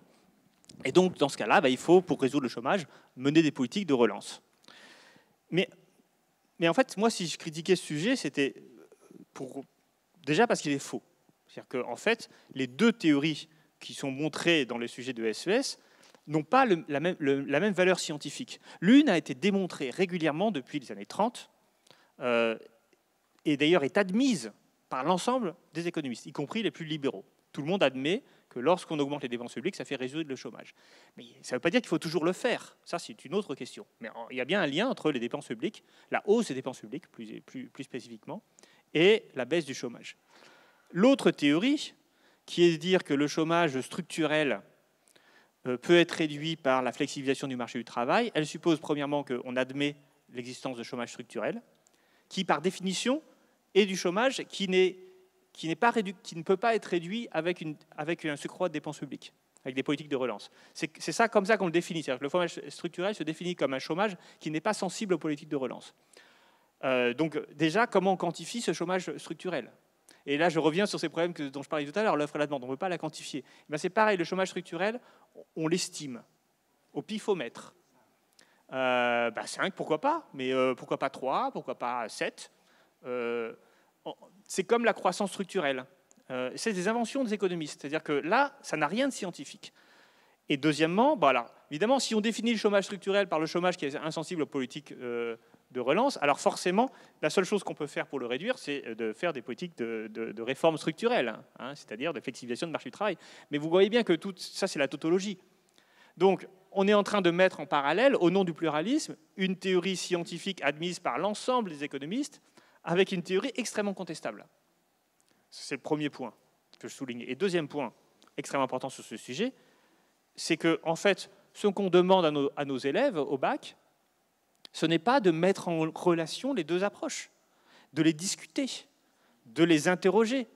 Et donc, dans ce cas-là, il faut, pour résoudre le chômage, mener des politiques de relance. Mais en fait, moi, si je critiquais ce sujet, c'était déjà parce qu'il est faux. C'est-à-dire qu'en fait, les deux théories qui sont montrées dans le sujet de SES n'ont pas la même valeur scientifique. L'une a été démontrée régulièrement depuis les années 30, et d'ailleurs est admise par l'ensemble des économistes, y compris les plus libéraux. Tout le monde admet que lorsqu'on augmente les dépenses publiques, ça fait résoudre le chômage. Mais ça ne veut pas dire qu'il faut toujours le faire. Ça, c'est une autre question. Mais il y a bien un lien entre les dépenses publiques, la hausse des dépenses publiques, plus spécifiquement, et la baisse du chômage. L'autre théorie, qui est de dire que le chômage structurel peut être réduit par la flexibilisation du marché du travail, elle suppose premièrement qu'on admet l'existence de chômage structurel, qui par définition est du chômage qui n'est qui ne peut pas être réduit avec un surcroît de dépenses publiques, avec des politiques de relance. C'est ça, comme ça qu'on le définit. C'est-à-dire que le chômage structurel se définit comme un chômage qui n'est pas sensible aux politiques de relance. Donc déjà, comment on quantifie ce chômage structurel? Et là, je reviens sur ces problèmes dont je parlais tout à l'heure, l'offre et la demande. On ne peut pas la quantifier. C'est pareil, le chômage structurel, on l'estime au pifomètre. 5, pourquoi pas? Mais pourquoi pas 3? Pourquoi pas 7? C'est comme la croissance structurelle. C'est des inventions des économistes. C'est-à-dire que là, ça n'a rien de scientifique. Et deuxièmement, évidemment, si on définit le chômage structurel par le chômage qui est insensible aux politiques de relance, alors forcément, la seule chose qu'on peut faire pour le réduire, c'est de faire des politiques de réforme structurelle, c'est-à-dire de flexibilisation de marché du travail. Mais vous voyez bien que tout ça, c'est la tautologie. Donc, on est en train de mettre en parallèle, au nom du pluralisme, une théorie scientifique admise par l'ensemble des économistes avec une théorie extrêmement contestable. C'est le premier point que je souligne. Et deuxième point extrêmement important sur ce sujet, c'est que, en fait, ce qu'on demande à nos élèves au bac, ce n'est pas de mettre en relation les deux approches, de les discuter, de les interroger,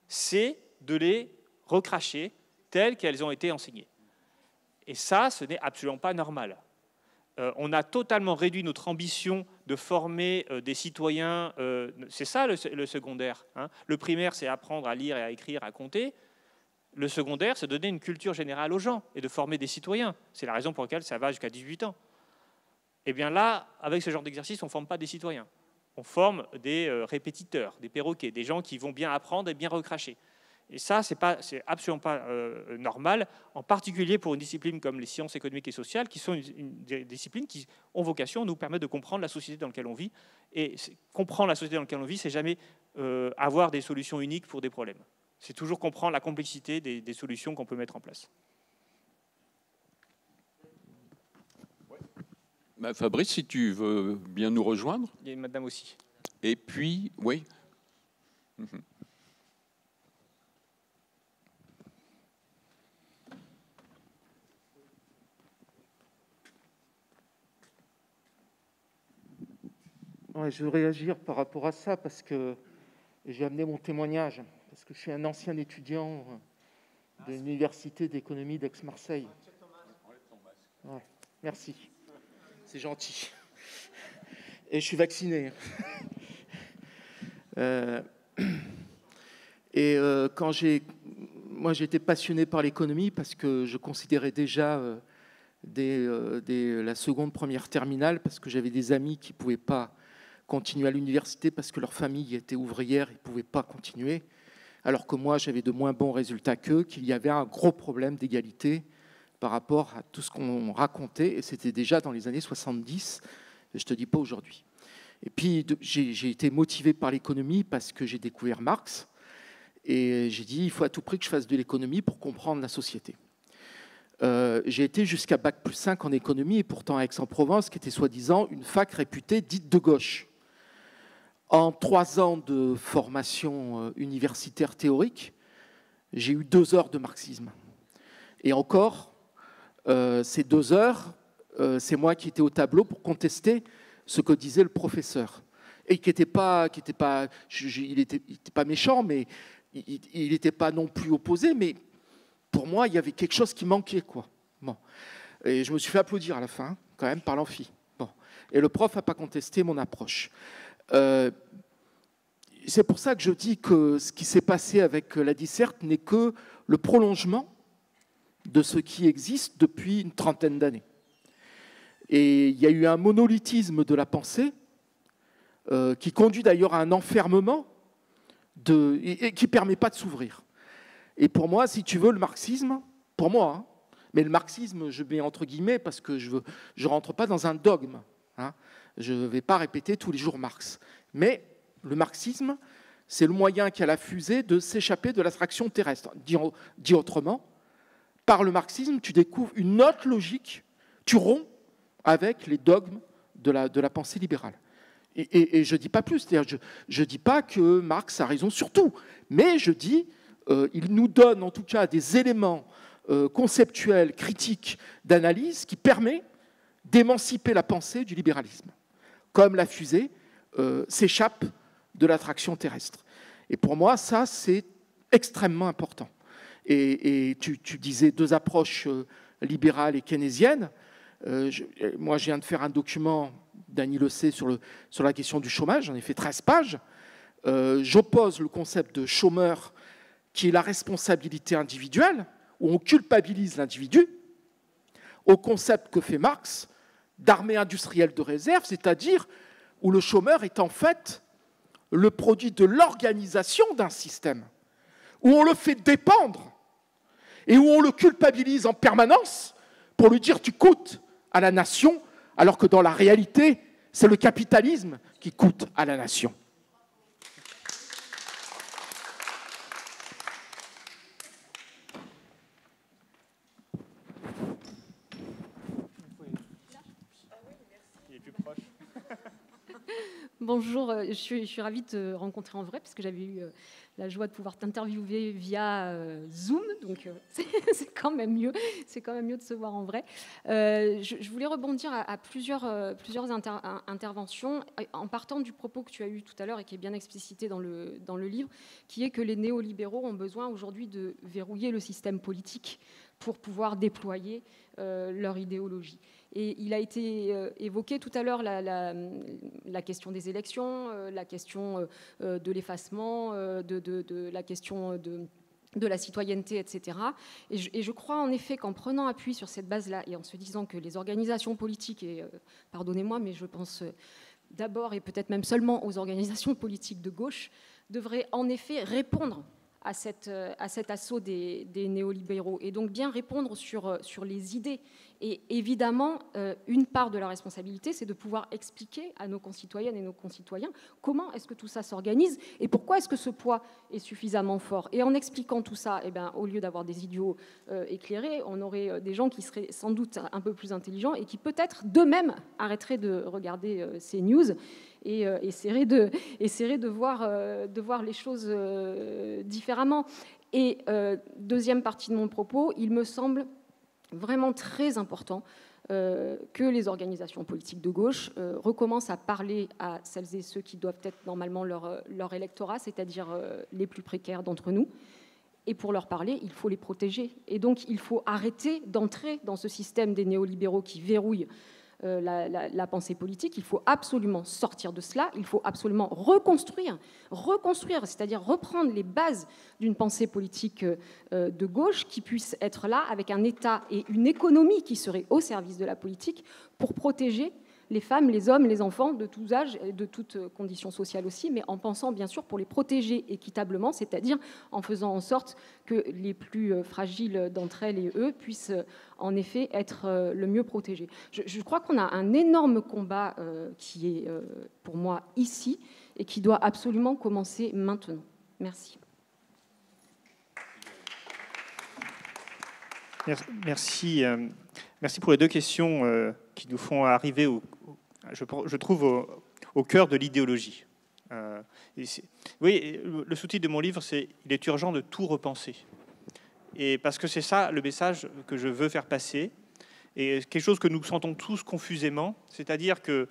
c'est de les recracher telles qu'elles ont été enseignées. Et ça, ce n'est absolument pas normal. On a totalement réduit notre ambition de former des citoyens. C'est ça le secondaire. Le primaire, c'est apprendre à lire et à écrire, à compter. Le secondaire, c'est donner une culture générale aux gens et de former des citoyens. C'est la raison pour laquelle ça va jusqu'à 18 ans. Et bien là, avec ce genre d'exercice, on ne forme pas des citoyens. On forme des répétiteurs, des perroquets, des gens qui vont bien apprendre et bien recracher. Et ça, c'est absolument pas normal, en particulier pour une discipline comme les sciences économiques et sociales, qui sont des disciplines qui ont vocation à nous permettre de comprendre la société dans laquelle on vit. Et comprendre la société dans laquelle on vit, c'est jamais avoir des solutions uniques pour des problèmes. C'est toujours comprendre la complexité des solutions qu'on peut mettre en place. Fabrice, si tu veux bien nous rejoindre. Il y a une madame aussi. Et puis, oui. Ouais, je veux réagir par rapport à ça parce que j'ai amené mon témoignage, parce que je suis un ancien étudiant de l'Université d'économie d'Aix-Marseille. Ouais, merci, c'est gentil. Et je suis vacciné. Moi, j'étais passionné par l'économie parce que je considérais déjà dès la seconde, première terminale, parce que j'avais des amis qui ne pouvaient pas continuer à l'université parce que leur famille était ouvrière, ils ne pouvaient pas continuer, alors que moi, j'avais de moins bons résultats qu'eux, qu'il y avait un gros problème d'égalité par rapport à tout ce qu'on racontait, et c'était déjà dans les années 70, je ne te dis pas aujourd'hui. Et puis, j'ai été motivé par l'économie parce que j'ai découvert Marx, et j'ai dit, il faut à tout prix que je fasse de l'économie pour comprendre la société. J'ai été jusqu'à Bac+5 en économie, et pourtant à Aix-en-Provence, qui était soi-disant une fac réputée dite de gauche. En 3 ans de formation universitaire théorique, j'ai eu 2 heures de marxisme. Et encore, ces 2 heures, c'est moi qui étais au tableau pour contester ce que disait le professeur. Et il n'était pas méchant, mais il n'était pas non plus opposé, mais pour moi, il y avait quelque chose qui manquait, quoi. Bon. Et je me suis fait applaudir à la fin, quand même, par l'amphi. Bon. Et le prof n'a pas contesté mon approche. C'est pour ça que je dis que ce qui s'est passé avec la disserte n'est que le prolongement de ce qui existe depuis une trentaine d'années. Et il y a eu un monolithisme de la pensée qui conduit d'ailleurs à un enfermement et qui ne permet pas de s'ouvrir. Et pour moi, si tu veux, le marxisme, pour moi, mais le marxisme, je mets entre guillemets parce que je ne rentre pas dans un dogme. Je ne vais pas répéter tous les jours Marx. Mais le marxisme, c'est le moyen qu'a la fusée de s'échapper de l'attraction terrestre. Dit autrement, par le marxisme, tu découvres une autre logique, tu romps avec les dogmes de la pensée libérale. Et je ne dis pas plus, c'est-à-dire je ne dis pas que Marx a raison sur tout, mais je dis il nous donne en tout cas des éléments conceptuels, critiques, d'analyse qui permettent d'émanciper la pensée du libéralisme, comme la fusée s'échappe de l'attraction terrestre. Et pour moi, ça, c'est extrêmement important. Et tu disais 2 approches libérales et keynésiennes. Moi, je viens de faire un document, Dany le sait, sur la question du chômage. J'en ai fait 13 pages. J'oppose le concept de chômeur, qui est la responsabilité individuelle, où on culpabilise l'individu, au concept que fait Marx d'armée industrielle de réserve, c'est-à-dire où le chômeur est en fait le produit de l'organisation d'un système, où on le fait dépendre et où on le culpabilise en permanence pour lui dire « tu coûtes à la nation », alors que dans la réalité, c'est le capitalisme qui coûte à la nation. Bonjour, je suis ravie de te rencontrer en vrai parce que j'avais eu la joie de pouvoir t'interviewer via Zoom, donc c'est quand même mieux de se voir en vrai. Je voulais rebondir à plusieurs interventions en partant du propos que tu as eu tout à l'heure et qui est bien explicité dans le livre, qui est que les néolibéraux ont besoin aujourd'hui de verrouiller le système politique pour pouvoir déployer leur idéologie. Et il a été évoqué tout à l'heure la question des élections, la question de l'effacement, de la question de la citoyenneté, etc. Et je crois en effet qu'en prenant appui sur cette base-là et en se disant que les organisations politiques, et pardonnez-moi, mais je pense d'abord et peut-être même seulement aux organisations politiques de gauche, devraient en effet répondre à cet assaut des néolibéraux et donc bien répondre sur les idées. Et évidemment, une part de la responsabilité, c'est de pouvoir expliquer à nos concitoyennes et nos concitoyens comment est-ce que tout ça s'organise et pourquoi est-ce que ce poids est suffisamment fort. Et en expliquant tout ça, eh bien, au lieu d'avoir des idiots éclairés, on aurait des gens qui seraient sans doute un peu plus intelligents et qui peut-être d'eux-mêmes arrêteraient de regarder ces news et essaieraient de voir les choses différemment. Et deuxième partie de mon propos, il me semble vraiment très important que les organisations politiques de gauche recommencent à parler à celles et ceux qui doivent être normalement leur électorat, c'est-à-dire les plus précaires d'entre nous. Et pour leur parler, il faut les protéger. Et donc, il faut arrêter d'entrer dans ce système des néolibéraux qui verrouillent la pensée politique. Il faut absolument sortir de cela. Il faut absolument reconstruire, c'est-à-dire reprendre les bases d'une pensée politique de gauche qui puisse être là avec un État et une économie qui serait au service de la politique pour protéger les femmes, les hommes, les enfants de tous âges et de toutes conditions sociales aussi, mais en pensant bien sûr pour les protéger équitablement, c'est-à-dire en faisant en sorte que les plus fragiles d'entre elles et eux puissent en effet être le mieux protégés. Je crois qu'on a un énorme combat qui est pour moi ici et qui doit absolument commencer maintenant. Merci. Merci pour les 2 questions qui nous font arriver, je trouve, au cœur de l'idéologie. Oui, le sous-titre de mon livre, c'est « Il est urgent de tout repenser ». Et parce que c'est ça le message que je veux faire passer. Et quelque chose que nous sentons tous confusément, c'est-à-dire que,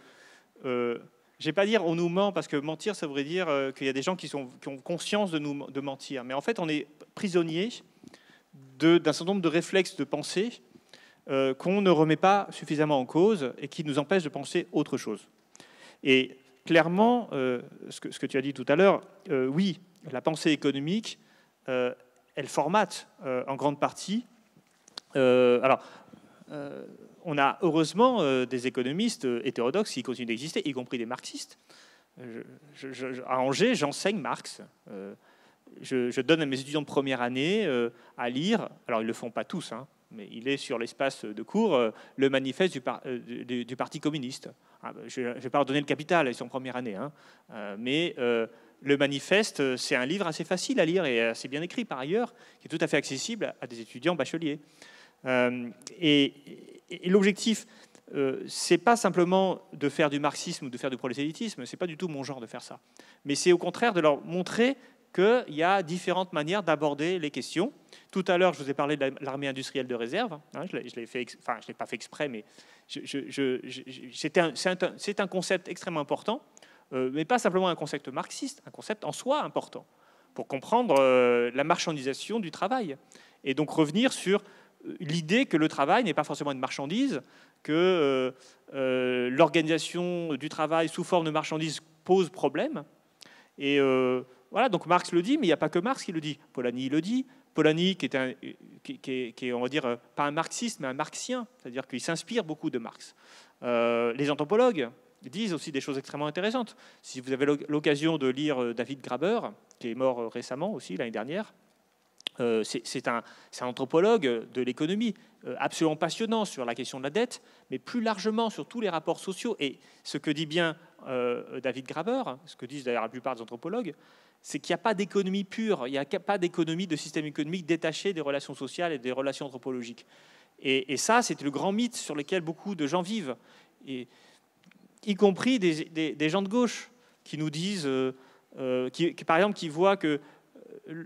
je ne vais pas dire on nous ment, parce que mentir, ça voudrait dire qu'il y a des gens qui ont conscience de mentir. Mais en fait, on est prisonnier d'un certain nombre de réflexes de pensée qu'on ne remet pas suffisamment en cause et qui nous empêchent de penser autre chose. Et clairement, ce que tu as dit tout à l'heure, oui, la pensée économique, elle formate en grande partie. On a heureusement des économistes hétérodoxes qui continuent d'exister, y compris des marxistes. À Angers, j'enseigne Marx. Je donne à mes étudiants de première année à lire, alors ils ne le font pas tous, hein, mais il est sur l'espace de cours, le manifeste du Parti communiste. Je ne vais pas leur donner le Capital, ils sont en première année, hein, mais le manifeste, c'est un livre assez facile à lire et assez bien écrit par ailleurs, qui est tout à fait accessible à des étudiants bacheliers. Et l'objectif, c'est pas simplement de faire du marxisme ou de faire du prosélytisme, c'est pas du tout mon genre de faire ça, mais c'est au contraire de leur montrer qu'il y a différentes manières d'aborder les questions. Tout à l'heure, je vous ai parlé de l'armée industrielle de réserve. Hein, je ne l'ai pas fait exprès, mais c'est un concept extrêmement important, mais pas simplement un concept marxiste, un concept en soi important. pour comprendre la marchandisation du travail. Et donc revenir sur l'idée que le travail n'est pas forcément une marchandise, que l'organisation du travail sous forme de marchandise pose problème. Et voilà, donc Marx le dit, mais il n'y a pas que Marx qui le dit. Polanyi le dit. Polanyi, qui est, on va dire, pas un marxiste, mais un marxien, c'est-à-dire qu'il s'inspire beaucoup de Marx. Les anthropologues disent aussi des choses extrêmement intéressantes. Si vous avez l'occasion de lire David Graeber, qui est mort récemment aussi, l'année dernière, c'est un anthropologue de l'économie, absolument passionnant sur la question de la dette, mais plus largement sur tous les rapports sociaux. Et ce que dit bien David Graeber, ce que disent d'ailleurs la plupart des anthropologues, c'est qu'il n'y a pas d'économie pure, il n'y a pas d'économie, de système économique détaché des relations sociales et des relations anthropologiques. Et ça, c'est le grand mythe sur lequel beaucoup de gens vivent, et, y compris des gens de gauche qui nous disent, par exemple, qui voient que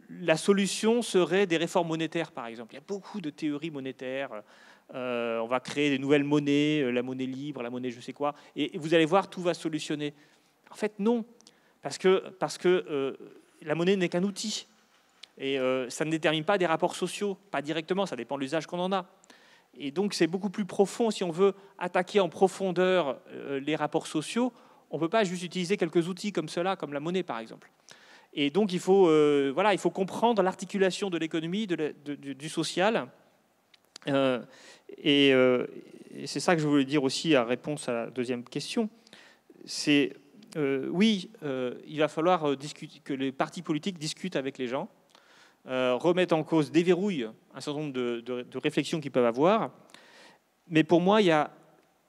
la solution serait des réformes monétaires, par exemple. Il y a beaucoup de théories monétaires. On va créer des nouvelles monnaies, la monnaie libre, la monnaie je sais quoi, et vous allez voir, tout va se solutionner. En fait, non. Parce que la monnaie n'est qu'un outil. Et ça ne détermine pas des rapports sociaux, pas directement, ça dépend de l'usage qu'on en a. Et donc c'est beaucoup plus profond. Si on veut attaquer en profondeur les rapports sociaux, on ne peut pas juste utiliser quelques outils comme cela, comme la monnaie par exemple. Et donc il faut comprendre l'articulation de l'économie, du social. Et c'est ça que je voulais dire aussi en réponse à la deuxième question. C'est oui, il va falloir que les partis politiques discutent avec les gens, remettent en cause, déverrouillent un certain nombre de réflexions qu'ils peuvent avoir. Mais pour moi, il y a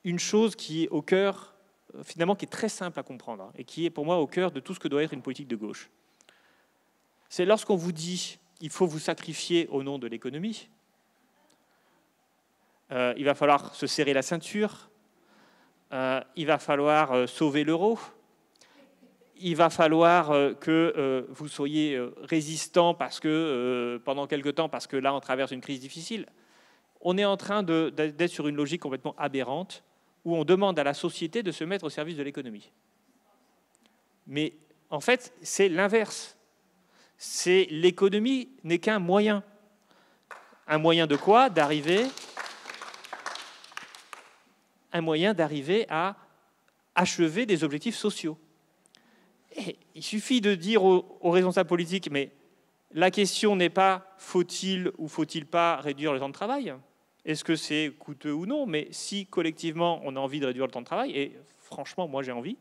une chose qui est au cœur, finalement, qui est très simple à comprendre, et qui est pour moi au cœur de tout ce que doit être une politique de gauche. C'est lorsqu'on vous dit qu'il faut vous sacrifier au nom de l'économie, il va falloir se serrer la ceinture, il va falloir sauver l'euro, il va falloir que vous soyez résistant parce que, pendant quelque temps, parce que là, on traverse une crise difficile. On est en train d'être sur une logique complètement aberrante où on demande à la société de se mettre au service de l'économie. Mais en fait, c'est l'inverse. C'est l'économie n'est qu'un moyen. Un moyen de quoi? Un moyen d'arriver à achever des objectifs sociaux. Et il suffit de dire aux responsables politiques, mais la question n'est pas faut-il ou faut-il pas réduire le temps de travail? Est-ce que c'est coûteux ou non? Mais si collectivement on a envie de réduire le temps de travail, et franchement moi j'ai envie,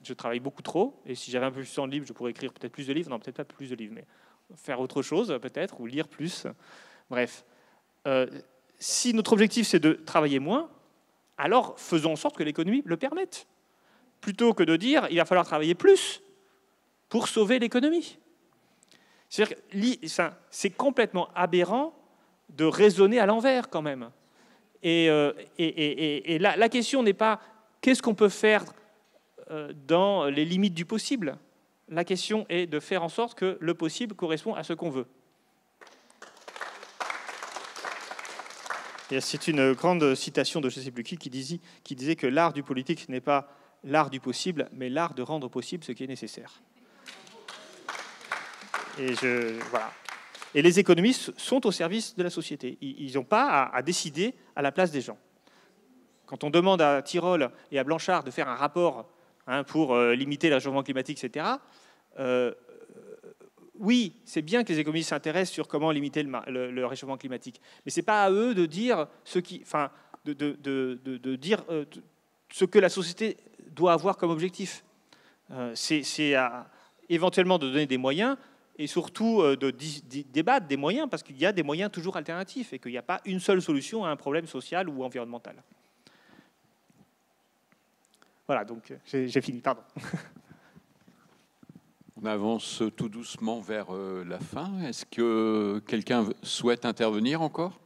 je travaille beaucoup trop, et si j'avais un peu plus de temps libre, je pourrais écrire peut-être plus de livres, non peut-être pas plus de livres, mais faire autre chose peut-être, ou lire plus. Bref, si notre objectif c'est de travailler moins, alors faisons en sorte que l'économie le permette, plutôt que de dire il va falloir travailler plus pour sauver l'économie. C'est-à-dire que c'est complètement aberrant de raisonner à l'envers quand même. Et la question n'est pas qu'est-ce qu'on peut faire dans les limites du possible. La question est de faire en sorte que le possible correspond à ce qu'on veut. Et c'est une grande citation de je ne sais plus qui disait que l'art du politique n'est pas l'art du possible, mais l'art de rendre possible ce qui est nécessaire. Voilà. Et les économistes sont au service de la société. Ils n'ont pas à décider à la place des gens. Quand on demande à Tirole et à Blanchard de faire un rapport pour limiter le réchauffement climatique, etc., oui, c'est bien que les économistes s'intéressent sur comment limiter le réchauffement climatique, mais ce n'est pas à eux de dire de dire ce que la société doit avoir comme objectif. C'est éventuellement de donner des moyens et surtout de débattre des moyens, parce qu'il y a des moyens toujours alternatifs et qu'il n'y a pas une seule solution à un problème social ou environnemental. Voilà, donc j'ai fini, pardon. On avance tout doucement vers la fin. Est-ce que quelqu'un souhaite intervenir encore?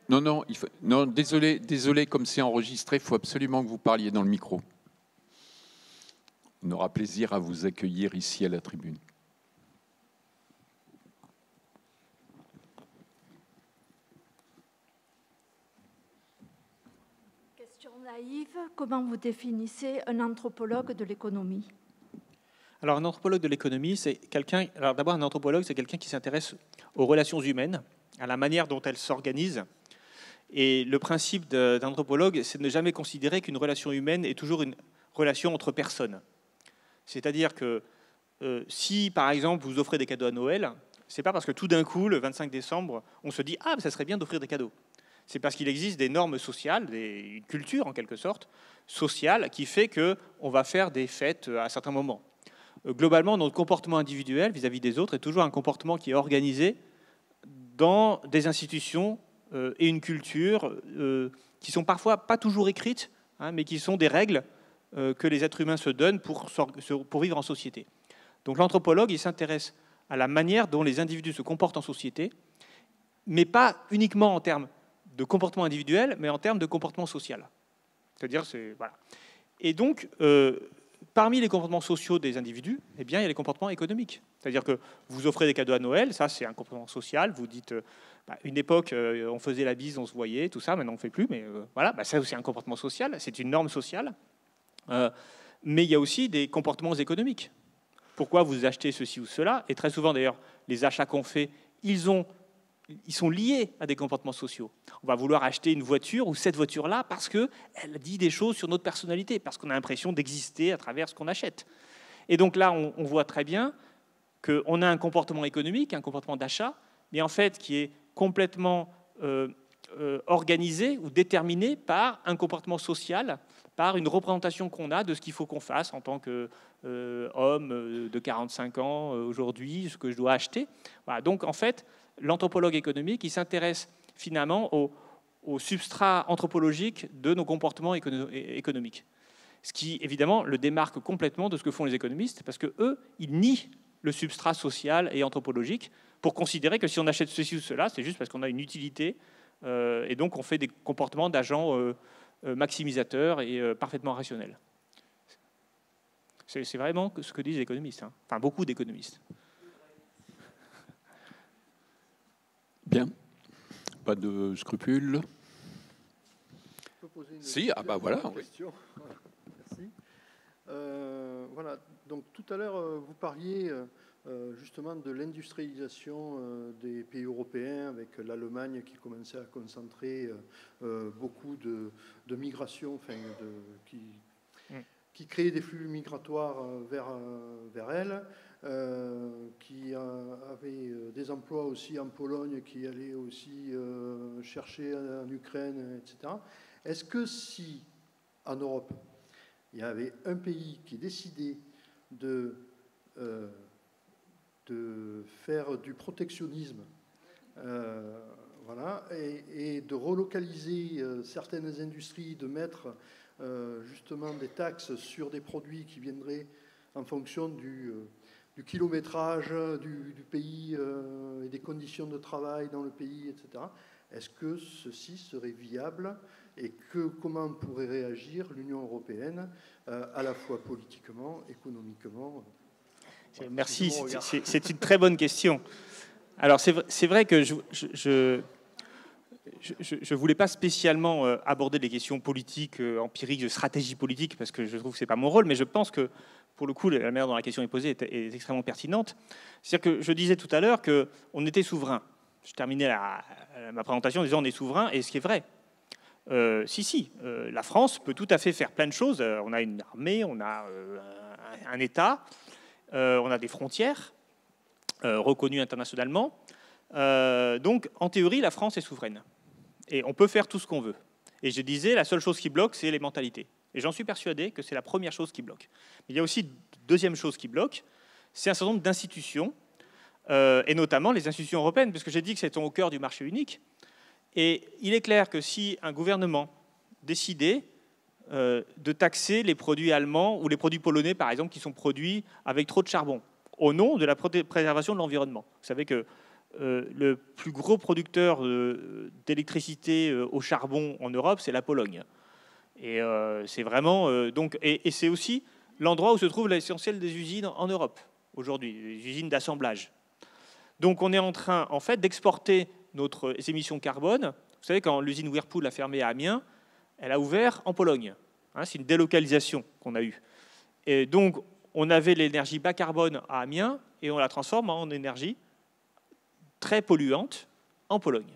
Non, désolé, comme c'est enregistré, il faut absolument que vous parliez dans le micro. On aura plaisir à vous accueillir ici à la tribune. Question naïve, comment vous définissez un anthropologue de l'économie? Alors, un anthropologue de l'économie, c'est quelqu'un. Alors, d'abord, un anthropologue, c'est quelqu'un qui s'intéresse aux relations humaines, à la manière dont elles s'organisent. Et le principe d'un anthropologue, c'est de ne jamais considérer qu'une relation humaine est toujours une relation entre personnes. C'est-à-dire que si, par exemple, vous offrez des cadeaux à Noël, c'est pas parce que tout d'un coup, le 25 décembre, on se dit « Ah, ça serait bien d'offrir des cadeaux ». C'est parce qu'il existe des normes sociales, une culture en quelque sorte, sociale, qui fait qu'on va faire des fêtes à certains moments. Globalement, notre comportement individuel vis-à-vis des autres est toujours un comportement qui est organisé dans des institutions et une culture qui sont parfois pas toujours écrites, hein, mais qui sont des règles que les êtres humains se donnent pour vivre en société. Donc l'anthropologue, il s'intéresse à la manière dont les individus se comportent en société, mais pas uniquement en termes de comportement individuel, mais en termes de comportement social. C'est-à-dire, voilà. Et donc, parmi les comportements sociaux des individus, eh bien, il y a les comportements économiques. C'est-à-dire que vous offrez des cadeaux à Noël, ça c'est un comportement social. Vous dites, une époque, on faisait la bise, on se voyait, tout ça, maintenant on ne fait plus, mais voilà, ça c'est un comportement social, c'est une norme sociale. Mais il y a aussi des comportements économiques. Pourquoi vous achetez ceci ou cela? Et très souvent, d'ailleurs, les achats qu'on fait, ils sont liés à des comportements sociaux. On va vouloir acheter une voiture ou cette voiture-là parce qu'elle dit des choses sur notre personnalité, parce qu'on a l'impression d'exister à travers ce qu'on achète. Et donc là, on voit très bien qu'on a un comportement économique, un comportement d'achat, mais en fait qui est complètement organisé ou déterminé par un comportement social, par une représentation qu'on a de ce qu'il faut qu'on fasse en tant qu'homme de 45 ans aujourd'hui, ce que je dois acheter. Voilà. Donc en fait, l'anthropologue économique, il s'intéresse finalement au substrat anthropologique de nos comportements économiques. Ce qui, évidemment, le démarque complètement de ce que font les économistes, parce qu'eux, ils nient le substrat social et anthropologique pour considérer que si on achète ceci ou cela, c'est juste parce qu'on a une utilité, et donc on fait des comportements d'agents maximisateurs et parfaitement rationnels. C'est vraiment ce que disent les économistes, hein. Enfin beaucoup d'économistes. Bien. Pas de scrupules. Je peux poser une Si, ah bah voilà. question. Oui. Merci. Voilà. Donc tout à l'heure, vous parliez justement de l'industrialisation des pays européens, avec l'Allemagne qui commençait à concentrer beaucoup de migration, enfin, qui créait des flux migratoires vers elle, qui avait des emplois aussi en Pologne, qui allaient aussi chercher en Ukraine, etc. Est-ce que si, en Europe, il y avait un pays qui décidait de faire du protectionnisme, voilà, et de relocaliser certaines industries, de mettre justement des taxes sur des produits qui viendraient en fonction du kilométrage du pays et des conditions de travail dans le pays, etc. Est-ce que ceci serait viable et comment pourrait réagir l'Union européenne à la fois politiquement, économiquement? Merci, c'est une très bonne question. Alors c'est vrai que je ne voulais pas spécialement aborder les questions politiques, empiriques, de stratégie politique, parce que je trouve que ce n'est pas mon rôle, mais je pense que, pour le coup, la manière dont la question est posée est extrêmement pertinente. C'est-à-dire que je disais tout à l'heure qu'on était souverain. Je terminais ma présentation en disant on est souverain, et ce qui est vrai. La France peut tout à fait faire plein de choses. On a une armée, on a un État, on a des frontières reconnues internationalement. Donc, en théorie, la France est souveraine. Et on peut faire tout ce qu'on veut. Et je disais, la seule chose qui bloque, c'est les mentalités. Et j'en suis persuadé que c'est la première chose qui bloque. Mais il y a aussi une deuxième chose qui bloque, c'est un certain nombre d'institutions, et notamment les institutions européennes, puisque j'ai dit que c'était au cœur du marché unique. Et il est clair que si un gouvernement décidait de taxer les produits allemands ou les produits polonais, par exemple, qui sont produits avec trop de charbon, au nom de la préservation de l'environnement. Vous savez que le plus gros producteur d'électricité au charbon en Europe, c'est la Pologne. Et c'est vraiment et c'est aussi l'endroit où se trouve l'essentiel des usines en Europe aujourd'hui, les usines d'assemblage. Donc on est en train, en fait, d'exporter nos émissions carbone. Vous savez, quand l'usine Whirlpool a fermé à Amiens, elle a ouvert en Pologne. Hein, c'est une délocalisation qu'on a eue. Et donc, on avait l'énergie bas carbone à Amiens et on la transforme en énergie très polluante en Pologne.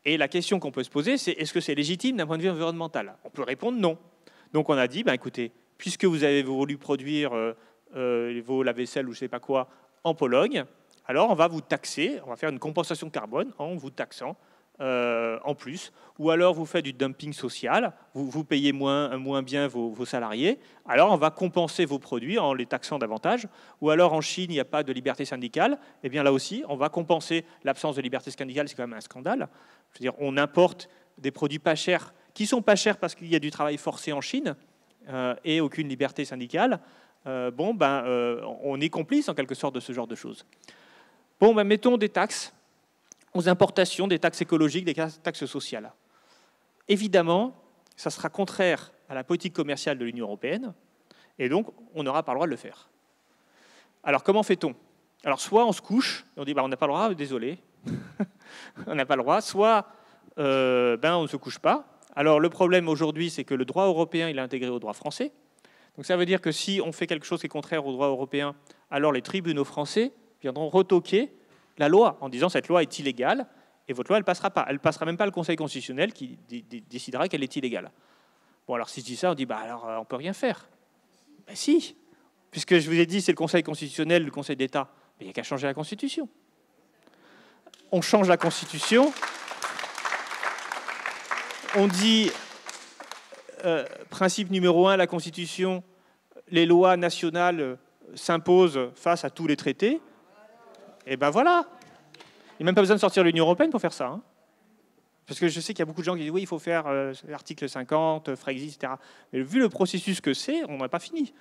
Et la question qu'on peut se poser, c'est est-ce que c'est légitime d'un point de vue environnemental? On peut répondre non. Donc on a dit, écoutez, puisque vous avez voulu produire vos lave-vaisselle ou je ne sais pas quoi en Pologne, alors on va vous taxer, on va faire une compensation carbone en vous taxant en plus, ou alors vous faites du dumping social, vous payez moins bien vos salariés, alors on va compenser vos produits en les taxant davantage, ou alors en Chine il n'y a pas de liberté syndicale, et bien là aussi on va compenser l'absence de liberté syndicale, c'est quand même un scandale. Je veux dire, on importe des produits pas chers, qui sont pas chers parce qu'il y a du travail forcé en Chine et aucune liberté syndicale. On est complice en quelque sorte de ce genre de choses. Mettons des taxes aux importations, des taxes écologiques, des taxes sociales. Évidemment, ça sera contraire à la politique commerciale de l'Union européenne, et donc on n'aura pas le droit de le faire. Alors comment fait-on? Alors soit on se couche, et on dit on n'a pas le droit, désolé, on n'a pas le droit, soit on ne se couche pas. Alors le problème aujourd'hui, c'est que le droit européen il est intégré au droit français. Donc ça veut dire que si on fait quelque chose qui est contraire au droit européen, alors les tribunaux français viendront retoquer la loi en disant cette loi est illégale et votre loi elle passera pas. Elle passera même pas le Conseil constitutionnel qui décidera qu'elle est illégale. Bon alors si je dis ça, on dit alors on peut rien faire. Si, puisque je vous ai dit c'est le Conseil constitutionnel, le Conseil d'État, mais il n'y a qu'à changer la Constitution. On change la Constitution. On dit principe numéro 1, la Constitution, les lois nationales s'imposent face à tous les traités. Et voilà. Il n'y a même pas besoin de sortir de l'Union européenne pour faire ça. Hein. Parce que je sais qu'il y a beaucoup de gens qui disent oui, il faut faire l'article 50, Frexit, etc. Mais vu le processus que c'est, on n'a pas fini.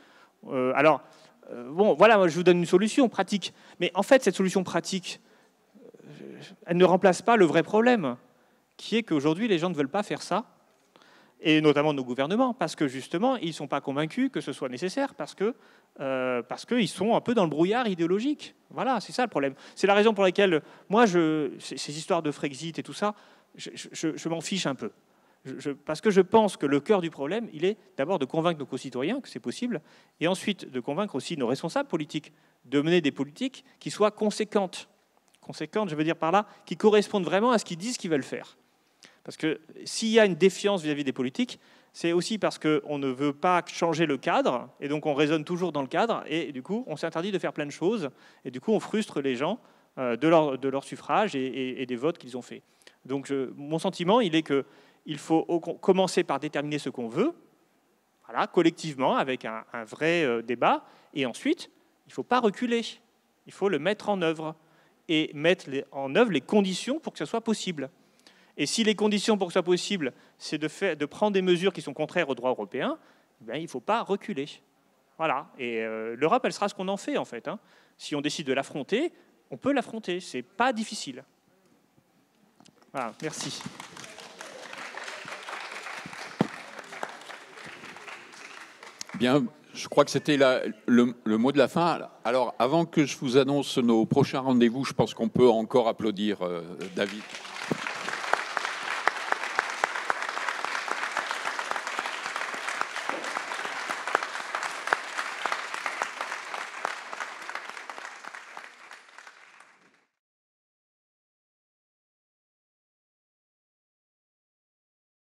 Voilà, moi, je vous donne une solution pratique. Mais en fait, cette solution pratique, elle ne remplace pas le vrai problème, qui est qu'aujourd'hui, les gens ne veulent pas faire ça. Et notamment nos gouvernements, parce que justement, ils ne sont pas convaincus que ce soit nécessaire, parce qu'ils sont un peu dans le brouillard idéologique. Voilà, c'est ça le problème. C'est la raison pour laquelle, moi, ces histoires de Frexit et tout ça, je m'en fiche un peu. Parce que je pense que le cœur du problème, il est d'abord de convaincre nos concitoyens que c'est possible, et ensuite de convaincre aussi nos responsables politiques de mener des politiques qui soient conséquentes. Conséquentes, je veux dire par là, qui correspondent vraiment à ce qu'ils disent qu'ils veulent faire. Parce que s'il y a une défiance vis-à-vis des politiques, c'est aussi parce qu'on ne veut pas changer le cadre, et donc on raisonne toujours dans le cadre, et du coup, on s'interdit de faire plein de choses, et du coup, on frustre les gens de leur suffrage et des votes qu'ils ont faits. Donc, mon sentiment, il est qu'il faut commencer par déterminer ce qu'on veut, voilà, collectivement, avec un vrai débat, et ensuite, il ne faut pas reculer, il faut le mettre en œuvre, et mettre en œuvre les conditions pour que ce soit possible. Et si les conditions pour que ce soit possible, c'est de prendre des mesures qui sont contraires au droit européen, il ne faut pas reculer. Voilà. Et l'Europe, elle sera ce qu'on en fait, en fait. Hein. Si on décide de l'affronter, on peut l'affronter. Ce n'est pas difficile. Voilà. Merci. Bien, je crois que c'était le mot de la fin. Alors, avant que je vous annonce nos prochains rendez-vous, je pense qu'on peut encore applaudir David.